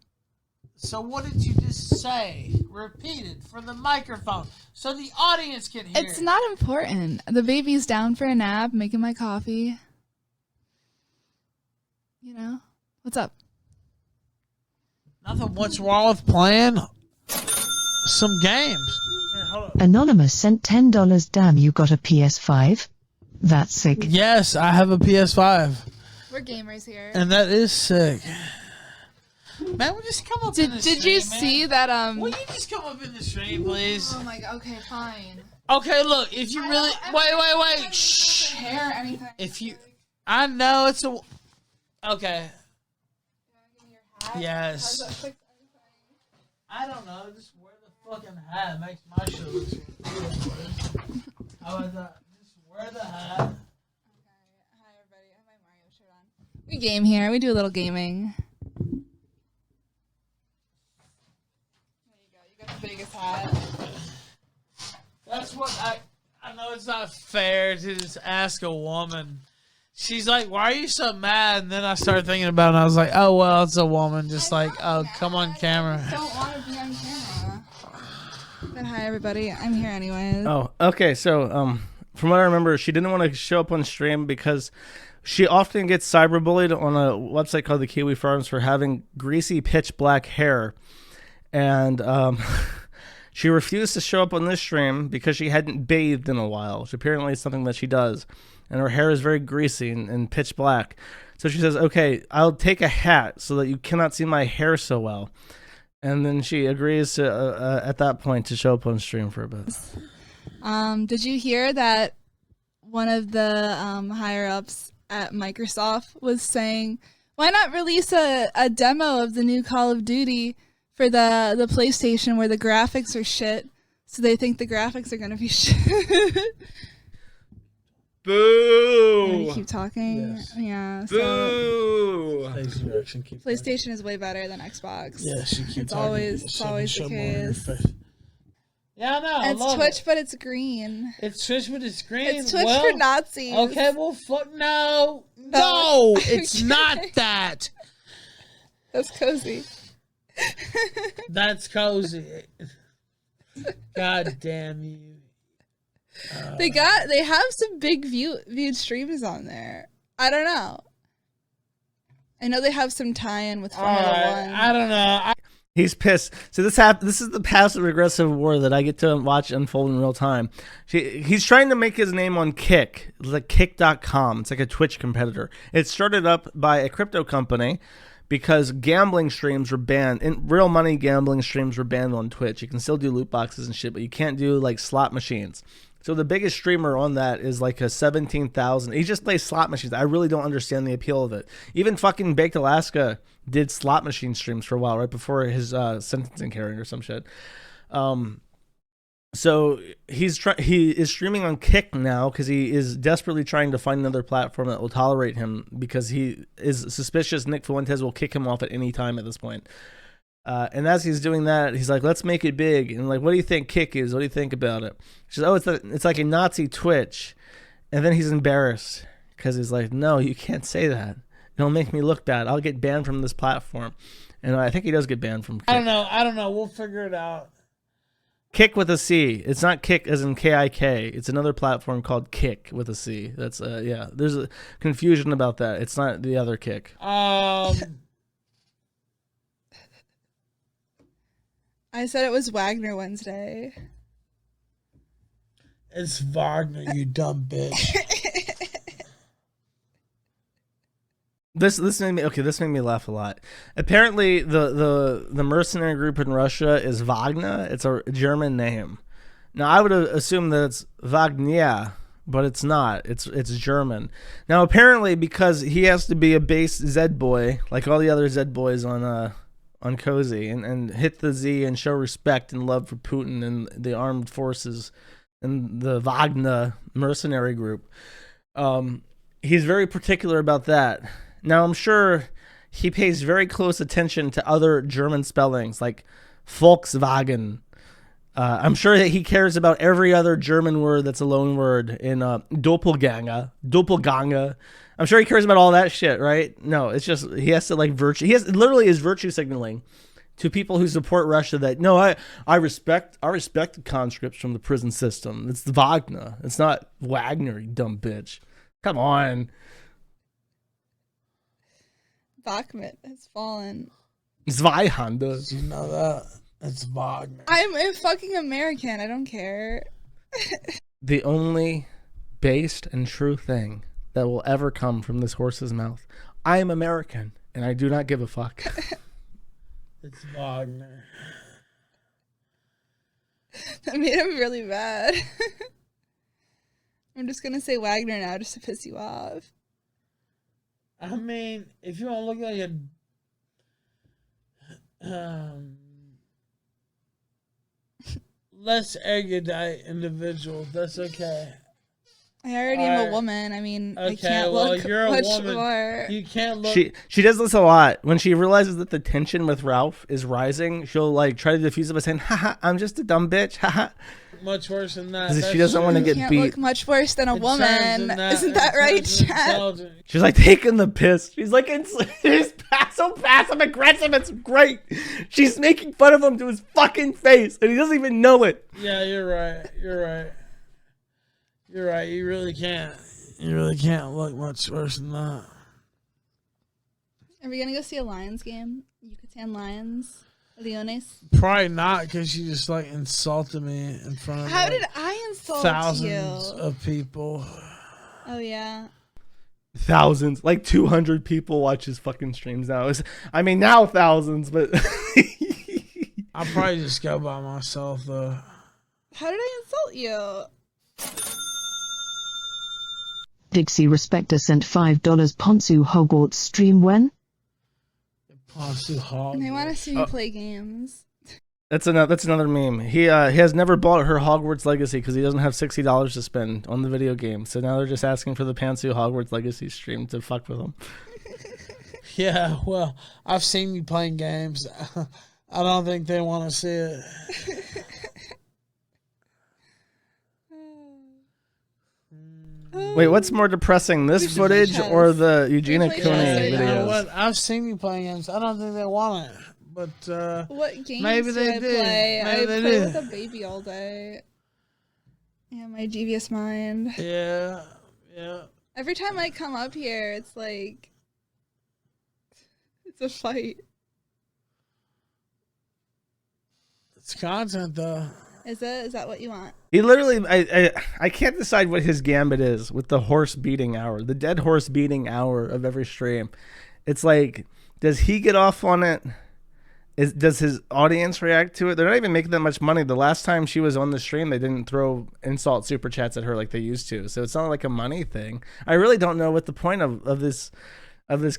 So what did you just say? Repeat it for the microphone so the audience can hear. It's not important. The baby's down for a nap, making my coffee. You know? What's up? Nothing. What's wrong with playing some games? Here, hold on. Anonymous sent $10. Damn, you got a PS5? That's sick. Yes, I have a PS5. We're gamers here. And that is sick. Man, we'll just come up in the stream, Did you see that, Will you just come up in the stream, please? Oh my god, okay, fine. Okay, look, if you really... Wait. Shh. Hair or anything. If you... I know it's a... Okay. Yes. I don't know, just wear the fucking hat. It makes my shit look beautiful. How about that? Just wear the hat. Okay, hi everybody. I have my Mario shirt on. We game here. We do a little gaming. There you go. You got the biggest hat. That's what I know it's not fair to just ask a woman. She's like, why are you so mad? And then I started thinking about it, and I was like, oh, well, it's a woman. Just like, oh, come on camera. I don't want to be on camera. But hi, everybody. I'm here anyways. Oh, okay. So, from what I remember, she didn't want to show up on stream because she often gets cyberbullied on a website called the Kiwi Farms for having greasy, pitch black hair. And she refused to show up on this stream because she hadn't bathed in a while, which apparently is something that she does. And her hair is very greasy and pitch black. So she says, okay, I'll take a hat so that you cannot see my hair so well. And then she agrees to, at that point, to show up on stream for a bit. Did you hear that one of the higher-ups at Microsoft was saying, why not release a demo of the new Call of Duty for the PlayStation where the graphics are shit, so they think the graphics are going to be shit? Boo! You keep talking. Yes. Yeah. Boo! PlayStation is way better than Xbox. Yeah, she keeps It's always the case. Yeah, I know. It's Twitch, but it's green. It's Twitch, but it's green. It's Twitch for Nazis. Okay, well, fuck no. No, it's not that. That's cozy. That's cozy. God damn you. They have some big viewed streams on there. I don't know. I know they have some tie-in with Formula One. I don't know. He's pissed. So this is the passive aggressive war that I get to watch unfold in real time. He's trying to make his name on Kick, like Kick.com. It's like a Twitch competitor. It started up by a crypto company because gambling streams were banned. And real money gambling streams were banned on Twitch. You can still do loot boxes and shit, but you can't do like slot machines. So the biggest streamer on that is like a 17,000. He just plays slot machines. I really don't understand the appeal of it. Even fucking Baked Alaska did slot machine streams for a while, right before his sentencing hearing or some shit. So he is streaming on Kick now because he is desperately trying to find another platform that will tolerate him because he is suspicious Nick Fuentes will kick him off at any time at this point. And as he's doing that, he's like, let's make it big. And like, what do you think Kick is? What do you think about it? She says, oh, it's like a Nazi Twitch. And then he's embarrassed because he's like, no, you can't say that. It'll make me look bad. I'll get banned from this platform. And I think he does get banned from Kick. I don't know. We'll figure it out. Kick with a C. It's not Kick as in K-I-K. It's another platform called Kick with a C. That's, yeah, there's a confusion about that. It's not the other Kick. I said it was Wagner Wednesday. It's Wagner, you dumb bitch. This made me laugh a lot. Apparently, the mercenary group in Russia is Wagner. It's a German name. Now I would assume that it's Wagner, but it's not. It's German. Now apparently, because he has to be a base Z boy like all the other Z boys on Cozy and hit the Z and show respect and love for Putin and the armed forces and the Wagner mercenary group. He's very particular about that. Now, I'm sure he pays very close attention to other German spellings like Volkswagen. I'm sure that he cares about every other German word that's a loan word in Doppelganger. I'm sure he cares about all that shit, right? No, it's just he has to like literally is virtue signaling to people who support Russia that no, I respect the conscripts from the prison system. It's the Wagner. It's not Wagner, you dumb bitch. Come on. Bakhmut has fallen. Zweihande. You know that? It's Wagner. I'm a fucking American. I don't care. The only based and true thing that will ever come from this horse's mouth. I am American, and I do not give a fuck. It's Wagner. That made him really mad. I'm just gonna say Wagner now just to piss you off. I mean, if you want to look like a less erudite individual, that's okay. I already am a woman. I mean, I can't look you're a much woman. more. You can't look. She does this a lot. When she realizes that the tension with Ralph is rising, she'll like try to diffuse it by saying, haha, I'm just a dumb bitch, haha. Much worse than that. Because she doesn't want to get Can't beat. look much worse than a woman. Isn't that right, Chad? She's like taking the piss. She's like, she's so passive aggressive. It's great. She's making fun of him to his fucking face, and he doesn't even know it. Yeah, you're right. You're right. You're right. You really can't. You really can't look much worse than that. Are we gonna go see a Lions game? Yucatan Lions, Leones. Probably not, because she just like insulted me in front of How like, did I insult thousands you? of people. Oh yeah. Thousands, like 200 people watch his fucking streams now. I mean, now thousands, but I'll probably just go by myself though. How did I insult you? Dixie Respector sent $5. Ponsu Hogwarts stream when? Ponsu Hogwarts. They want to see me play games. That's another meme. He has never bought her Hogwarts Legacy because he doesn't have $60 to spend on the video game. So now they're just asking for the Pantsu Hogwarts Legacy stream to fuck with him. Yeah, well, I've seen you playing games. I don't think they want to see it. Wait, what's more depressing, this footage or the Eugenia Cooney You know videos? what? I've seen you playing games. I don't think they want it, but What games maybe do they I did. play? Maybe I they play did. with a baby all day. Yeah, my devious mind. Yeah, yeah. Every time I come up here, it's like it's a fight. It's content though. Is it? Is that what you want? He literally, I can't decide what his gambit is with the horse beating hour, the dead horse beating hour of every stream. It's like, does he get off on it? Does his audience react to it? They're not even making that much money. The last time she was on the stream, they didn't throw insult super chats at her like they used to. So it's not like a money thing. I really don't know what the point of this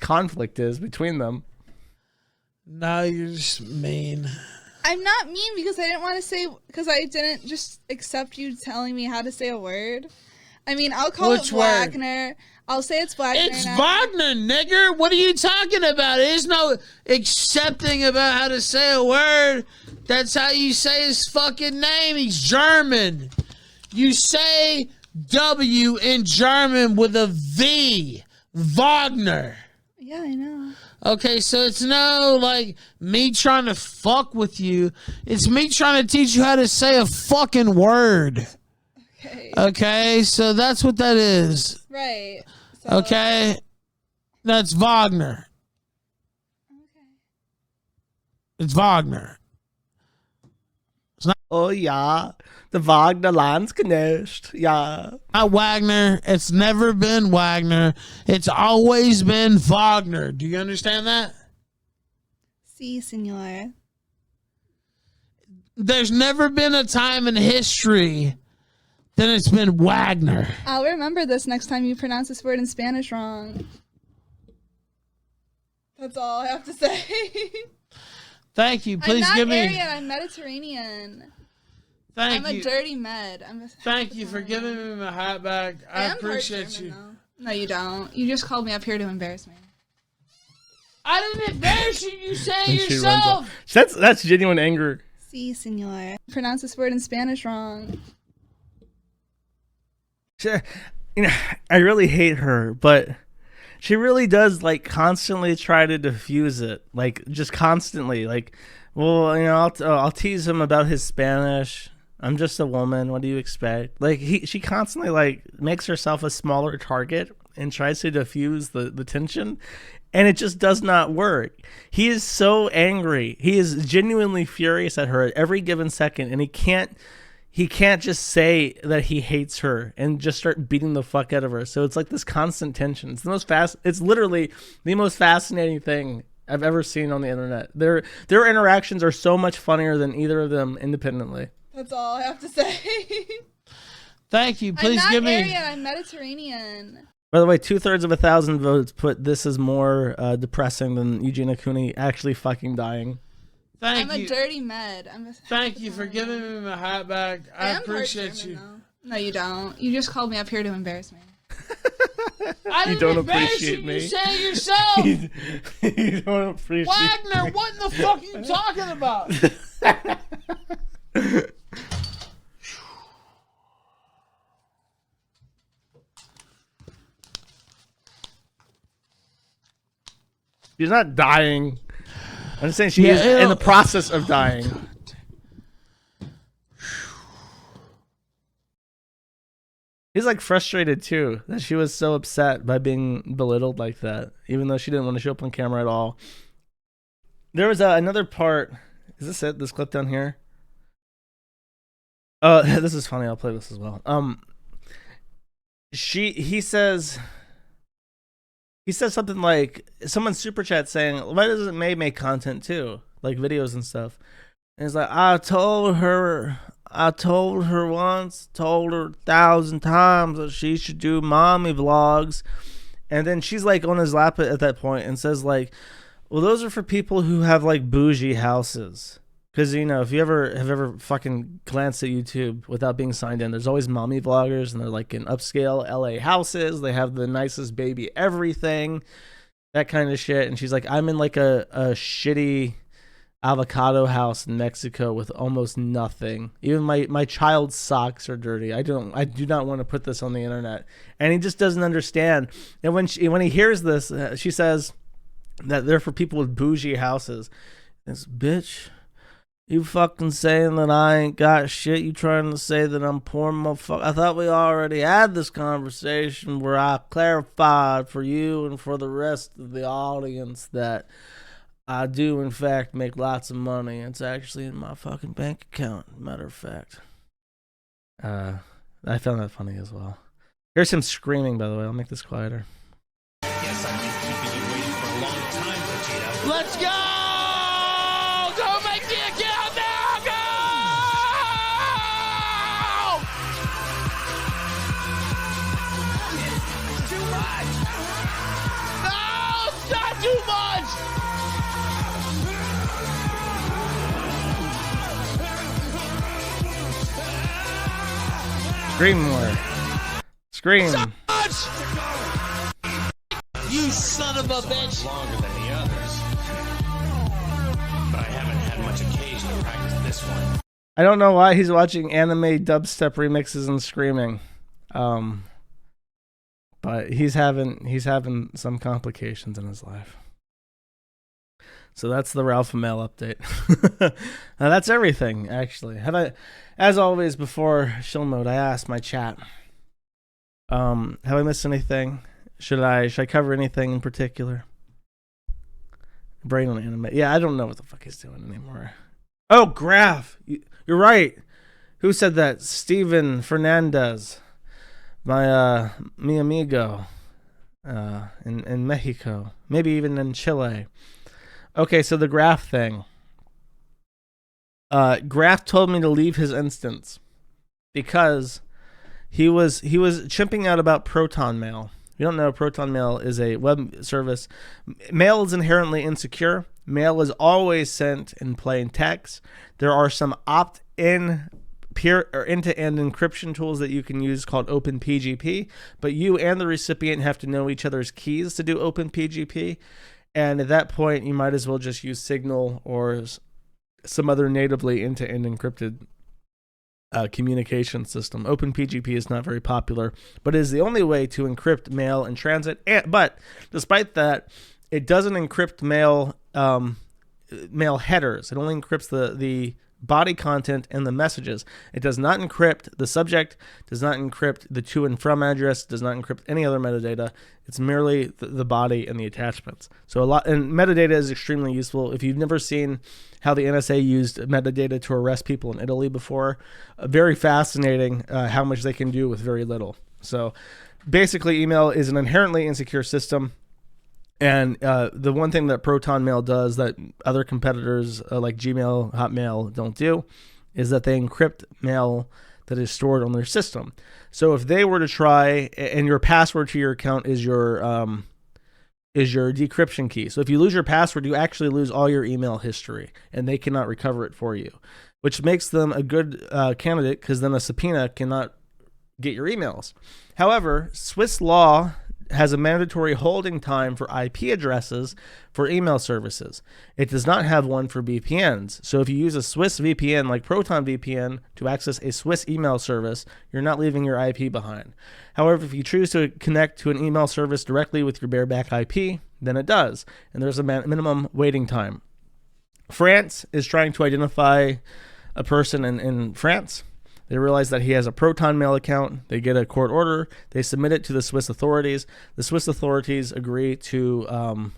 conflict is between them. No, you're just mean. I'm not mean because I didn't want to say, because I didn't just accept you telling me how to say a word. I mean, I'll call Which it word? Wagner. I'll say it's Wagner. It's now. Wagner, nigger. What are you talking about? There's no accepting about how to say a word. That's how you say his fucking name. He's German. You say W in German with a V. Wagner. Yeah, I know. Okay, so it's no like me trying to fuck with you. It's me trying to teach you how to say a fucking word. Okay, so that's what that is. Right. Okay, that's Wagner. Okay. It's Wagner. It's not. Oh yeah, the Wagner Landsknecht. Yeah. Not Wagner. It's never been Wagner. It's always been Wagner. Do you understand that? Si, senor. There's never been a time in history that it's been Wagner. I'll remember this next time you pronounce this word in Spanish wrong. That's all I have to say. Thank you. Please I'm not give me. Aryan, I'm Mediterranean. Thank I'm you. a dirty med. Thank you for giving me my hat back. I am part appreciate German, you. though. No, you don't. You just called me up here to embarrass me. I didn't embarrass you. You say And it she runs off. yourself. That's genuine anger. Si, senor. Pronounce this word in Spanish wrong. You know, I really hate her, but she really does like constantly try to diffuse it, like just constantly. Like, well, you know, I'll tease him about his Spanish. I'm just a woman. What do you expect? Like she constantly like makes herself a smaller target and tries to diffuse the tension, and it just does not work. He is so angry. He is genuinely furious at her at every given second, and he can't he can't just say that he hates her and just start beating the fuck out of her. So it's like this constant tension. It's literally the most fascinating thing I've ever seen on the internet. Their interactions are so much funnier than either of them independently. That's all I have to say. Thank you. Please I'm not give me. Aryan, I'm Mediterranean. By the way, 2/3 of 1,000 votes put this is more depressing than Eugene Akuni actually fucking dying. Thank I'm you. a dirty med. Thank you for giving me my hat back. I appreciate you. No, you don't. You just called me up here to embarrass me. I You don't appreciate me. You say it yourself. You don't appreciate Wagner, me. what in the fuck are you talking about? She's not dying. I'm just saying she is in the process of dying. He's like frustrated too that she was so upset by being belittled like that, even though she didn't want to show up on camera at all. There was another part. Is this it? This clip down here? Oh, this is funny. I'll play this as well. He says something like, someone super chat saying, why doesn't May make content too, like videos and stuff? And he's like, I told her once, told her 1,000 times that she should do mommy vlogs. And then she's like on his lap at that point and says like, well, those are for people who have like bougie houses. Because, you know, if you have ever fucking glanced at YouTube without being signed in, there's always mommy vloggers, and they're like in upscale LA houses. They have the nicest baby everything, that kind of shit. And she's like, I'm in like a shitty avocado house in Mexico with almost nothing. Even my child's socks are dirty. I do not want to put this on the internet. And he just doesn't understand. And when he hears this, she says that they're for people with bougie houses. This bitch. You fucking saying that I ain't got shit? You trying to say that I'm poor, motherfucker? I thought we already had this conversation where I clarified for you and for the rest of the audience that I do, in fact, make lots of money. It's actually in my fucking bank account, matter of fact. I found that funny as well. Here's him screaming, by the way. I'll make this quieter. Yes, I've been keeping you waiting for a long time, Vegeta. Let's go! Go make the account now! Go! Too much! No! It's not too much! Scream more. Scream. You son of a bitch! Longer than the others. But I haven't had much occasion to practice this one. I don't know why he's watching anime dubstep remixes and screaming. But he's having some complications in his life. So that's the Ralph Amell update. Now that's everything, actually. As always, before show mode, I asked my chat, have I missed anything? Should I cover anything in particular? Brain on anime. Yeah, I don't know what the fuck he's doing anymore. Oh, Graph. You're right. Who said that? Steven Fernandez. Mi amigo. In Mexico. Maybe even in Chile. Okay, so the Graph thing. Graph told me to leave his instance because he was chimping out about Proton Mail. If you don't know, Proton Mail is a web service. Mail is inherently insecure. Mail is always sent in plain text. There are some opt-in peer or end-to-end encryption tools that you can use called OpenPGP, but you and the recipient have to know each other's keys to do OpenPGP. And at that point, you might as well just use Signal or some other natively end-to-end encrypted communication system. OpenPGP is not very popular, but it is the only way to encrypt mail in transit. But despite that, it doesn't encrypt mail headers. It only encrypts the body content and the messages. It does not encrypt the subject, does not encrypt the to and from address, does not encrypt any other metadata. It's merely the body and the attachments. So and metadata is extremely useful. If you've never seen how the NSA used metadata to arrest people in Italy before, very fascinating how much they can do with very little. So basically, email is an inherently insecure system. And the one thing that Proton Mail does that other competitors like Gmail, Hotmail don't do is that they encrypt mail that is stored on their system. So if they were to try, and your password to your account is your decryption key. So if you lose your password, you actually lose all your email history, and they cannot recover it for you, which makes them a good candidate, because then a subpoena cannot get your emails. However, Swiss law has a mandatory holding time for IP addresses for email services. It does not have one for VPNs. So if you use a Swiss VPN like Proton VPN to access a Swiss email service, you're not leaving your IP behind. However, if you choose to connect to an email service directly with your bareback IP, then it does. And there's a minimum waiting time. France is trying to identify a person in France. They realize that he has a Proton Mail account. They get a court order. They submit it to the Swiss authorities. The Swiss authorities agree to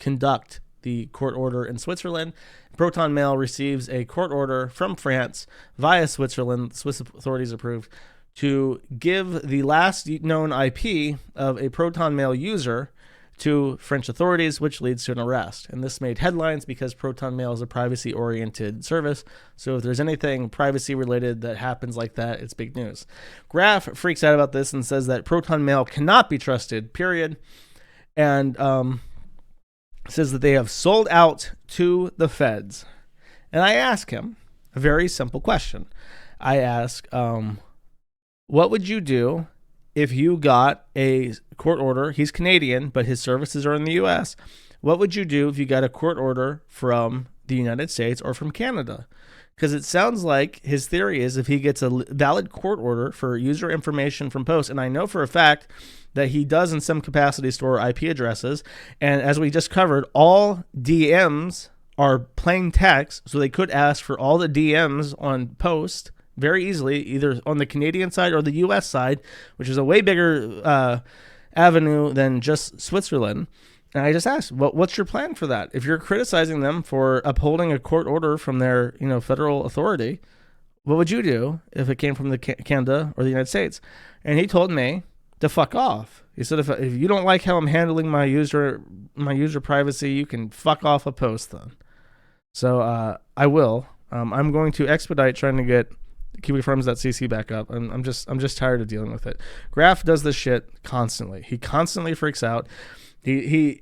conduct the court order in Switzerland. Proton Mail receives a court order from France via Switzerland. The Swiss authorities approved to give the last known IP of a Proton Mail user to French authorities, which leads to an arrest. And this made headlines because Proton Mail is a privacy-oriented service. So if there's anything privacy-related that happens like that, it's big news. Graph freaks out about this and says that Proton Mail cannot be trusted, period. And says that they have sold out to the feds. And I ask him a very simple question. I ask, what would you do if you got a court order? He's Canadian, but his services are in the U.S. What would you do if you got a court order from the United States or from Canada? Because it sounds like his theory is if he gets a valid court order for user information from posts, and I know for a fact that he does in some capacity store IP addresses, and as we just covered, all DMs are plain text, so they could ask for all the DMs on post very easily, either on the Canadian side or the U.S. side, which is a way bigger avenue than just Switzerland. And I just asked, what's your plan for that? If you're criticizing them for upholding a court order from their, federal authority, what would you do if it came from the Canada or the United States? And he told me to fuck off. He said, if you don't like how I'm handling my user privacy, you can fuck off a post then. So I will. I'm going to expedite trying to get KiwiFarms.cc back up. I'm just tired of dealing with it. Graph does this shit constantly. He constantly freaks out. He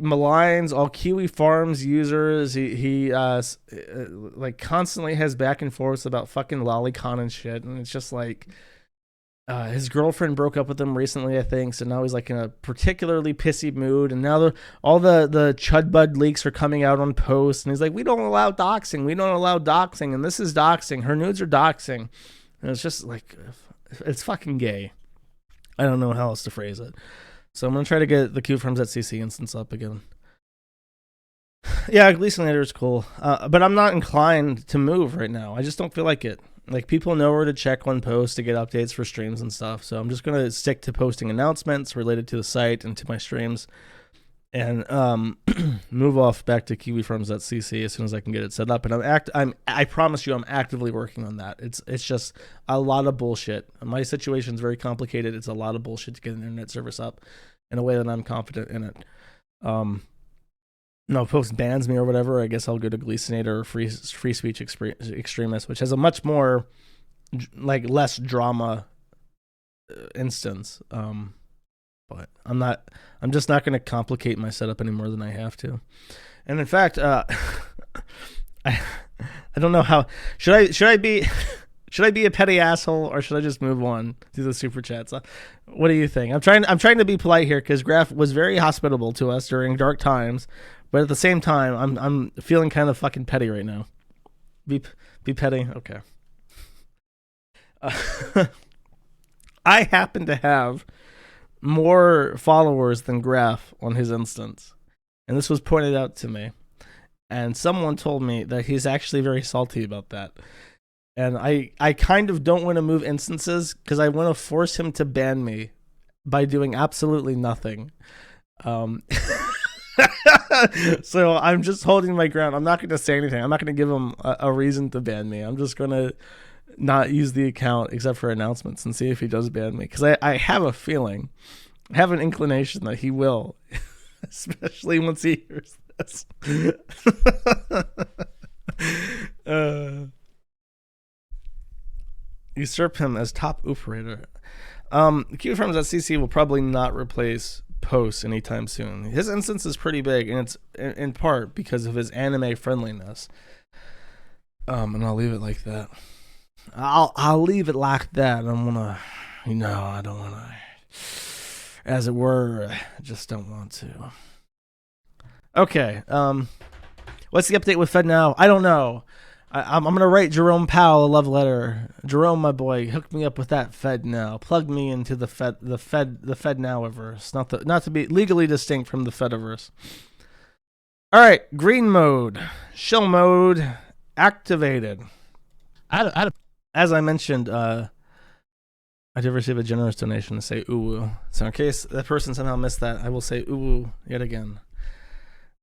maligns all Kiwi Farms users. He like constantly has back and forths about fucking lolicon and shit. And it's just like his girlfriend broke up with him recently, I think. So now he's like in a particularly pissy mood. And now all the Chud Bud leaks are coming out on posts. And he's like, we don't allow doxing. We don't allow doxing. And this is doxing. Her nudes are doxing. And it's just like, it's fucking gay. I don't know how else to phrase it. So I'm going to try to get the KiwiFarms.cc instance up again. Yeah, Gleasonator is cool. But I'm not inclined to move right now. I just don't feel like it. Like, people know where to check on posts to get updates for streams and stuff. So I'm just going to stick to posting announcements related to the site and to my streams. And move off back to KiwiFarms.cc as soon as I can get it set up. And I promise you I'm actively working on that. It's just a lot of bullshit. My situation's very complicated. It's a lot of bullshit to get an internet service up in a way that I'm confident in it. No, if post bans me or whatever, I guess I'll go to Gleasonator or Free Speech Extremist, which has a much more less drama instance. But I'm just not going to complicate my setup any more than I have to. And in fact, I don't know how, should I be a petty asshole, or should I just move on to the super chats? What do you think? I'm trying to be polite here, because Graph was very hospitable to us during dark times, but at the same time, I'm feeling kind of fucking petty right now. Be petty, okay. I happen to have more followers than Graph on his instance, and this was pointed out to me. and someone told me that he's actually very salty about that. And I kind of don't want to move instances because I want to force him to ban me by doing absolutely nothing. So I'm just holding my ground. I'm not going to say anything. I'm not going to give him a reason to ban me. I'm just going to not use the account except for announcements and see if he does ban me. Because I have a feeling, I have an inclination that he will, especially once he hears this. Usurp him as top operator. QFirms.cc will probably not replace Post anytime soon. His instance is pretty big, and it's in part because of his anime friendliness. And I'll leave it like that. I'll leave it like that. I'm gonna, I don't wanna, as it were, I just don't want to. Okay. What's the update with FedNow? I don't know. I'm gonna write Jerome Powell a love letter. Jerome, my boy, hook me up with that FedNow. Plug me into the FedNowiverse, not to be legally distinct from the Fediverse. All right, green mode, shill mode activated. As I mentioned, I did receive a generous donation to say ooh. So in case that person somehow missed that, I will say ooh yet again.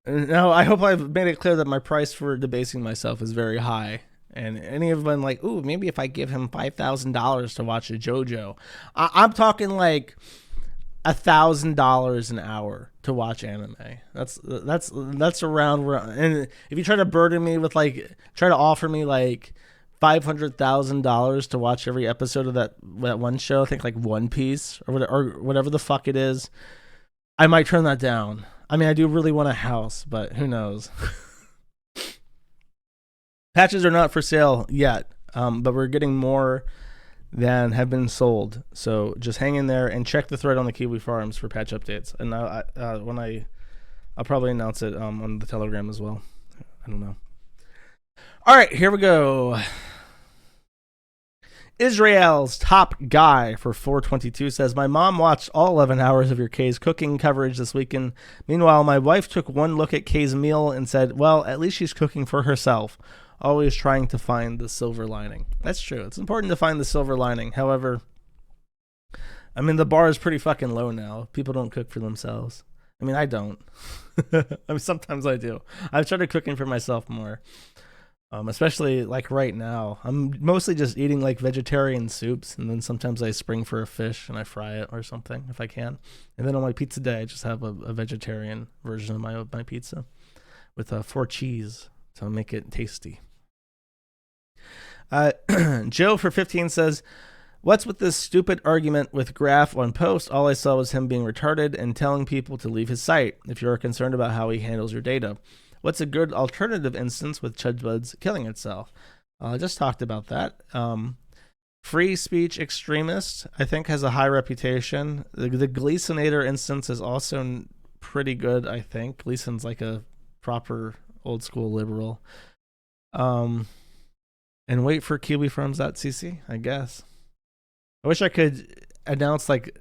Now, I hope I've made it clear that my price for debasing myself is very high. And any of them like, ooh, maybe if I give him $5,000 to watch a JoJo. I'm talking like $1,000 an hour to watch anime. That's around where, and if you try to burden me with try to offer me like $500,000 to watch every episode of that one show, I think like One Piece or whatever the fuck it is, I might turn that down. I mean, I do really want a house, but who knows? Patches are not for sale yet, but we're getting more than have been sold. So just hang in there and check the thread on the Kiwi Farms for patch updates. And I'll probably announce it on the Telegram as well. I don't know. All right, here we go. Israel's top guy for 422 says, my mom watched all 11 hours of your Kay's cooking coverage this weekend. Meanwhile, my wife took one look at Kay's meal and said, well, at least she's cooking for herself. Always trying to find the silver lining. That's true. It's important to find the silver lining. However, I mean, the bar is pretty fucking low now. People don't cook for themselves. I mean, I don't. I mean, sometimes I do. I've started cooking for myself more. Especially like right now, I'm mostly just eating like vegetarian soups, and then sometimes I spring for a fish and I fry it or something if I can. And then on my pizza day, I just have a vegetarian version of my pizza with 4 cheese to make it tasty. Joe for 15 says, what's with this stupid argument with Graf on Post? All I saw was him being retarded and telling people to leave his site if you are concerned about how he handles your data. What's a good alternative instance with Chudbuds killing itself? I just talked about that. Free speech extremist, I think, has a high reputation. The Gleasonator instance is also pretty good, I think. Gleason's like a proper old school liberal. And wait for KiwiFirms.cc, I guess. I wish I could announce like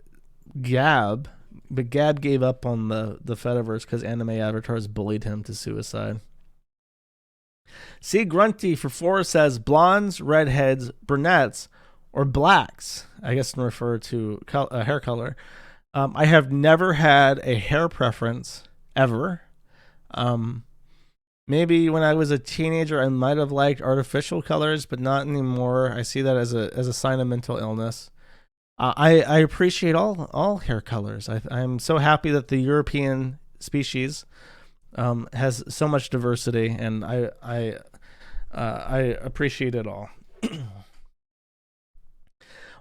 Gab, but Gab gave up on the Fediverse because anime avatars bullied him to suicide. C. Grunty for 4 says blondes, redheads, brunettes, or blacks. I guess to refer to hair color. I have never had a hair preference ever. Maybe when I was a teenager, I might have liked artificial colors, but not anymore. I see that as a sign of mental illness. I appreciate all hair colors. I'm so happy that the European species has so much diversity, and I appreciate it all.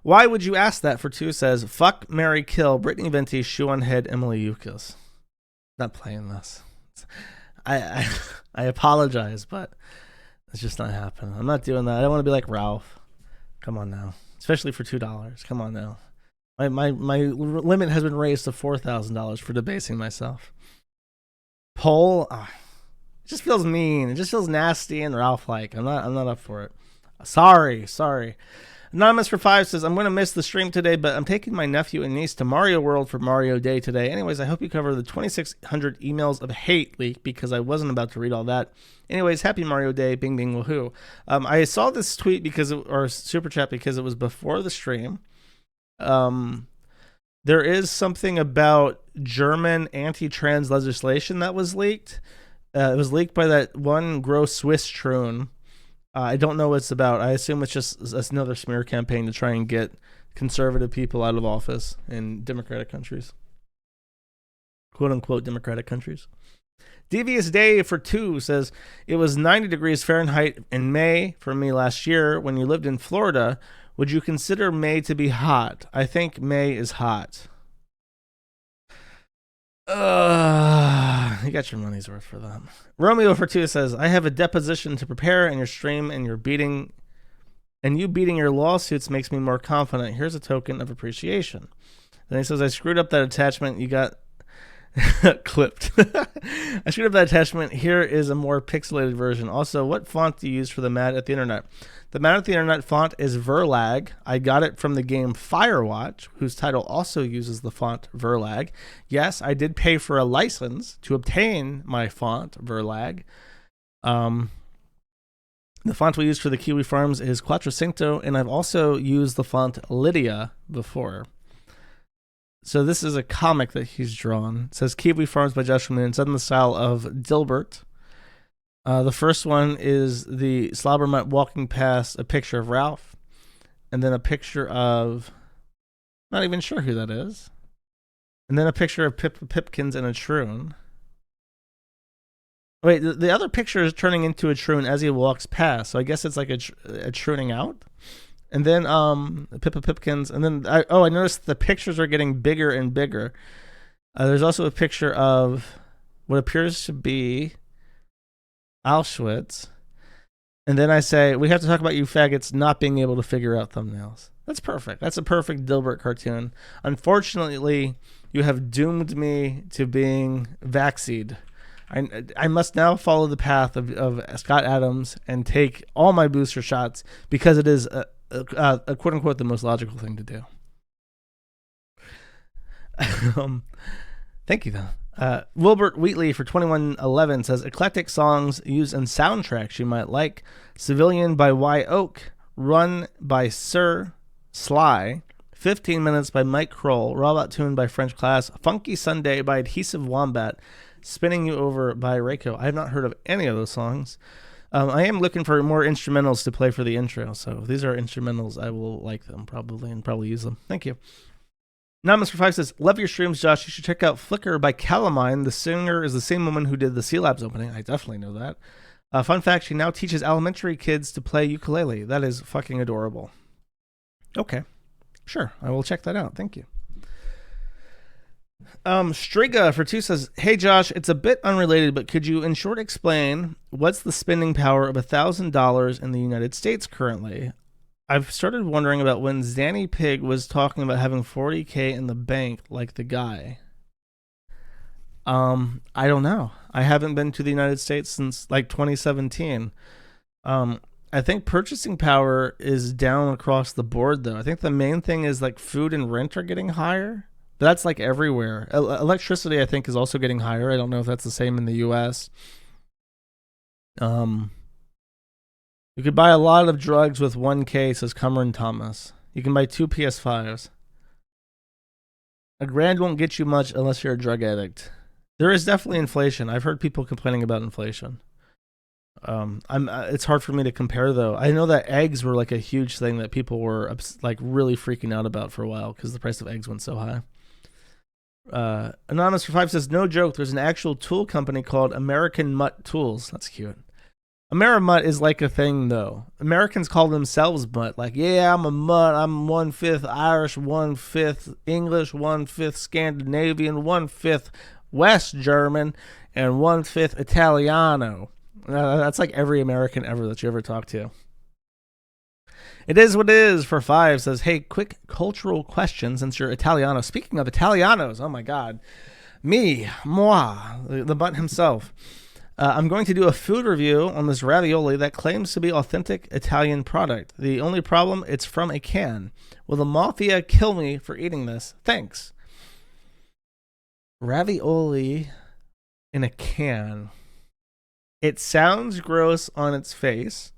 Why would you ask that? For 2 says, fuck, marry, kill, Brittany Venti, shoe on head, Emily Yukas. Not playing this. I apologize, but it's just not happening. I'm not doing that. I don't want to be like Ralph. Come on now. Especially for $2. Come on now. My limit has been raised to $4,000 for debasing myself. Poll, it just feels mean. It just feels nasty and Ralph-like. I'm not up for it. Sorry. Anonymous for 5 says, I'm going to miss the stream today, but I'm taking my nephew and niece to Mario World for Mario Day today. Anyways, I hope you cover the 2,600 emails of hate leak because I wasn't about to read all that. Anyways, happy Mario Day, bing, bing, woohoo. I saw this tweet or super chat because it was before the stream. There is something about German anti-trans legislation that was leaked. It was leaked by that one gross Swiss troon. I don't know what it's about. I assume it's just another smear campaign to try and get conservative people out of office in democratic countries. Quote unquote democratic countries. Devious Day for 2 says, it was 90 degrees Fahrenheit in May for me last year when you lived in Florida. Would you consider May to be hot? I think May is hot. You got your money's worth for that. Romeo for 2 says, I have a deposition to prepare in your stream and you beating your lawsuits makes me more confident. Here's a token of appreciation. Then he says, I screwed up that attachment. You got clipped. I screwed up that attachment. Here is a more pixelated version. Also, what font do you use for the Mad at the Internet? The Mad at the Internet font is Verlag. I got it from the game Firewatch, whose title also uses the font Verlag. Yes, I did pay for a license to obtain my font Verlag. The font we use for the Kiwi Farms is Quattrocinco, and I've also used the font Lydia before. So this is a comic that he's drawn. It says Kiwi Farms by Josh Moon. It's in the style of Dilbert. The first one is the Slobbermutt walking past a picture of Ralph, and then a picture of, not even sure who that is, and then a picture of Pipkins and a troon. Wait, the other picture is turning into a troon as he walks past, so I guess it's like a trooning out. And then Pipkins, and then I noticed the pictures are getting bigger and bigger. There's also a picture of what appears to be Auschwitz. And then I say, we have to talk about you faggots not being able to figure out thumbnails. That's perfect. That's a perfect Dilbert cartoon. Unfortunately, you have doomed me to being vaccinated. I must now follow the path of Scott Adams and take all my booster shots because it is a quote unquote the most logical thing to do. Thank you though. Wilbert Wheatley for 2111 says eclectic songs used in soundtracks you might like: Civilian by Y Oak, Run by Sir Sly, 15 Minutes by Mike Kroll, Robot Tune by French Class, Funky Sunday by Adhesive Wombat, Spinning You Over by Reiko. I have not heard of any of those songs. I am looking for more instrumentals to play for the intro, so if these are instrumentals, I will like them probably and probably use them. Thank you. Anonymous for 5 says, love your streams, Josh. You should check out Flicker by Calamine. The singer is the same woman who did the C-Labs opening. I definitely know that. Fun fact, she now teaches elementary kids to play ukulele. That is fucking adorable. Okay. Sure, I will check that out. Thank you. Striga for 2 says, hey Josh, it's a bit unrelated, but could you in short explain what's the spending power of $1,000 in the United States currently? I've started wondering about when Zanny Pig was talking about having $40K in the bank like the guy. I don't know. I haven't been to the United States since like 2017. I think purchasing power is down across the board though. I think the main thing is like food and rent are getting higher. But that's like everywhere. Electricity, I think, is also getting higher. I don't know if that's the same in the U.S. You could buy a lot of drugs with 1K, says Cameron Thomas. You can buy 2 PS5s. $1,000 won't get you much unless you're a drug addict. There is definitely inflation. I've heard people complaining about inflation. It's hard for me to compare though. I know that eggs were like a huge thing that people were like really freaking out about for a while because the price of eggs went so high. Anonymous for 5 says, no joke, there's an actual tool company called American Mutt Tools. That's cute. Amerimutt is like a thing though. Americans call themselves mutt. Like, yeah, I'm a mutt. I'm 1/5 Irish, 1/5 English, 1/5 Scandinavian, 1/5 West German, and 1/5 Italiano. That's like every American ever that you ever talk to. It is what it is for 5 says, hey, quick cultural question since you're Italiano. Speaking of Italianos, oh my God. Moi, the butt himself. I'm going to do a food review on this ravioli that claims to be authentic Italian product. The only problem, it's from a can. Will the mafia kill me for eating this? Thanks. Ravioli in a can. It sounds gross on its face,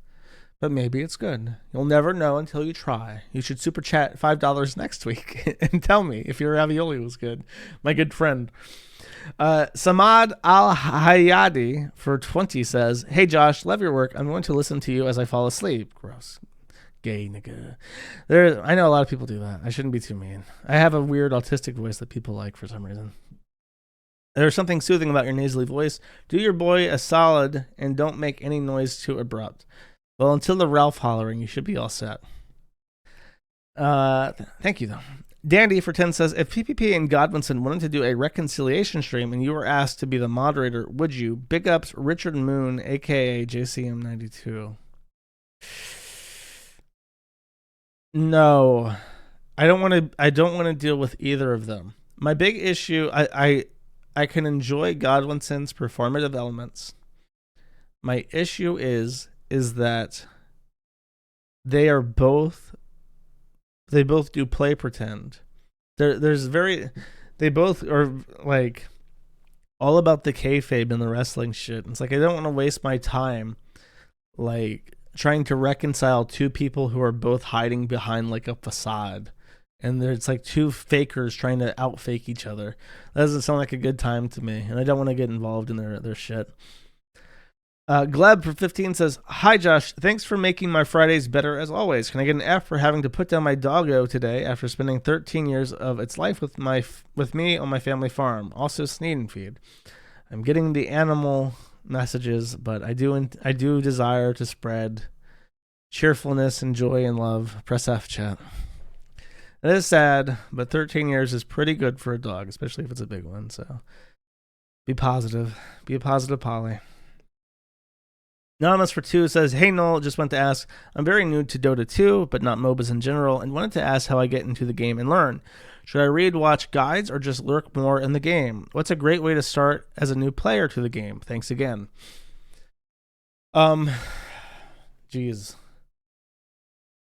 but maybe it's good. You'll never know until you try. You should super chat $5 next week and tell me if your ravioli was good. My good friend. Samad Al-Hayadi for 20 says, "Hey Josh, love your work. I'm going to listen to you as I fall asleep." Gross. Gay nigga. I know a lot of people do that. I shouldn't be too mean. I have a weird autistic voice that people like for some reason. There's something soothing about your nasally voice. Do your boy a solid and don't make any noise too abrupt. Well, until the Ralph hollering, you should be all set. Thank you, though. Dandy for 10 says, if PPP and Godwinson wanted to do a reconciliation stream and you were asked to be the moderator, would you? Big ups, Richard Moon, a.k.a. JCM92. No. I don't want to deal with either of them. My big issue, I can enjoy Godwinson's performative elements. My issue is that they both do play pretend. They both are like all about the kayfabe and the wrestling shit. It's like I don't want to waste my time like trying to reconcile two people who are both hiding behind like a facade. And it's like two fakers trying to outfake each other. That doesn't sound like a good time to me, and I don't want to get involved in their shit. Gleb for 15 says, "Hi Josh, thanks for making my Fridays better as always. Can I get an F for having to put down my doggo today after spending 13 years of its life with me on my family farm? Also sneed and feed. I'm getting the animal messages, but I do desire to spread cheerfulness and joy and love. Press F, chat." It is sad, but 13 years is pretty good for a dog, especially if it's a big one. So be positive. Be a positive Polly. Anonymous for 2 says, "Hey Noel, just want to ask, I'm very new to Dota 2, but not MOBAs in general, and wanted to ask how I get into the game and learn. Should I read, watch guides, or just lurk more in the game? What's a great way to start as a new player to the game? Thanks again." Geez.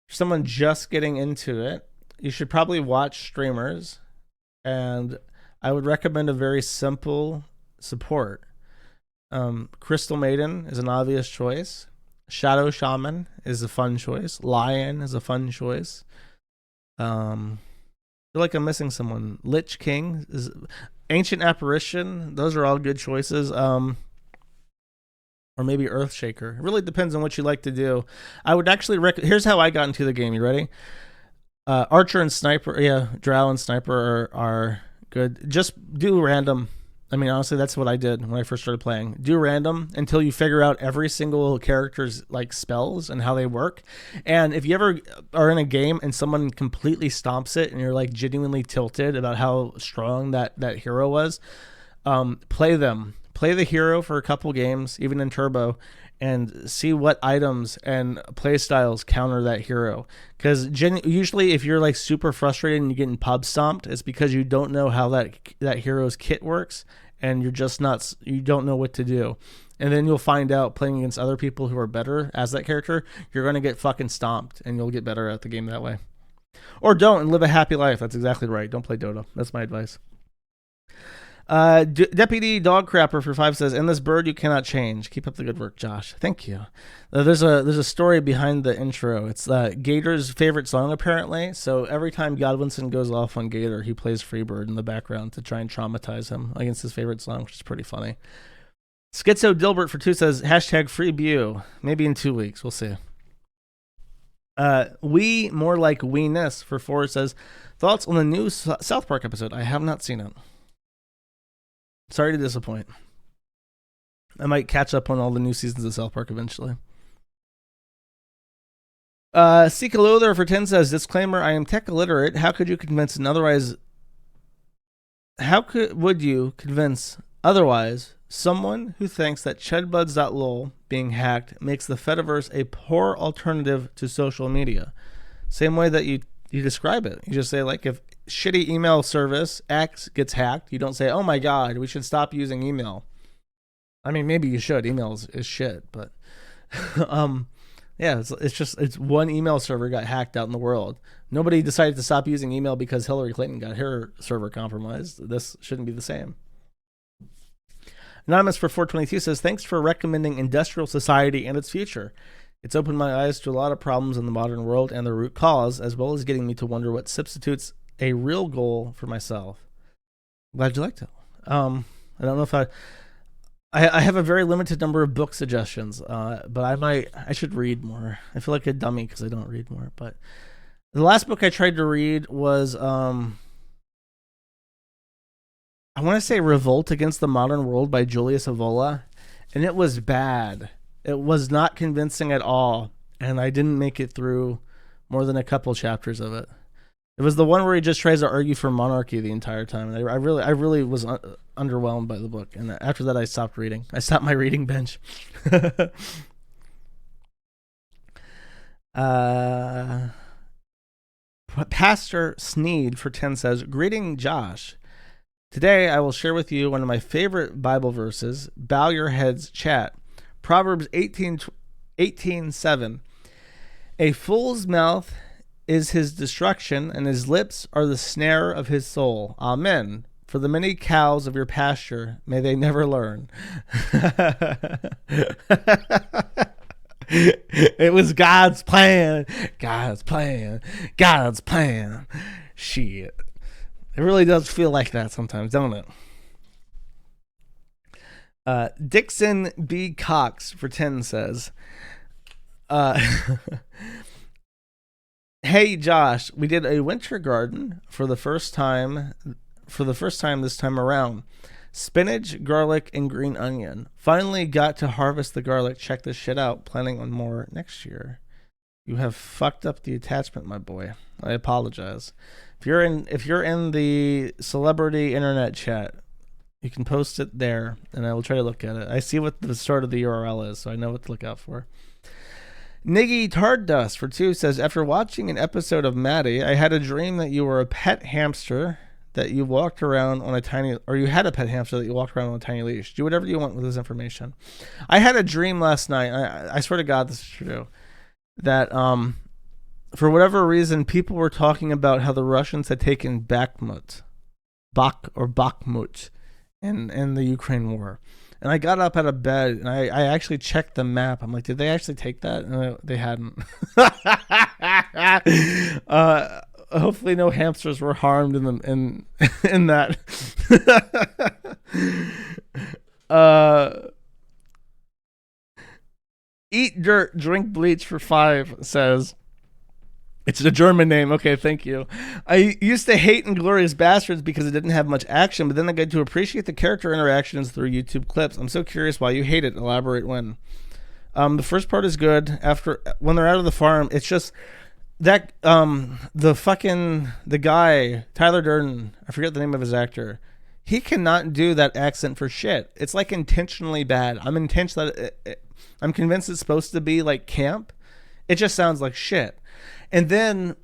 For someone just getting into it, you should probably watch streamers, and I would recommend a very simple support. Crystal Maiden is an obvious choice. Shadow Shaman is a fun choice. Lion is a fun choice. I feel like I'm missing someone. Lich King is Ancient Apparition. Those are all good choices. Or maybe Earthshaker. It really depends on what you like to do. I would actually here's how I got into the game. You ready? Archer and Sniper, Drow and Sniper are good. Just do random. I mean, honestly, that's what I did when I first started playing. Do random until you figure out every single character's like spells and how they work. And if you ever are in a game and someone completely stomps it and you're like genuinely tilted about how strong that hero was, play them. Play the hero for a couple games, even in Turbo, and see what items and play styles counter that hero. Because usually if you're like super frustrated and you're getting pub stomped, it's because you don't know how that hero's kit works, and you don't know what to do. And then you'll find out playing against other people who are better as that character, you're going to get fucking stomped, and you'll get better at the game that way. Or don't, and live a happy life. That's exactly right. Don't play Dota. That's my advice. Deputy Dog Crapper for 5 says, "In this bird you cannot change. Keep up the good work, Josh." Thank you. There's a story behind the intro. It's Gator's favorite song apparently. So every time Godwinson goes off on Gator, he plays Freebird in the background to try and traumatize him against his favorite song, which is pretty funny. Schizo Dilbert for 2 says, #FreeBew. Maybe in 2 weeks. We'll see. We more like weeness for 4 says, "Thoughts on the new South Park episode? I have not seen it. Sorry to disappoint. I might catch up on all the new seasons of South Park eventually." Sika Lother for 10 says, "Disclaimer, I am tech illiterate. How could you convince someone who thinks that Chudbuds.lol being hacked makes the Fediverse a poor alternative to social media?" Same way that you describe it. You just say, like, if shitty email service X gets hacked, you don't say, "Oh my God, we should stop using email." I mean, maybe you should. Email is shit, but yeah, it's one email server got hacked out in the world. Nobody decided to stop using email because Hillary Clinton got her server compromised. This shouldn't be the same. Anonymous for 422 says, thanks for recommending Industrial Society and its future. It's opened my eyes to a lot of problems in the modern world and the root cause, as well as getting me to wonder what substitutes a real goal for myself. Glad you liked it. I don't know if I have a very limited number of book suggestions, but I should read more. I feel like a dummy because I don't read more. But the last book I tried to read was I want to say Revolt Against the Modern World by Julius Evola, and it was bad. It was not convincing at all, and I didn't make it through more than a couple chapters of it. It was the one where he just tries to argue for monarchy the entire time, and I really was underwhelmed by the book. And after that, I stopped reading. I stopped my reading bench. Pastor Sneed for 10 says, greeting Josh. Today I will share with you one of my favorite Bible verses. Bow your heads, chat. Proverbs 18:7. A fool's mouth is his destruction, and his lips are the snare of his soul. Amen. For the many cows of your pasture, may they never learn. It was God's plan. God's plan. God's plan. Shit. It really does feel like that sometimes, don't it? Dixon B. Cox for 10 says, hey Josh, we did a winter garden for the first time this time around. Spinach, garlic, and green onion. Finally got to harvest the garlic. Check this shit out. Planning on more next year. You have fucked up the attachment, my boy. I apologize. If you're in the celebrity internet chat, you can post it there, and I will try to look at it. I see what the start of the URL is, so I know what to look out for. Niggy Tardust for 2 says, after watching an episode of Maddie, I had a dream that you were a pet hamster that you walked around on a tiny, or you had a pet hamster that you walked around on a tiny leash. Do whatever you want with this information. I had a dream last night. I swear to God, this is true. That for whatever reason, people were talking about how the Russians had taken Bakhmut in the Ukraine war. And I got up out of bed and I actually checked the map. I'm like, did they actually take that? And they hadn't. Hopefully no hamsters were harmed in that. Eat dirt, drink bleach for 5 says, it's a German name. Okay, thank you. I used to hate Inglourious Bastards because it didn't have much action, but then I got to appreciate the character interactions through YouTube clips. I'm so curious why you hate it. Elaborate when. The first part is good. When they're out of the farm, it's just that the guy, Tyler Durden, I forget the name of his actor. He cannot do that accent for shit. It's like intentionally bad. I'm convinced it's supposed to be like camp. It just sounds like shit. And then,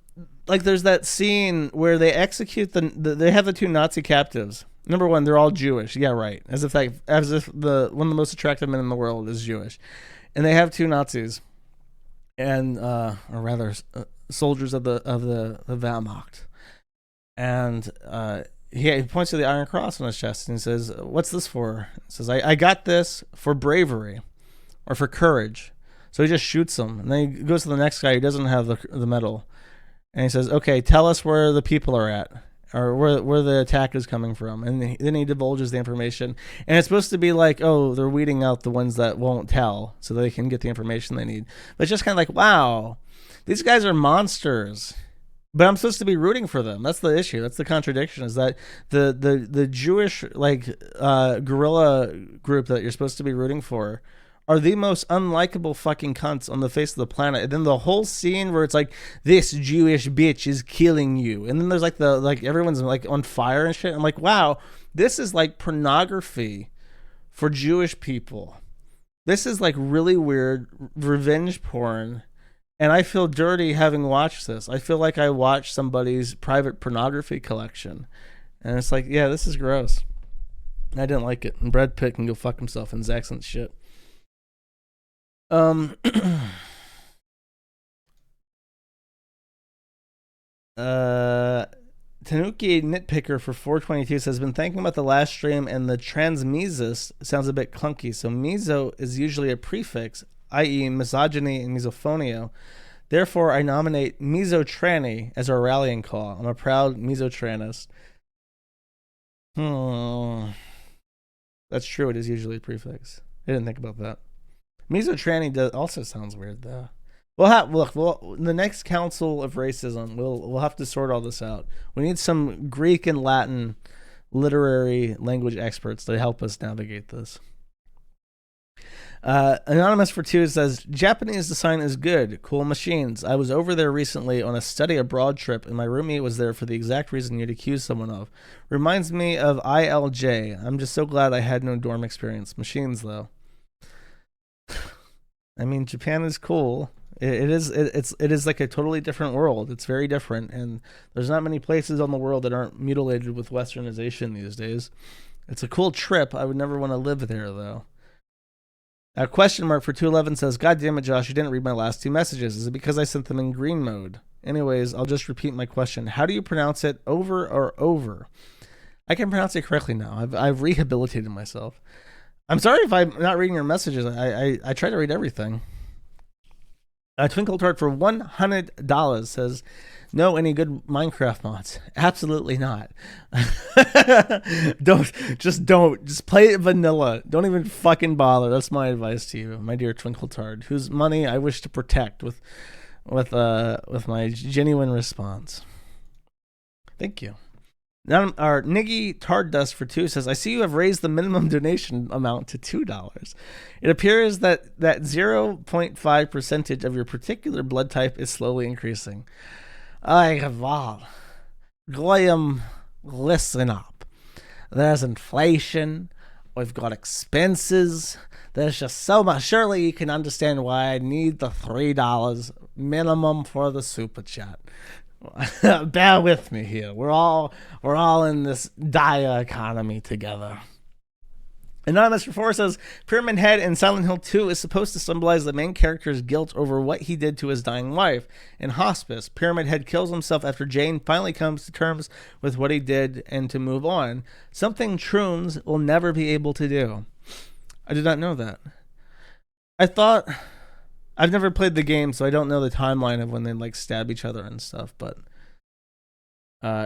like, there's that scene where they execute they have the 2 Nazi captives. Number one, they're all Jewish. Yeah, right. As if one of the most attractive men in the world is Jewish, and they have 2 Nazis, and or rather, soldiers of the Wehrmacht, and he points to the Iron Cross on his chest and he says, "What's this for?" He says, "I got this for bravery, or for courage." So he just shoots him, and then he goes to the next guy who doesn't have the medal, and he says, "Okay, tell us where the people are at, or where the attack is coming from." And then he divulges the information, and it's supposed to be like, oh, they're weeding out the ones that won't tell, so they can get the information they need. But it's just kind of like, wow, these guys are monsters, but I'm supposed to be rooting for them. That's the issue. That's the contradiction. Is that the Jewish guerrilla group that you're supposed to be rooting for are the most unlikable fucking cunts on the face of the planet. And then the whole scene where it's like, this Jewish bitch is killing you, and then there's like everyone's like on fire and shit. I'm like, wow, this is like pornography for Jewish people. This is like really weird revenge porn, and I feel dirty having watched this. I feel like I watched somebody's private pornography collection, and it's like, yeah, this is gross. I didn't like it. And Brad Pitt can go fuck himself in his accent shit. Tanuki Nitpicker for 422 says, been thinking about the last stream and the transmesis sounds a bit clunky. So meso is usually a prefix, i.e. misogyny and misophonia. Therefore, I nominate mesotranny as our rallying call. I'm a proud mesotranist. That's true. It is usually a prefix. I didn't think about that. Mesotranny also sounds weird, though. Well, the next Council of Racism, we'll have to sort all this out. We need some Greek and Latin literary language experts to help us navigate this. Anonymous for 2 says, Japanese design is good. Cool machines. I was over there recently on a study abroad trip, and my roomie was there for the exact reason you'd accuse someone of. Reminds me of ILJ. I'm just so glad I had no dorm experience. Machines, though. I mean, Japan is cool. It is like a totally different world. It's very different, and there's not many places on the world that aren't mutilated with westernization these days. It's a cool trip. I would never want to live there, though. A question mark for 211 says, God damn it, Josh, you didn't read my last 2 messages. Is it because I sent them in green mode? Anyways, I'll just repeat my question. How do you pronounce it, over or over? I can pronounce it correctly now. I've rehabilitated myself. I'm sorry if I'm not reading your messages. I try to read everything. Twinkle Tart for $100 says, know any good Minecraft mods? Absolutely not. Just play it vanilla. Don't even fucking bother. That's my advice to you, my dear Twinkle Tart, whose money I wish to protect with my genuine response. Thank you. Now, our Niggy Tardust for 2 says, I see you have raised the minimum donation amount to $2. It appears that 0.5% of your particular blood type is slowly increasing. Goyim, listen up. There's inflation. We've got expenses. There's just so much. Surely you can understand why I need the $3 minimum for the super chat. Bear with me here. We're all in this dire economy together. Anonymous 4 says, Pyramid Head in Silent Hill 2 is supposed to symbolize the main character's guilt over what he did to his dying wife. In Hospice, Pyramid Head kills himself after Jane finally comes to terms with what he did and to move on. Something Troons will never be able to do. I did not know that. I've never played the game, so I don't know the timeline of when they like stab each other and stuff, but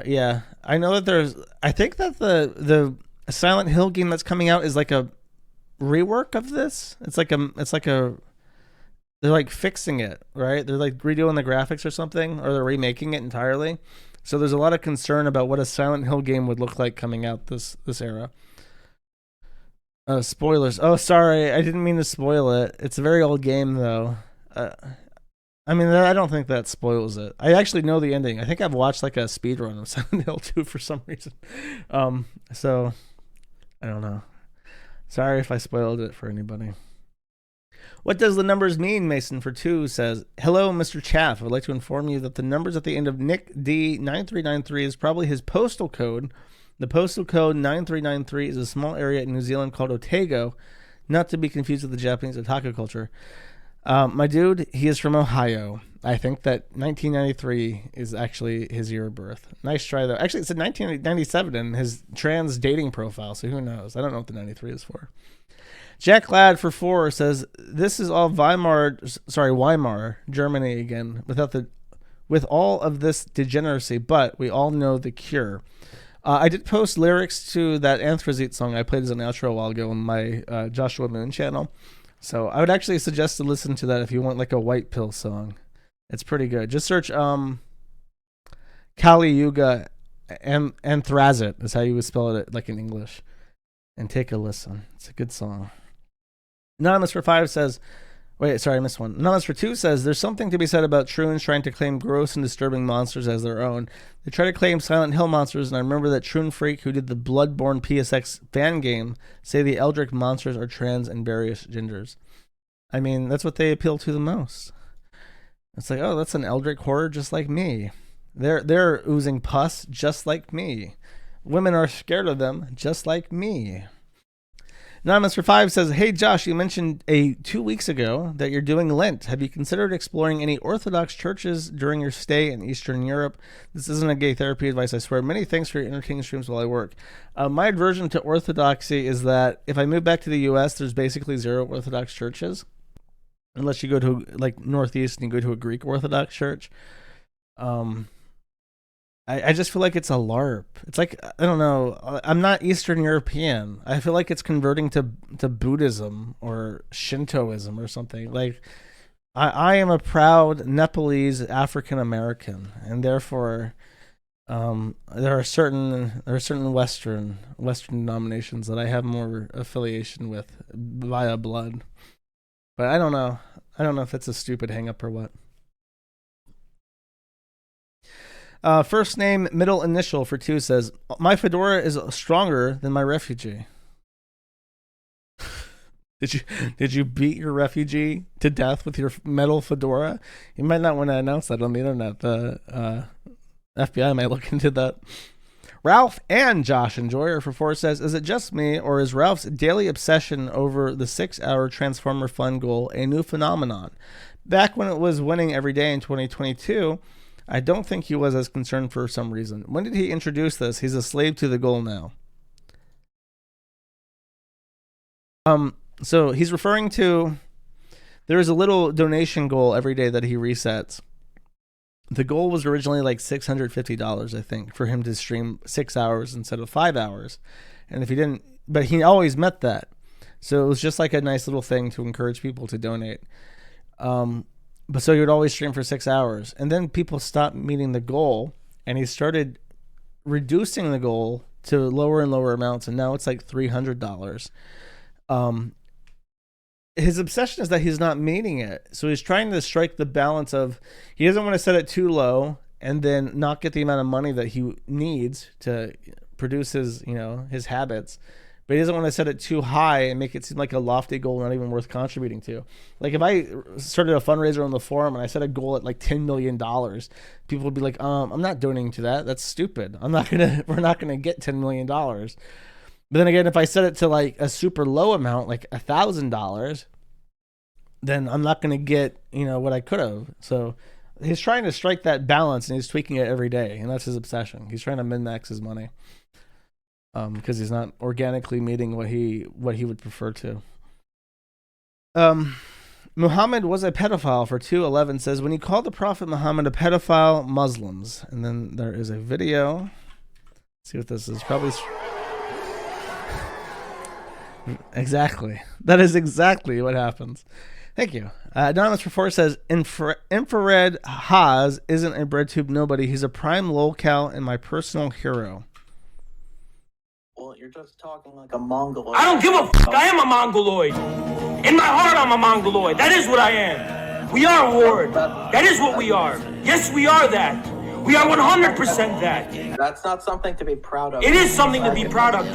yeah, I know that I think that the Silent Hill game that's coming out is like a rework of this. It's like they're like fixing it, right? They're like redoing the graphics or something, or they're remaking it entirely. So there's a lot of concern about what a Silent Hill game would look like coming out this era. Spoilers. Oh, sorry. I didn't mean to spoil it. It's a very old game, though. I mean, I don't think that spoils it. I actually know the ending. I think I've watched like a speedrun of Silent Hill 2 for some reason. So, I don't know. Sorry if I spoiled it for anybody. What does the numbers mean, Mason for 2 says, hello, Mr. Chaff. I would like to inform you that the numbers at the end of Nick D9393 is probably his postal code. The postal code 9393 is a small area in New Zealand called Otago, not to be confused with the Japanese otaku culture. My dude, he is from Ohio. I think that 1993 is actually his year of birth. Nice try, though. Actually, it said 1997 in his trans dating profile, so who knows? I don't know what the 93 is for. Jack Ladd for 4 says, this is all Weimar, Germany again, with all of this degeneracy, but we all know the cure. I did post lyrics to that Anthracite song I played as an outro a while ago on my Joshua Moon channel. So I would actually suggest to listen to that if you want like a white pill song. It's pretty good. Just search Kali Yuga Anthracite is how you would spell it like in English. And take a listen. It's a good song. Anonymous for 5 says, wait, sorry, I missed one. Anonymous for 2 says, there's something to be said about Troons trying to claim gross and disturbing monsters as their own. They try to claim Silent Hill monsters, and I remember that Troon Freak, who did the Bloodborne PSX fan game, say the Eldritch monsters are trans and various genders. I mean, that's what they appeal to the most. It's like, oh, that's an Eldritch horror just like me. They're oozing pus just like me. Women are scared of them just like me. Anonymous for 5 says, hey Josh, you mentioned 2 weeks ago that you're doing Lent. Have you considered exploring any Orthodox churches during your stay in Eastern Europe? This isn't a gay therapy advice, I swear. Many thanks for your entertaining streams while I work. My aversion to Orthodoxy is that if I move back to the US, there's basically 0 Orthodox churches. Unless you go to like Northeast and you go to a Greek Orthodox church. I just feel like it's a LARP. It's like, I don't know. I'm not Eastern European. I feel like it's converting to Buddhism or Shintoism or something. Like, I am a proud Nepalese African American, and therefore, there are certain Western denominations that I have more affiliation with via blood. But I don't know. I don't know if it's a stupid hang up or what. First name, middle initial for 2 says, my fedora is stronger than my refugee. Did you beat your refugee to death with your metal fedora? You might not want to announce that on the internet. The FBI might look into that. Ralph and Josh Enjoyer for 4 says, is it just me, or is Ralph's daily obsession over the 6-hour Transformer Fun goal a new phenomenon? Back when it was winning every day in 2022, I don't think he was as concerned for some reason. When did he introduce this? He's a slave to the goal now. So he's referring to, there is a little donation goal every day that he resets. The goal was originally like $650, I think, for him to stream 6 hours instead of 5 hours. And if he didn't, but he always met that. So it was just like a nice little thing to encourage people to donate. But so he would always stream for 6 hours. And then people stopped meeting the goal, and he started reducing the goal to lower and lower amounts, and now it's like $300. His obsession is that he's not meeting it. So he's trying to strike the balance of, he doesn't want to set it too low and then not get the amount of money that he needs to produce his, his habits. But he doesn't want to set it too high and make it seem like a lofty goal not even worth contributing to. Like if I started a fundraiser on the forum and I set a goal at like $10 million, people would be like, I'm not donating to that. That's stupid. we're not gonna get $10 million. But then again, if I set it to like a super low amount, like $1,000, then I'm not gonna get, what I could have. So he's trying to strike that balance, and he's tweaking it every day, and that's his obsession. He's trying to min-max his money. Because he's not organically meeting what he would prefer to. Muhammad was a pedophile for 211 says, when you call the Prophet Muhammad a pedophile, Muslims. And then there is a video. Let's see what this is. Probably exactly. That is exactly what happens. Thank you. Anonymous for 4 says, Infrared Haas isn't a breadtube nobody. He's a prime lolcow and my personal hero. Well, you're just talking like a Mongoloid. I don't give a fuck. I am a Mongoloid. In my heart, I'm a Mongoloid. That is what I am. We are a horde. That is what we are. Yes, we are that. We are 100% that. That's not something to be proud of. It is something to be proud of,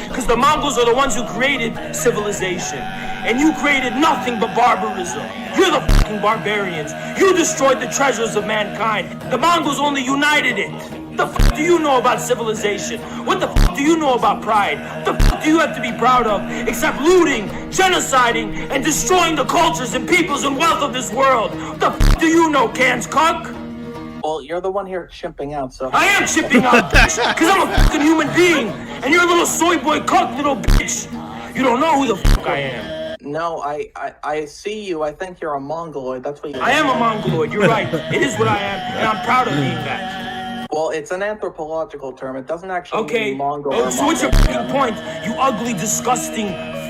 because the Mongols are the ones who created civilization. And you created nothing but barbarism. You're the fucking barbarians. You destroyed the treasures of mankind. The Mongols only united it. What the fuck do you know about civilization? What the fuck do you know about pride? What the fuck do you have to be proud of except looting, genociding, and destroying the cultures and peoples and wealth of this world? What the fuck do you know, Cans cuck? Well, you're the one here chimping out, so... I am chipping out, bitch, because I'm a fucking human being, and you're a little soy boy cuck, little bitch. You don't know who the fuck I am. No, I see you. I think you're a Mongoloid. That's what you... I am a Mongoloid, you're right. It is what I am, and I'm proud of being that. Well, it's an anthropological term. It doesn't actually mean Mongol. Oh, so what's your fucking point? You ugly, disgusting,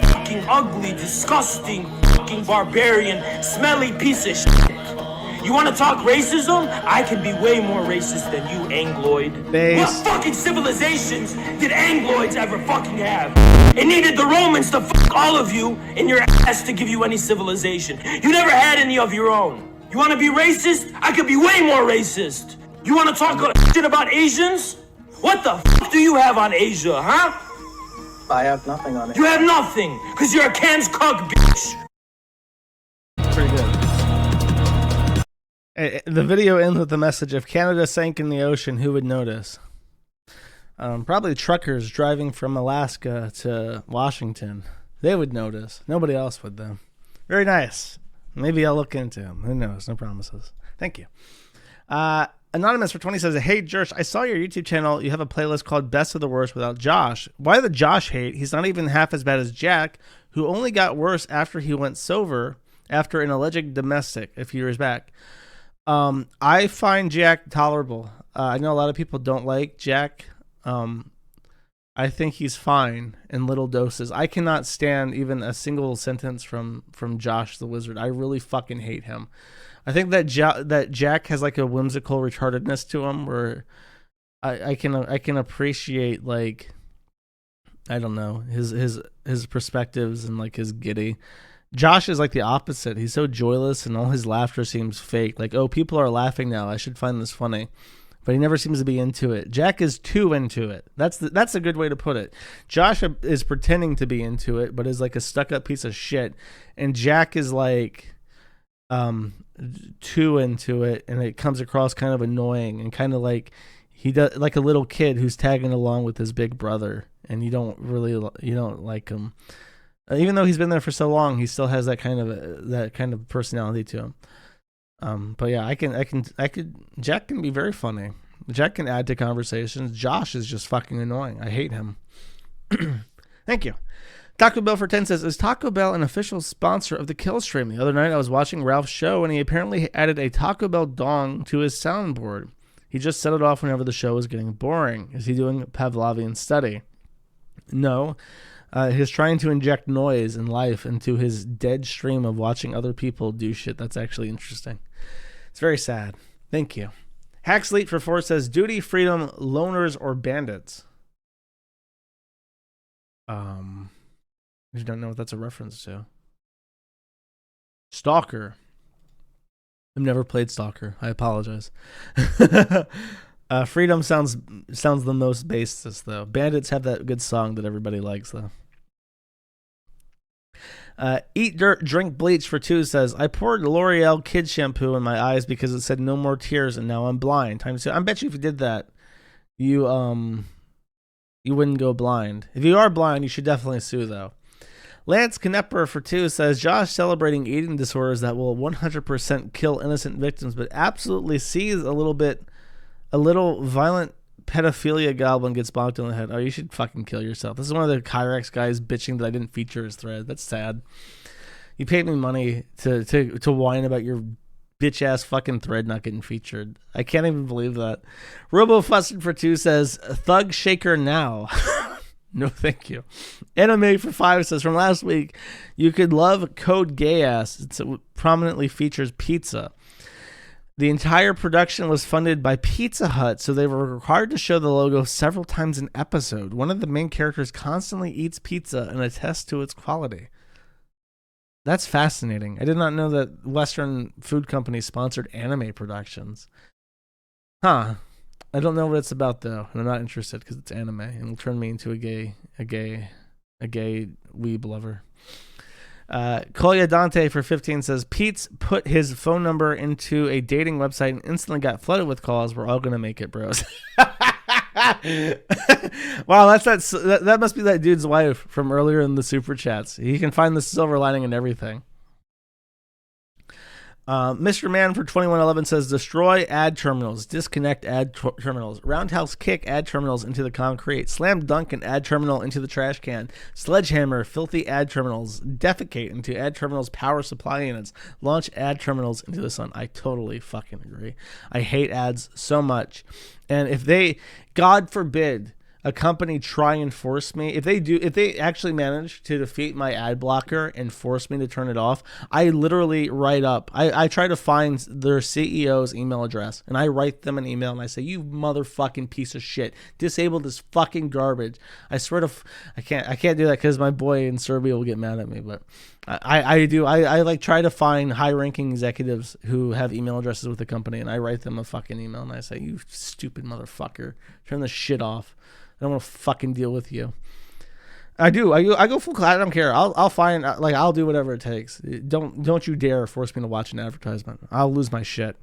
fucking ugly, disgusting, fucking barbarian, smelly piece of shit. You want to talk racism? I can be way more racist than you, Angloid. What fucking civilizations did Angloids ever fucking have? It needed the Romans to fuck all of you in your ass to give you any civilization. You never had any of your own. You want to be racist? I could be way more racist. You want to talk shit about Asians? What the fuck do you have on Asia, huh? I have nothing on it. You have nothing, because you're a Can's cuck, bitch. Pretty good. The video ends with the message, if Canada sank in the ocean, who would notice? Probably truckers driving from Alaska to Washington. They would notice. Nobody else would, though. Very nice. Maybe I'll look into him. Who knows? No promises. Thank you. Anonymous for 20 says, hey, Jersh, I saw your YouTube channel. You have a playlist called Best of the Worst without Josh. Why the Josh hate? He's not even half as bad as Jack, who only got worse after he went sober after an alleged domestic a few years back. I find Jack tolerable. I know a lot of people don't like Jack. I think he's fine in little doses. I cannot stand even a single sentence from Josh the Wizard. I really fucking hate him. I think that Jack has like a whimsical retardedness to him where I can appreciate, like, I don't know, his perspectives and like his giddy. Josh is like the opposite. He's so joyless and all his laughter seems fake. Like, oh, people are laughing now, I should find this funny. But he never seems to be into it. Jack is too into it. That's a good way to put it. Josh is pretending to be into it, but is like a stuck-up piece of shit. And Jack is like too into it, and it comes across kind of annoying and kind of like he does, like a little kid who's tagging along with his big brother, and you don't like him. Even though he's been there for so long, he still has that kind of personality to him. But yeah, Jack can be very funny. Jack can add to conversations. Josh is just fucking annoying. I hate him. Thank you. Taco Bell for 10 says, is Taco Bell an official sponsor of the Kill Stream? The other night I was watching Ralph's show and he apparently added a Taco Bell dong to his soundboard. He just set it off whenever the show was getting boring. Is he doing Pavlovian study? No. He's trying to inject noise and life into his dead stream of watching other people do shit. That's actually interesting. It's very sad. Thank you. Hacksleet for 4 says, duty, freedom, loners, or bandits? I don't know what that's a reference to. Stalker. I've never played Stalker. I apologize. Freedom sounds the most basest, though. Bandits have that good song that everybody likes, though. Eat Dirt, Drink Bleach for 2 says, I poured L'Oreal kid shampoo in my eyes because it said no more tears and now I'm blind. Time to I bet you if you did that, you wouldn't go blind. If you are blind, you should definitely sue, though. Lance Knepper for 2 says, Josh celebrating eating disorders that will 100% kill innocent victims, but absolutely sees a little violent pedophilia goblin gets bonked on the head. Oh, you should fucking kill yourself. This is one of the Kyrex guys bitching that I didn't feature his thread. That's sad. You paid me money to whine about your bitch ass fucking thread not getting featured. I can't even believe that. Robo Fusted for 2 says, Thug Shaker now. No, thank you. Anime for 5 says, from last week, you could love Code Gay Ass. It prominently features pizza. The entire production was funded by Pizza Hut, so they were required to show the logo several times an episode. One of the main characters constantly eats pizza and attests to its quality. That's fascinating. I did not know that Western food companies sponsored anime productions. Huh. I don't know what it's about, though, and I'm not interested because it's anime and it'll turn me into a gay weeb lover. Kolya Dante for 15 says, Pete's put his phone number into a dating website and instantly got flooded with calls. We're all gonna make it, bros. Wow, that must be that dude's wife from earlier in the super chats. He can find the silver lining in everything. Mr. Man for 2111 says, destroy ad terminals, disconnect ad terminals, roundhouse kick ad terminals into the concrete, slam dunk an ad terminal into the trash can, sledgehammer filthy ad terminals, defecate into ad terminals power supply units, launch ad terminals into the sun. I totally fucking agree. I hate ads so much. And if they, God forbid, a company try and force me, if they actually manage to defeat my ad blocker and force me to turn it off, I literally write up, I try to find their CEO's email address and I write them an email and I say, you motherfucking piece of shit, disable this fucking garbage. I swear to I can't do that because my boy in Serbia will get mad at me, but I like try to find high ranking executives who have email addresses with the company and I write them a fucking email and I say, you stupid motherfucker, turn this shit off. I don't want to fucking deal with you. I do. I go full. I don't care. I'll find, like, I'll do whatever it takes. Don't you dare force me to watch an advertisement. I'll lose my shit.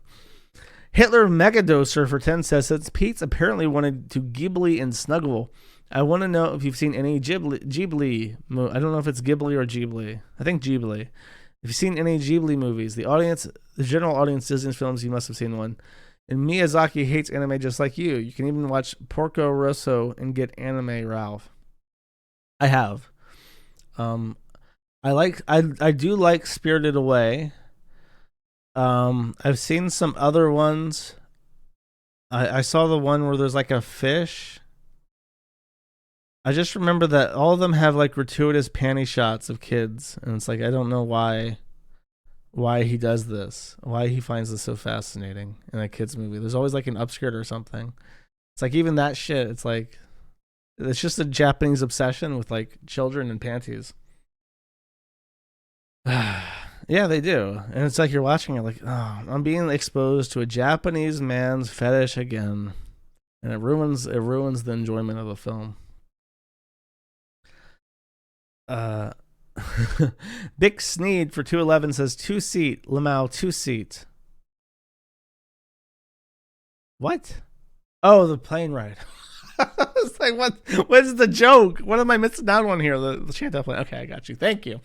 Hitler Megadoser for 10 says, since Pete's apparently wanted to Ghibli and Snuggle, I want to know if you've seen any Ghibli I don't know if it's Ghibli or Ghibli. I think Ghibli. If you've seen any Ghibli movies, the general audience Disney films, you must have seen one. And Miyazaki hates anime just like you. You can even watch Porco Rosso and get Anime Ralph. I have. I do like Spirited Away. I've seen some other ones. I saw the one where there's like a fish. I just remember that all of them have like gratuitous panty shots of kids, and it's like I don't know why he does this, why he finds this so fascinating in a kids movie. There's always like an upskirt or something. It's like even that shit. It's like it's just a Japanese obsession with like children and panties. Yeah, they do, and it's like you're watching it like, oh, I'm being exposed to a Japanese man's fetish again, and it ruins the enjoyment of the film. Big Sneed for 211 says 2-seat Lamau 2-seat. What? Oh, the plane ride. It's like what's the joke? What am I missing out on here? The Chantel plane. Okay, I got you. Thank you.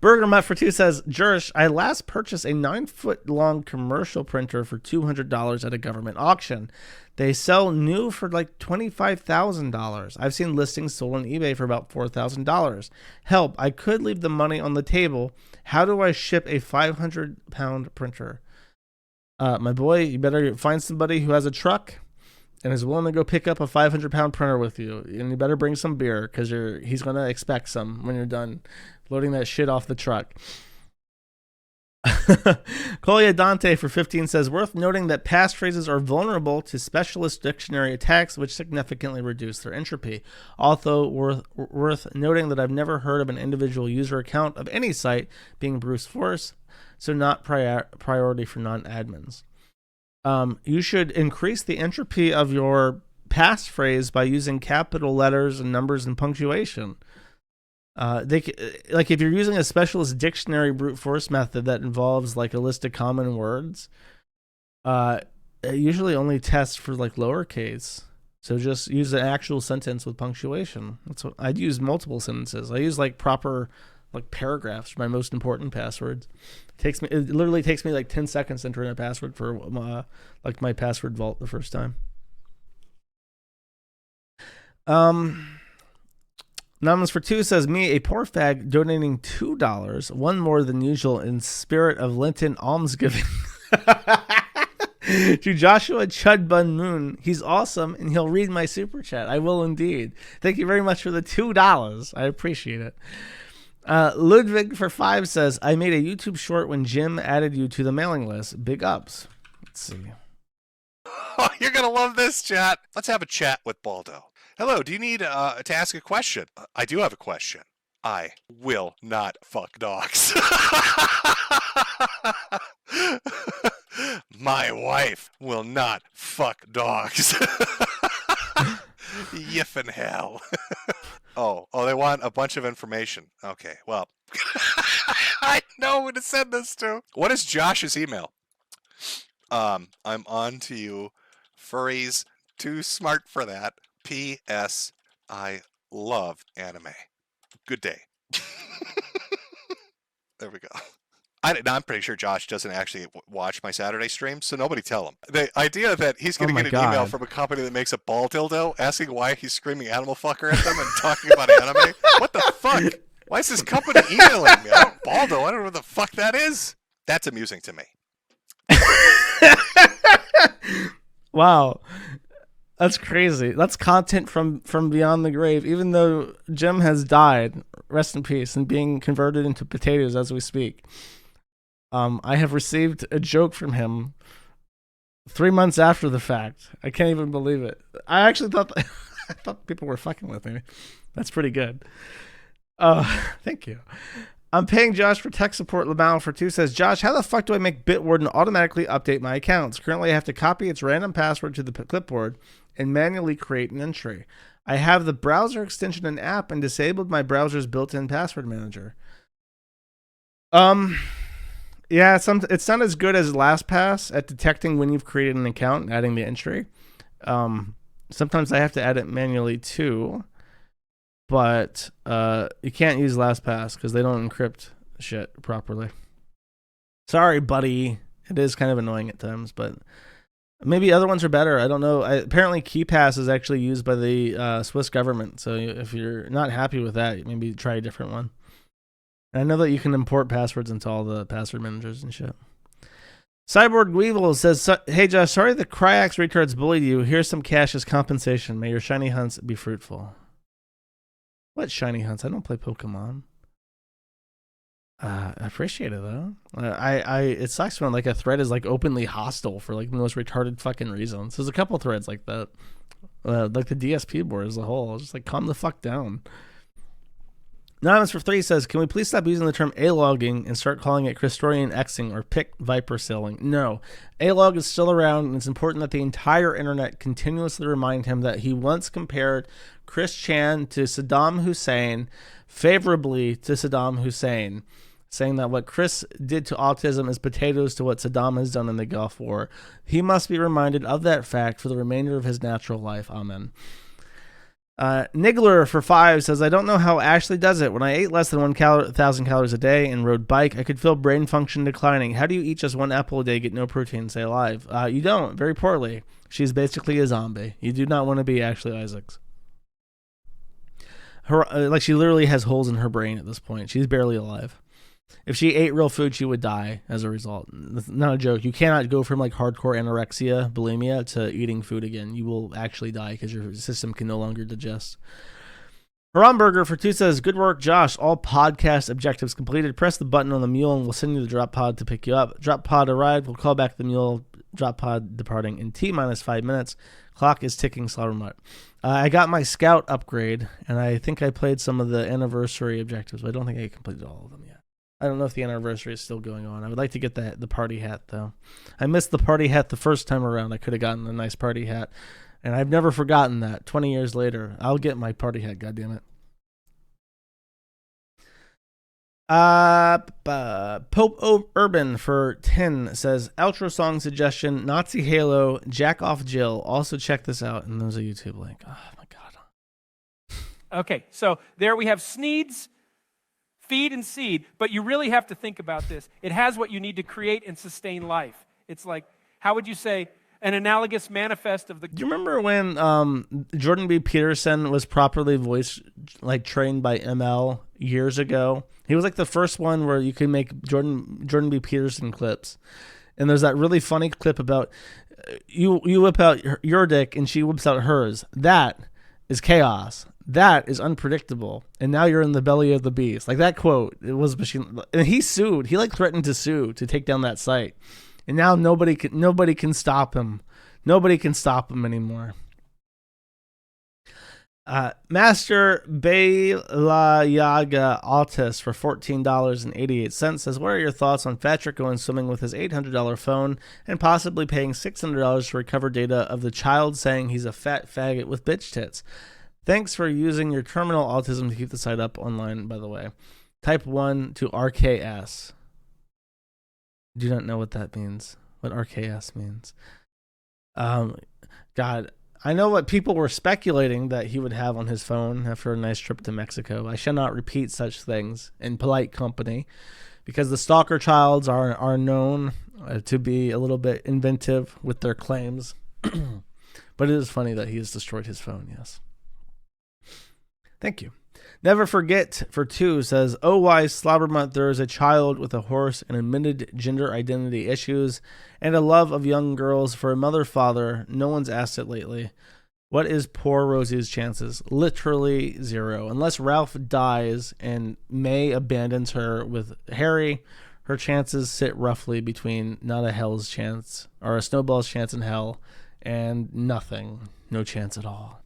Burger Mutt for 2 says, Jerish, I last purchased a 9-foot long commercial printer for $200 at a government auction. They sell new for like $25,000. I've seen listings sold on eBay for about $4,000. Help, I could leave the money on the table. How do I ship a 500-pound printer? My boy, you better find somebody who has a truck and is willing to go pick up a 500-pound printer with you. And you better bring some beer because he's going to expect some when you're done loading that shit off the truck. Colia Dante for 15 says, worth noting that passphrases are vulnerable to specialist dictionary attacks, which significantly reduce their entropy. Also worth noting that I've never heard of an individual user account of any site being brute force, so not priority for non-admins. You should increase the entropy of your passphrase by using capital letters and numbers and punctuation. Like if you're using a specialist dictionary brute force method that involves like a list of common words, it usually only tests for like lowercase. So just use an actual sentence with punctuation. That's what I'd use. Multiple sentences. I use like proper like paragraphs for my most important passwords. It literally takes me like 10 seconds to enter in a password for my password vault the first time. Nominals for 2 says, me, a poor fag, donating $2, one more than usual in spirit of Lenten almsgiving. To Joshua Chud Bun Moon, he's awesome and he'll read my super chat. I will indeed. Thank you very much for the $2. I appreciate it. Ludwig for 5 says, I made a YouTube short when Jim added you to the mailing list. Big ups. Let's see. Oh, you're going to love this, chat. Let's have a chat with Baldo. Hello, do you need to ask a question? I do have a question. I will not fuck dogs. My wife will not fuck dogs. Yiffin' hell. Oh, they want a bunch of information. Okay, well, I know who to send this to. What is Josh's email? I'm on to you. Furries, too smart for that. P.S. I love anime. Good day. There we go. I'm pretty sure Josh doesn't actually watch my Saturday stream, so nobody tell him. The idea that he's going to get an email from a company that makes a ball dildo asking why he's screaming animal fucker at them and talking about anime. What the fuck? Why is this company emailing me? Baldo, I don't know what the fuck that is. That's amusing to me. Wow. That's crazy. That's content from beyond the grave. Even though Jim has died, rest in peace, and being converted into potatoes as we speak. I have received a joke from him 3 months after the fact. I can't even believe it. I actually thought I thought people were fucking with me. That's pretty good. Thank you. I'm paying Josh for tech support. Lamau for 2 says, Josh, how the fuck do I make Bitwarden automatically update my accounts? Currently, I have to copy its random password to the clipboard and manually create an entry. I have the browser extension and app and disabled my browser's built-in password manager. Yeah, it's not as good as LastPass at detecting when you've created an account and adding the entry. Sometimes I have to add it manually too. but you can't use LastPass because they don't encrypt shit properly. Sorry, buddy. It is kind of annoying at times, but maybe other ones are better. I don't know. Apparently, KeePass is actually used by the Swiss government. So if you're not happy with that, maybe try a different one. And I know that you can import passwords into all the password managers and shit. Cyborg Weevil says, "Hey Josh, sorry the Cryax retards bullied you. Here's some cash as compensation. May your shiny hunts be fruitful." What shiny hunts? I don't play Pokemon. I appreciate it though. It sucks when like a thread is like openly hostile for like the most retarded fucking reasons. There's a couple threads like that, like the DSP board as a whole. Just like calm the fuck down. Anonymous for 3 says, "Can we please stop using the term A-logging and start calling it Christorian Xing or pick Viper selling?" No, A-log is still around, and it's important that the entire internet continuously remind him that he once compared Chris Chan to Saddam Hussein, favorably to Saddam Hussein, saying that what Chris did to autism is potatoes to what Saddam has done in the Gulf War. He must be reminded of that fact for the remainder of his natural life. Amen. Niggler for 5 says, "I don't know how Ashley does it. When I ate less than 1,000 calories a day and rode bike, I could feel brain function declining. How do you eat just one apple a day, get no protein, stay alive?" You don't. Very poorly. She's basically a zombie. You do not want to be Ashley Isaacs. Her, she literally has holes in her brain at this point. She's barely alive. If she ate real food, she would die as a result. That's not a joke. You cannot go from like hardcore anorexia, bulimia, to eating food again. You will actually die because your system can no longer digest. Haramburger for 2 says, "Good work, Josh. All podcast objectives completed. Press the button on the mule and we'll send you the drop pod to pick you up. Drop pod arrived. We'll call back the mule. Drop pod departing in T-5 minutes. Clock is ticking, Slaughtermutt." I got my scout upgrade, and I think I played some of the anniversary objectives, but I don't think I completed all of them yet. I don't know if the anniversary is still going on. I would like to get the party hat, though. I missed the party hat the first time around. I could have gotten a nice party hat, and I've never forgotten that. 20 years later, I'll get my party hat, goddammit. Pope Urban for 10 says, "Outro song suggestion, Nazi Halo, Jack Off Jill. Also check this out." And there's a YouTube link. Oh, my God. Okay, so there we have Sneed's feed and seed, but you really have to think about this. It has what you need to create and sustain life. It's like, how would you say, an analogous manifest of the... Do you remember when Jordan B. Peterson was properly voice trained by ML years ago? He was like the first one where you could make Jordan B. Peterson clips. And there's that really funny clip about you whip out your dick and she whips out hers. That is chaos. That is unpredictable. And now you're in the belly of the beast. Like that quote, it was machine. And he sued. He threatened to sue to take down that site. And now nobody can stop him. Nobody can stop him anymore. Master Belayaga Altus for $14.88 says, "What are your thoughts on Patrick going swimming with his $800 phone and possibly paying $600 to recover data of the child saying he's a fat faggot with bitch tits? Thanks for using your terminal autism to keep the site up online, by the way. Type 1 to RKS." Do not know what that means. What RKS means. God, I know what people were speculating that he would have on his phone after a nice trip to Mexico. I shall not repeat such things in polite company because the stalker childs are known to be a little bit inventive with their claims. But it is funny that he has destroyed his phone, yes. Thank you. Never Forget for 2 says, "Oh, why Slobbermutt, there is a child with a horse and admitted gender identity issues and a love of young girls for a mother-father. No one's asked it lately. What is poor Rosie's chances? Literally 0. Unless Ralph dies and May abandons her with Harry, her chances sit roughly between not a hell's chance or a snowball's chance in hell and nothing. No chance at all."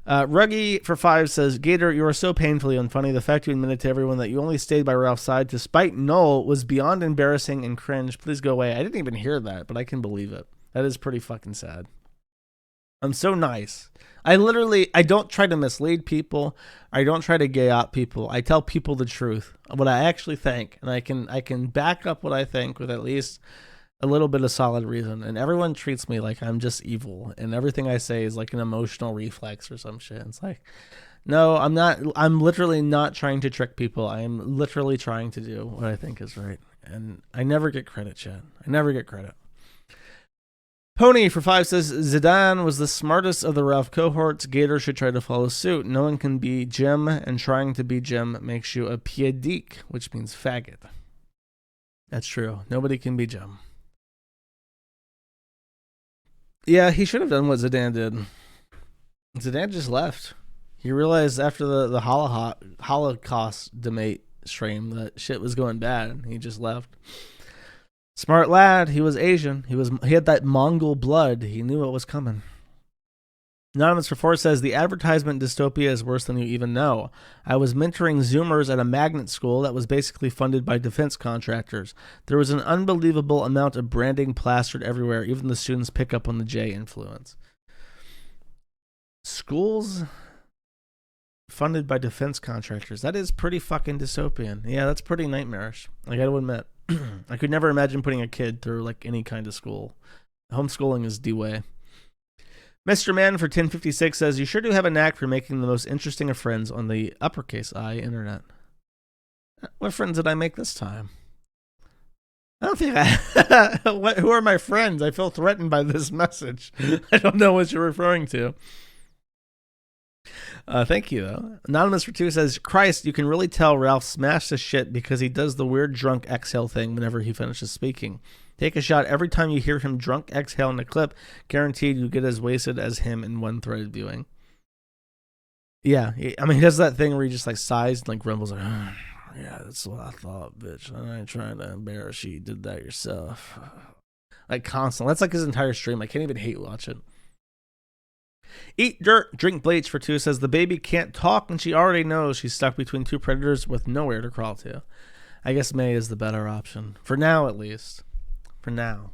Ruggy for 5 says, "Gator, you are so painfully unfunny. The fact you admitted to everyone that you only stayed by Ralph's side to spite Noel was beyond embarrassing and cringe. Please go away." I didn't even hear that, but I can believe it. That is pretty fucking sad. I'm so nice. I don't try to mislead people. I don't try to gay out people. I tell people the truth, what I actually think, and I can back up what I think with at least a little bit of solid reason. And everyone treats me like I'm just evil, and everything I say is like an emotional reflex or some shit. It's like, No, I'm not. I'm literally not trying to trick people. I am literally trying to do what I think is right. And I never get credit, Chad. I never get credit. Pony for 5 says, Zidane was the smartest of the Ralph cohorts. Gator should try to follow suit. No one can be Jim, and trying to be Jim makes you a piedique, which means faggot. That's true. Nobody can be Jim. Yeah, he should have done what Zidane did. Zidane just left. He realized after the Holocaust debate stream that shit was going bad, and he just left. Smart lad. He was Asian. He had that Mongol blood. He knew what was coming. Anonymous for 4 says, the advertisement dystopia is worse than you even know. I was mentoring Zoomers at a magnet school that was basically funded by defense contractors. There was an unbelievable amount of branding plastered everywhere. Even the students pick up on the J influence. Schools funded by defense contractors. That is pretty fucking dystopian. Yeah, that's pretty nightmarish. I gotta admit. I could never imagine putting a kid through like any kind of school. Homeschooling is the way. Mr. Man for 1056 says, you sure do have a knack for making the most interesting of friends on the uppercase I internet. What friends did I make this time? I don't think who are my friends? I feel threatened by this message. I don't know what you're referring to. Thank you, though. Anonymous for 2 says, Christ, you can really tell Ralph smashed the shit because he does the weird drunk exhale thing whenever he finishes speaking. Take a shot every time you hear him drunk exhale in a clip. Guaranteed you get as wasted as him in one threaded viewing. Yeah, he does that thing where he just like sighs and like rumbles like, yeah, that's what I thought, bitch. I ain't trying to embarrass you. You did that yourself. Like constantly. That's like his entire stream. I can't even hate watch it. Eat dirt, drink bleach for 2 says, the baby can't talk and she already knows she's stuck between 2 predators with nowhere to crawl to. I guess May is the better option. For now, at least. For now.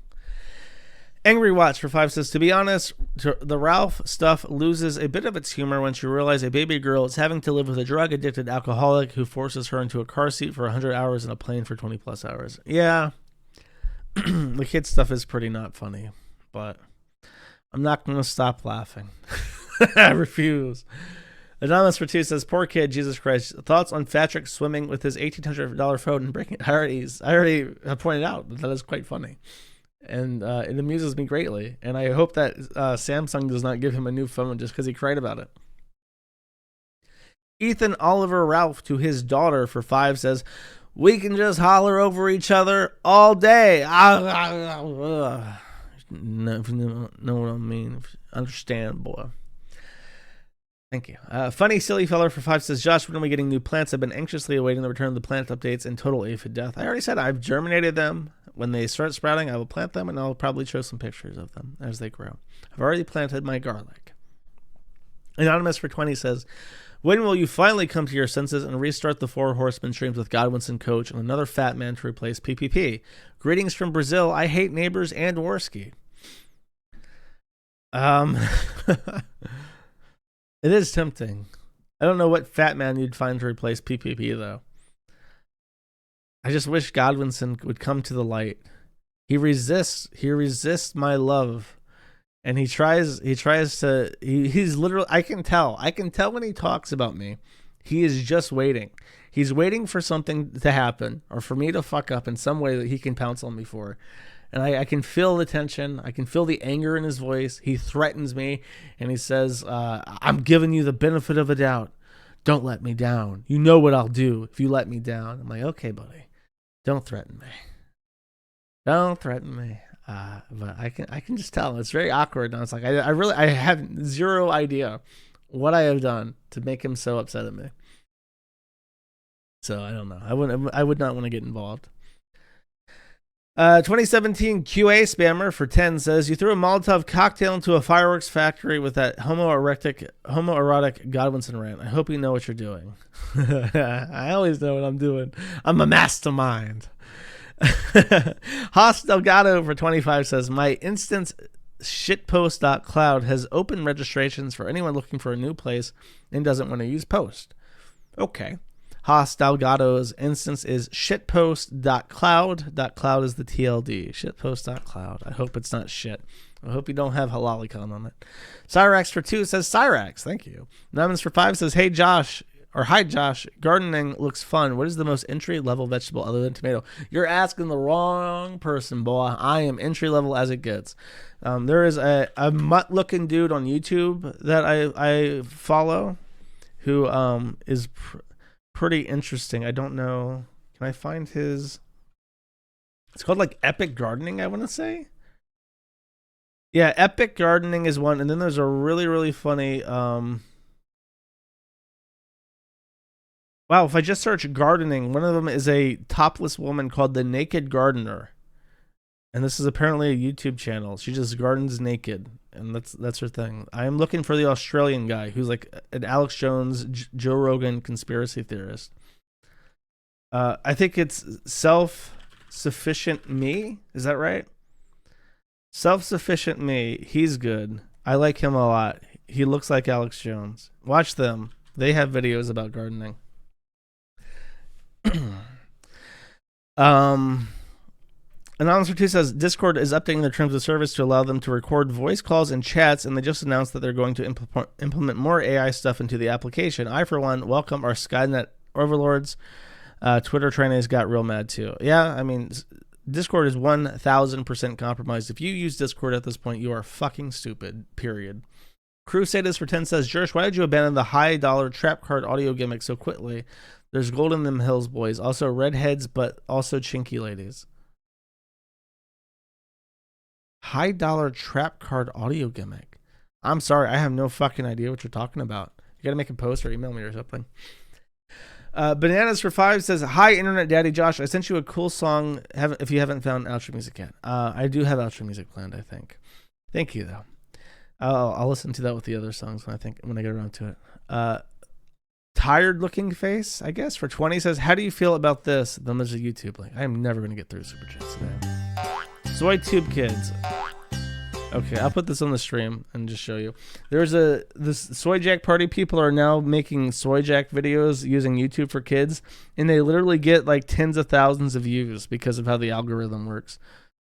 Angry Watch for 5 says, to be honest, the Ralph stuff loses a bit of its humor once you realize a baby girl is having to live with a drug-addicted alcoholic who forces her into a car seat for 100 hours and a plane for 20-plus hours. Yeah. The kid stuff is pretty not funny, but I'm not going to stop laughing. I refuse. Anonymous for 2 says, poor kid, Jesus Christ. Thoughts on Patrick swimming with his $1,800 phone and breaking it? I already pointed out that is quite funny. And it amuses me greatly. And I hope that Samsung does not give him a new phone just because he cried about it. Ethan Oliver Ralph to his daughter for 5 says, we can just holler over each other all day. Know what I mean? Understand, boy. Thank you. Funny silly feller for 5 says, Josh, when are we getting new plants? I've been anxiously awaiting the return of the plant updates and total aphid death. I already said I've germinated them. When they start sprouting, I will plant them and I'll probably show some pictures of them as they grow. I've already planted my garlic. Anonymous for 20 says, when will you finally come to your senses and restart the 4 Horsemen streams with Godwinson Coach and another fat man to replace PPP? Greetings from Brazil. I hate neighbors and Worski. It is tempting. I don't know what fat man you'd find to replace PPP, though. I just wish Godwinson would come to the light. He resists my love. And he's literally, I can tell when he talks about me. He is just waiting. He's waiting for something to happen or for me to fuck up in some way that he can pounce on me for. And I can feel the tension. I can feel the anger in his voice. He threatens me and he says, I'm giving you the benefit of a doubt. Don't let me down. You know what I'll do if you let me down. I'm like, okay, buddy, don't threaten me. Don't threaten me. But I can just tell it's very awkward. And it's like, I have zero idea what I have done to make him so upset at me. So I don't know. I would not want to get involved. 2017 QA spammer for 10 says, you threw a Molotov cocktail into a fireworks factory with that homoerotic Godwinson rant. I hope you know what you're doing. I always know what I'm doing. I'm a mastermind. Haas Delgado for 25 says, my instance shitpost.cloud has open registrations for anyone looking for a new place and doesn't want to use Post. Okay. Haas Delgado's instance is shitpost.cloud. .cloud is the TLD. Shitpost.cloud. I hope it's not shit. I hope you don't have Halalicon on it. Cyrax for 2 says Cyrax. Thank you. Numbers for 5 says, hey, Josh. Or hi, Josh. Gardening looks fun. What is the most entry-level vegetable other than tomato? You're asking the wrong person, boy. I am entry-level as it gets. There is a mutt-looking dude on YouTube that I follow who is pretty interesting. I don't know. Can I find his... It's called like Epic Gardening, I want to say. Yeah, Epic Gardening is one. And then there's a really, really funny... Wow, if I just search gardening, one of them is a topless woman called The Naked Gardener. And this is apparently a YouTube channel. She just gardens naked, and that's her thing. I am looking for the Australian guy who's like an Alex Jones, Joe Rogan conspiracy theorist. I think it's Self-Sufficient Me. Is that right? Self-Sufficient Me. He's good. I like him a lot. He looks like Alex Jones. Watch them. They have videos about gardening. Anonymous 2 says Discord is updating their terms of service to allow them to record voice calls and chats, and they just announced that they're going to implement more AI stuff into the application. I, for one, welcome our Skynet overlords. Twitter trainees got real mad too. Yeah, I mean, Discord is 1,000% compromised. If you use Discord at this point, you are fucking stupid, period. Crusaders for 10 says, Jersh, why did you abandon the high-dollar trap card audio gimmick so quickly? There's gold in them hills, boys. Also redheads, but also chinky ladies. High-dollar trap card audio gimmick. I'm sorry, I have no fucking idea what you're talking about. You gotta make a post or email me or something. Bananas for 5 says, hi, Internet Daddy Josh. I sent you a cool song if you haven't found outro music yet. I do have outro music planned, I think. Thank you, though. I'll listen to that with the other songs when I get around to it. Tired looking face, I guess, for 20 says, how do you feel about this? Then there's a YouTube link. I am never going to get through Super Chats today. Soytube Kids. Okay, I'll put this on the stream and just show you. This Soyjack party people are now making Soyjack videos using YouTube for Kids, and they literally get like tens of thousands of views because of how the algorithm works.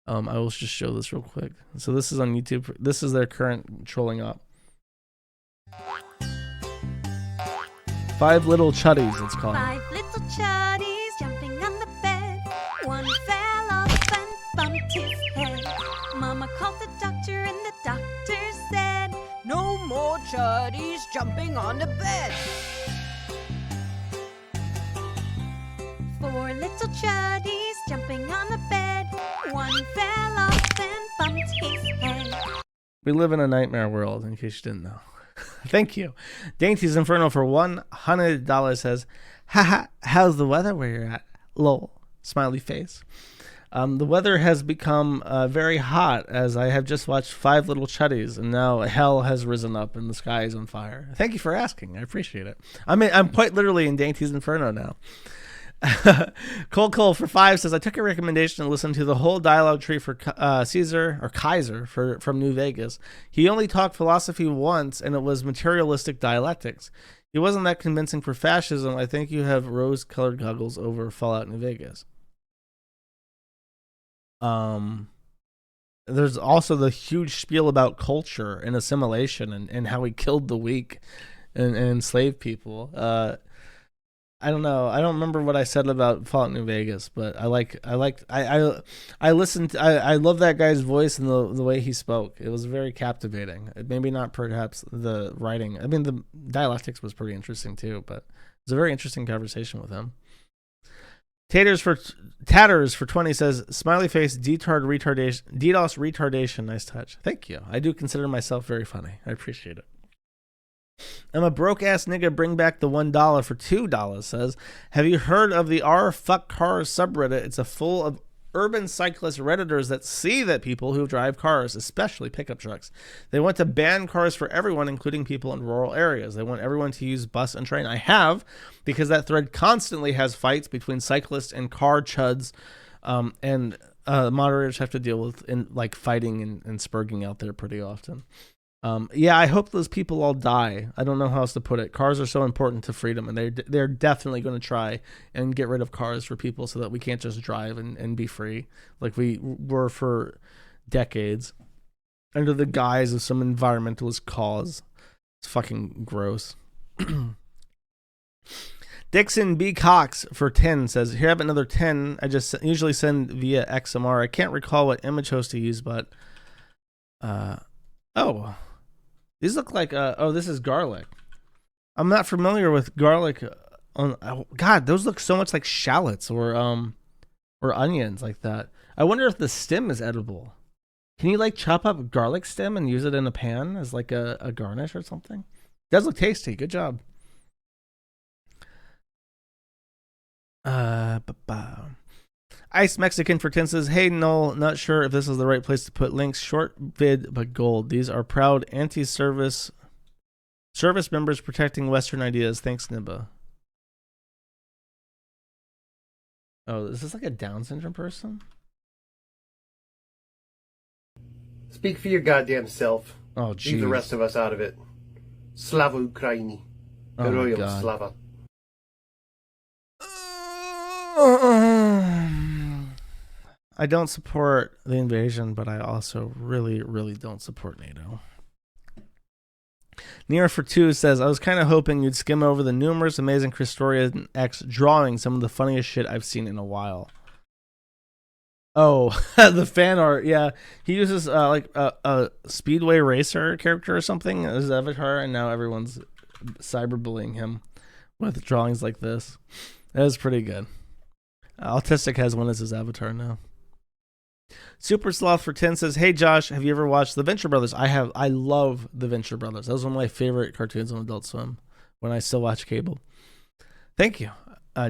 I will just show this real quick. So this is on YouTube. This is their current trolling up. 5 Little Chuddies, it's called. 5 little chuddies jumping on the bed. One fell off and bumped his head. Mama called the doctor and the doctor said, no more chuddies jumping on the bed. 4 little chuddies jumping on the bed. One fell off and bumped his head. We live in a nightmare world, in case you didn't know. Thank you. Dainty's Inferno for $100 says, haha, how's the weather where you're at? Lol. Smiley face. The weather has become very hot, as I have just watched 5 Little Chuddies, and now hell has risen up and the sky is on fire. Thank you for asking. I appreciate it. I mean, I'm quite literally in Dainty's Inferno now. Cole for 5 says, I took a recommendation and listened to the whole dialogue tree for Kaiser from New Vegas. He only talked philosophy once, and it was materialistic dialectics. He wasn't that convincing for fascism. I think you have rose-colored goggles over Fallout New Vegas. There's also the huge spiel about culture and assimilation and how he killed the weak and enslaved people. I don't know. I don't remember what I said about Fallout New Vegas, but I listened. I love that guy's voice and the way he spoke. It was very captivating. Maybe not perhaps the writing. I mean, the dialectics was pretty interesting too, but it was a very interesting conversation with him. Tatters for 20 says, smiley face, DDoS retardation. Nice touch. Thank you. I do consider myself very funny. I appreciate it. I'm a broke ass nigga. Bring back the $1 for $2 says, have you heard of the Fuck Cars subreddit? It's a full of urban cyclist redditors that see that people who drive cars, especially pickup trucks, they want to ban cars for everyone, including people in rural areas. They want everyone to use bus and train. I have, because that thread constantly has fights between cyclists and car chuds, and moderators have to deal with fighting and spurging out there pretty often. Yeah, I hope those people all die. I don't know how else to put it. Cars are so important to freedom, and they're definitely going to try and get rid of cars for people so that we can't just drive and be free like we were for decades. under the guise of some environmentalist cause. It's fucking gross. Dixon B. Cox for 10 says, here I have another 10. I just usually send via XMR. I can't recall what image host to use, but oh, these look like oh, this is garlic. I'm not familiar with garlic. God, those look so much like shallots or onions like that. I wonder if the stem is edible. Can you like chop up garlic stem and use it in a pan as like a garnish or something? It does look tasty. Good job. Ice Mexican for 10 says, hey Noel, not sure if this is the right place to put links. Short vid but gold. These are proud anti-service service members protecting Western ideas. Thanks, Nibba. Oh, is this like a Down syndrome person? Speak for your goddamn self. Oh, jeez. Leave the rest of us out of it. Slava Ukraini. Heroyam Slava. I don't support the invasion, but I also really, really don't support NATO. Nira for 2 says, I was kind of hoping you'd skim over the numerous amazing Christorian X drawing some of the funniest shit I've seen in a while. Oh, the fan art. Yeah, he uses like a Speedway Racer character or something as avatar, and now everyone's cyberbullying him with drawings like this. That is pretty good. Autistic has one as his avatar now. Super Sloth for 10 says, hey Josh, have you ever watched The Venture Brothers? I have. I love The Venture Brothers. That was one of my favorite cartoons on Adult Swim when I still watch cable. Thank you.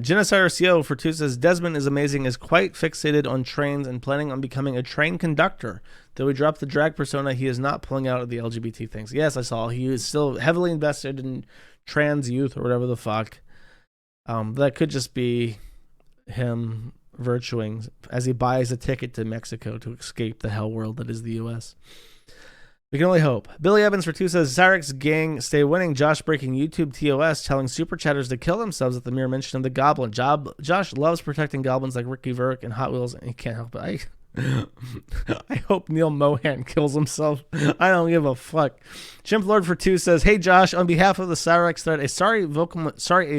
Genocide CO for 2 says, Desmond is amazing, is quite fixated on trains and planning on becoming a train conductor. Though he dropped the drag persona, he is not pulling out of the LGBT things. Yes, I saw. He is still heavily invested in trans youth or whatever the fuck. That could just be him virtuing as he buys a ticket to Mexico to escape the hell world that is the U.S. We can only hope. Billy Evans for 2 says, Cyrix gang stay winning. Josh breaking YouTube TOS, telling super chatters to kill themselves at the mere mention of the goblin. Josh loves protecting goblins like Ricky Verk and Hot Wheels, and he can't help it. I hope Neil Mohan kills himself. I don't give a fuck. Chimp Lord for 2 says, hey Josh, on behalf of the Cyrix thread, a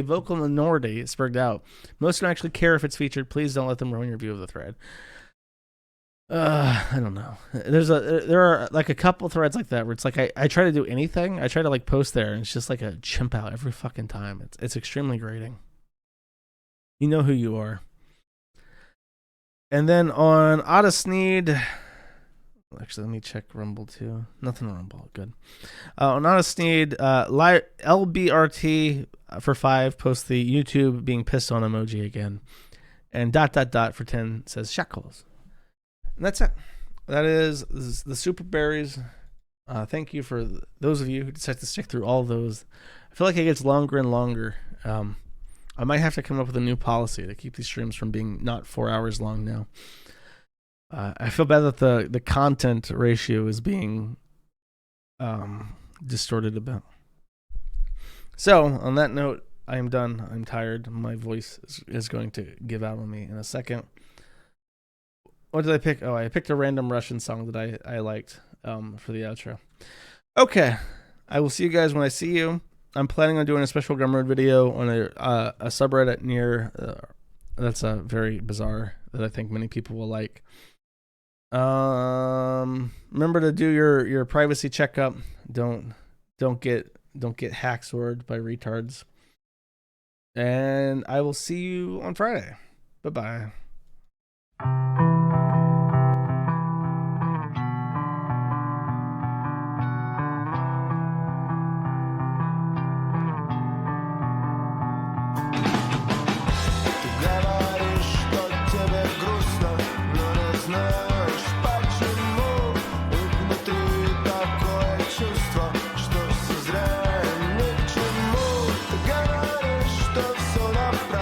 vocal minority spurred out. Most don't actually care if it's featured. Please don't let them ruin your view of the thread. I don't know. There are like a couple threads like that where it's like I try to do anything. I try to like post there and it's just like a chimp out every fucking time. It's extremely grating. You know who you are. And then on Otisneed, actually let me check Rumble too. Nothing on Rumble. Good. On Otisneed, LBRT for 5 posts the YouTube being pissed on emoji again. And ... for 10 says shackles. And that's it. That is the super berries. Thank you for those of you who decide to stick through all those. I feel like it gets longer and longer. I might have to come up with a new policy to keep these streams from being not 4 hours long now. I feel bad that the content ratio is being distorted a bit. So, on that note, I am done. I'm tired. My voice is going to give out on me in a second. What did I pick? Oh, I picked a random Russian song that I liked for the outro. Okay. I will see you guys when I see you. I'm planning on doing a special Gumroad video on a subreddit near that's very bizarre that I think many people will like. Remember to do your privacy checkup. Don't get hacksorted by retards. And I will see you on Friday. Bye-bye. Что все зря, ни к чему. Ты говоришь, что все напрасно.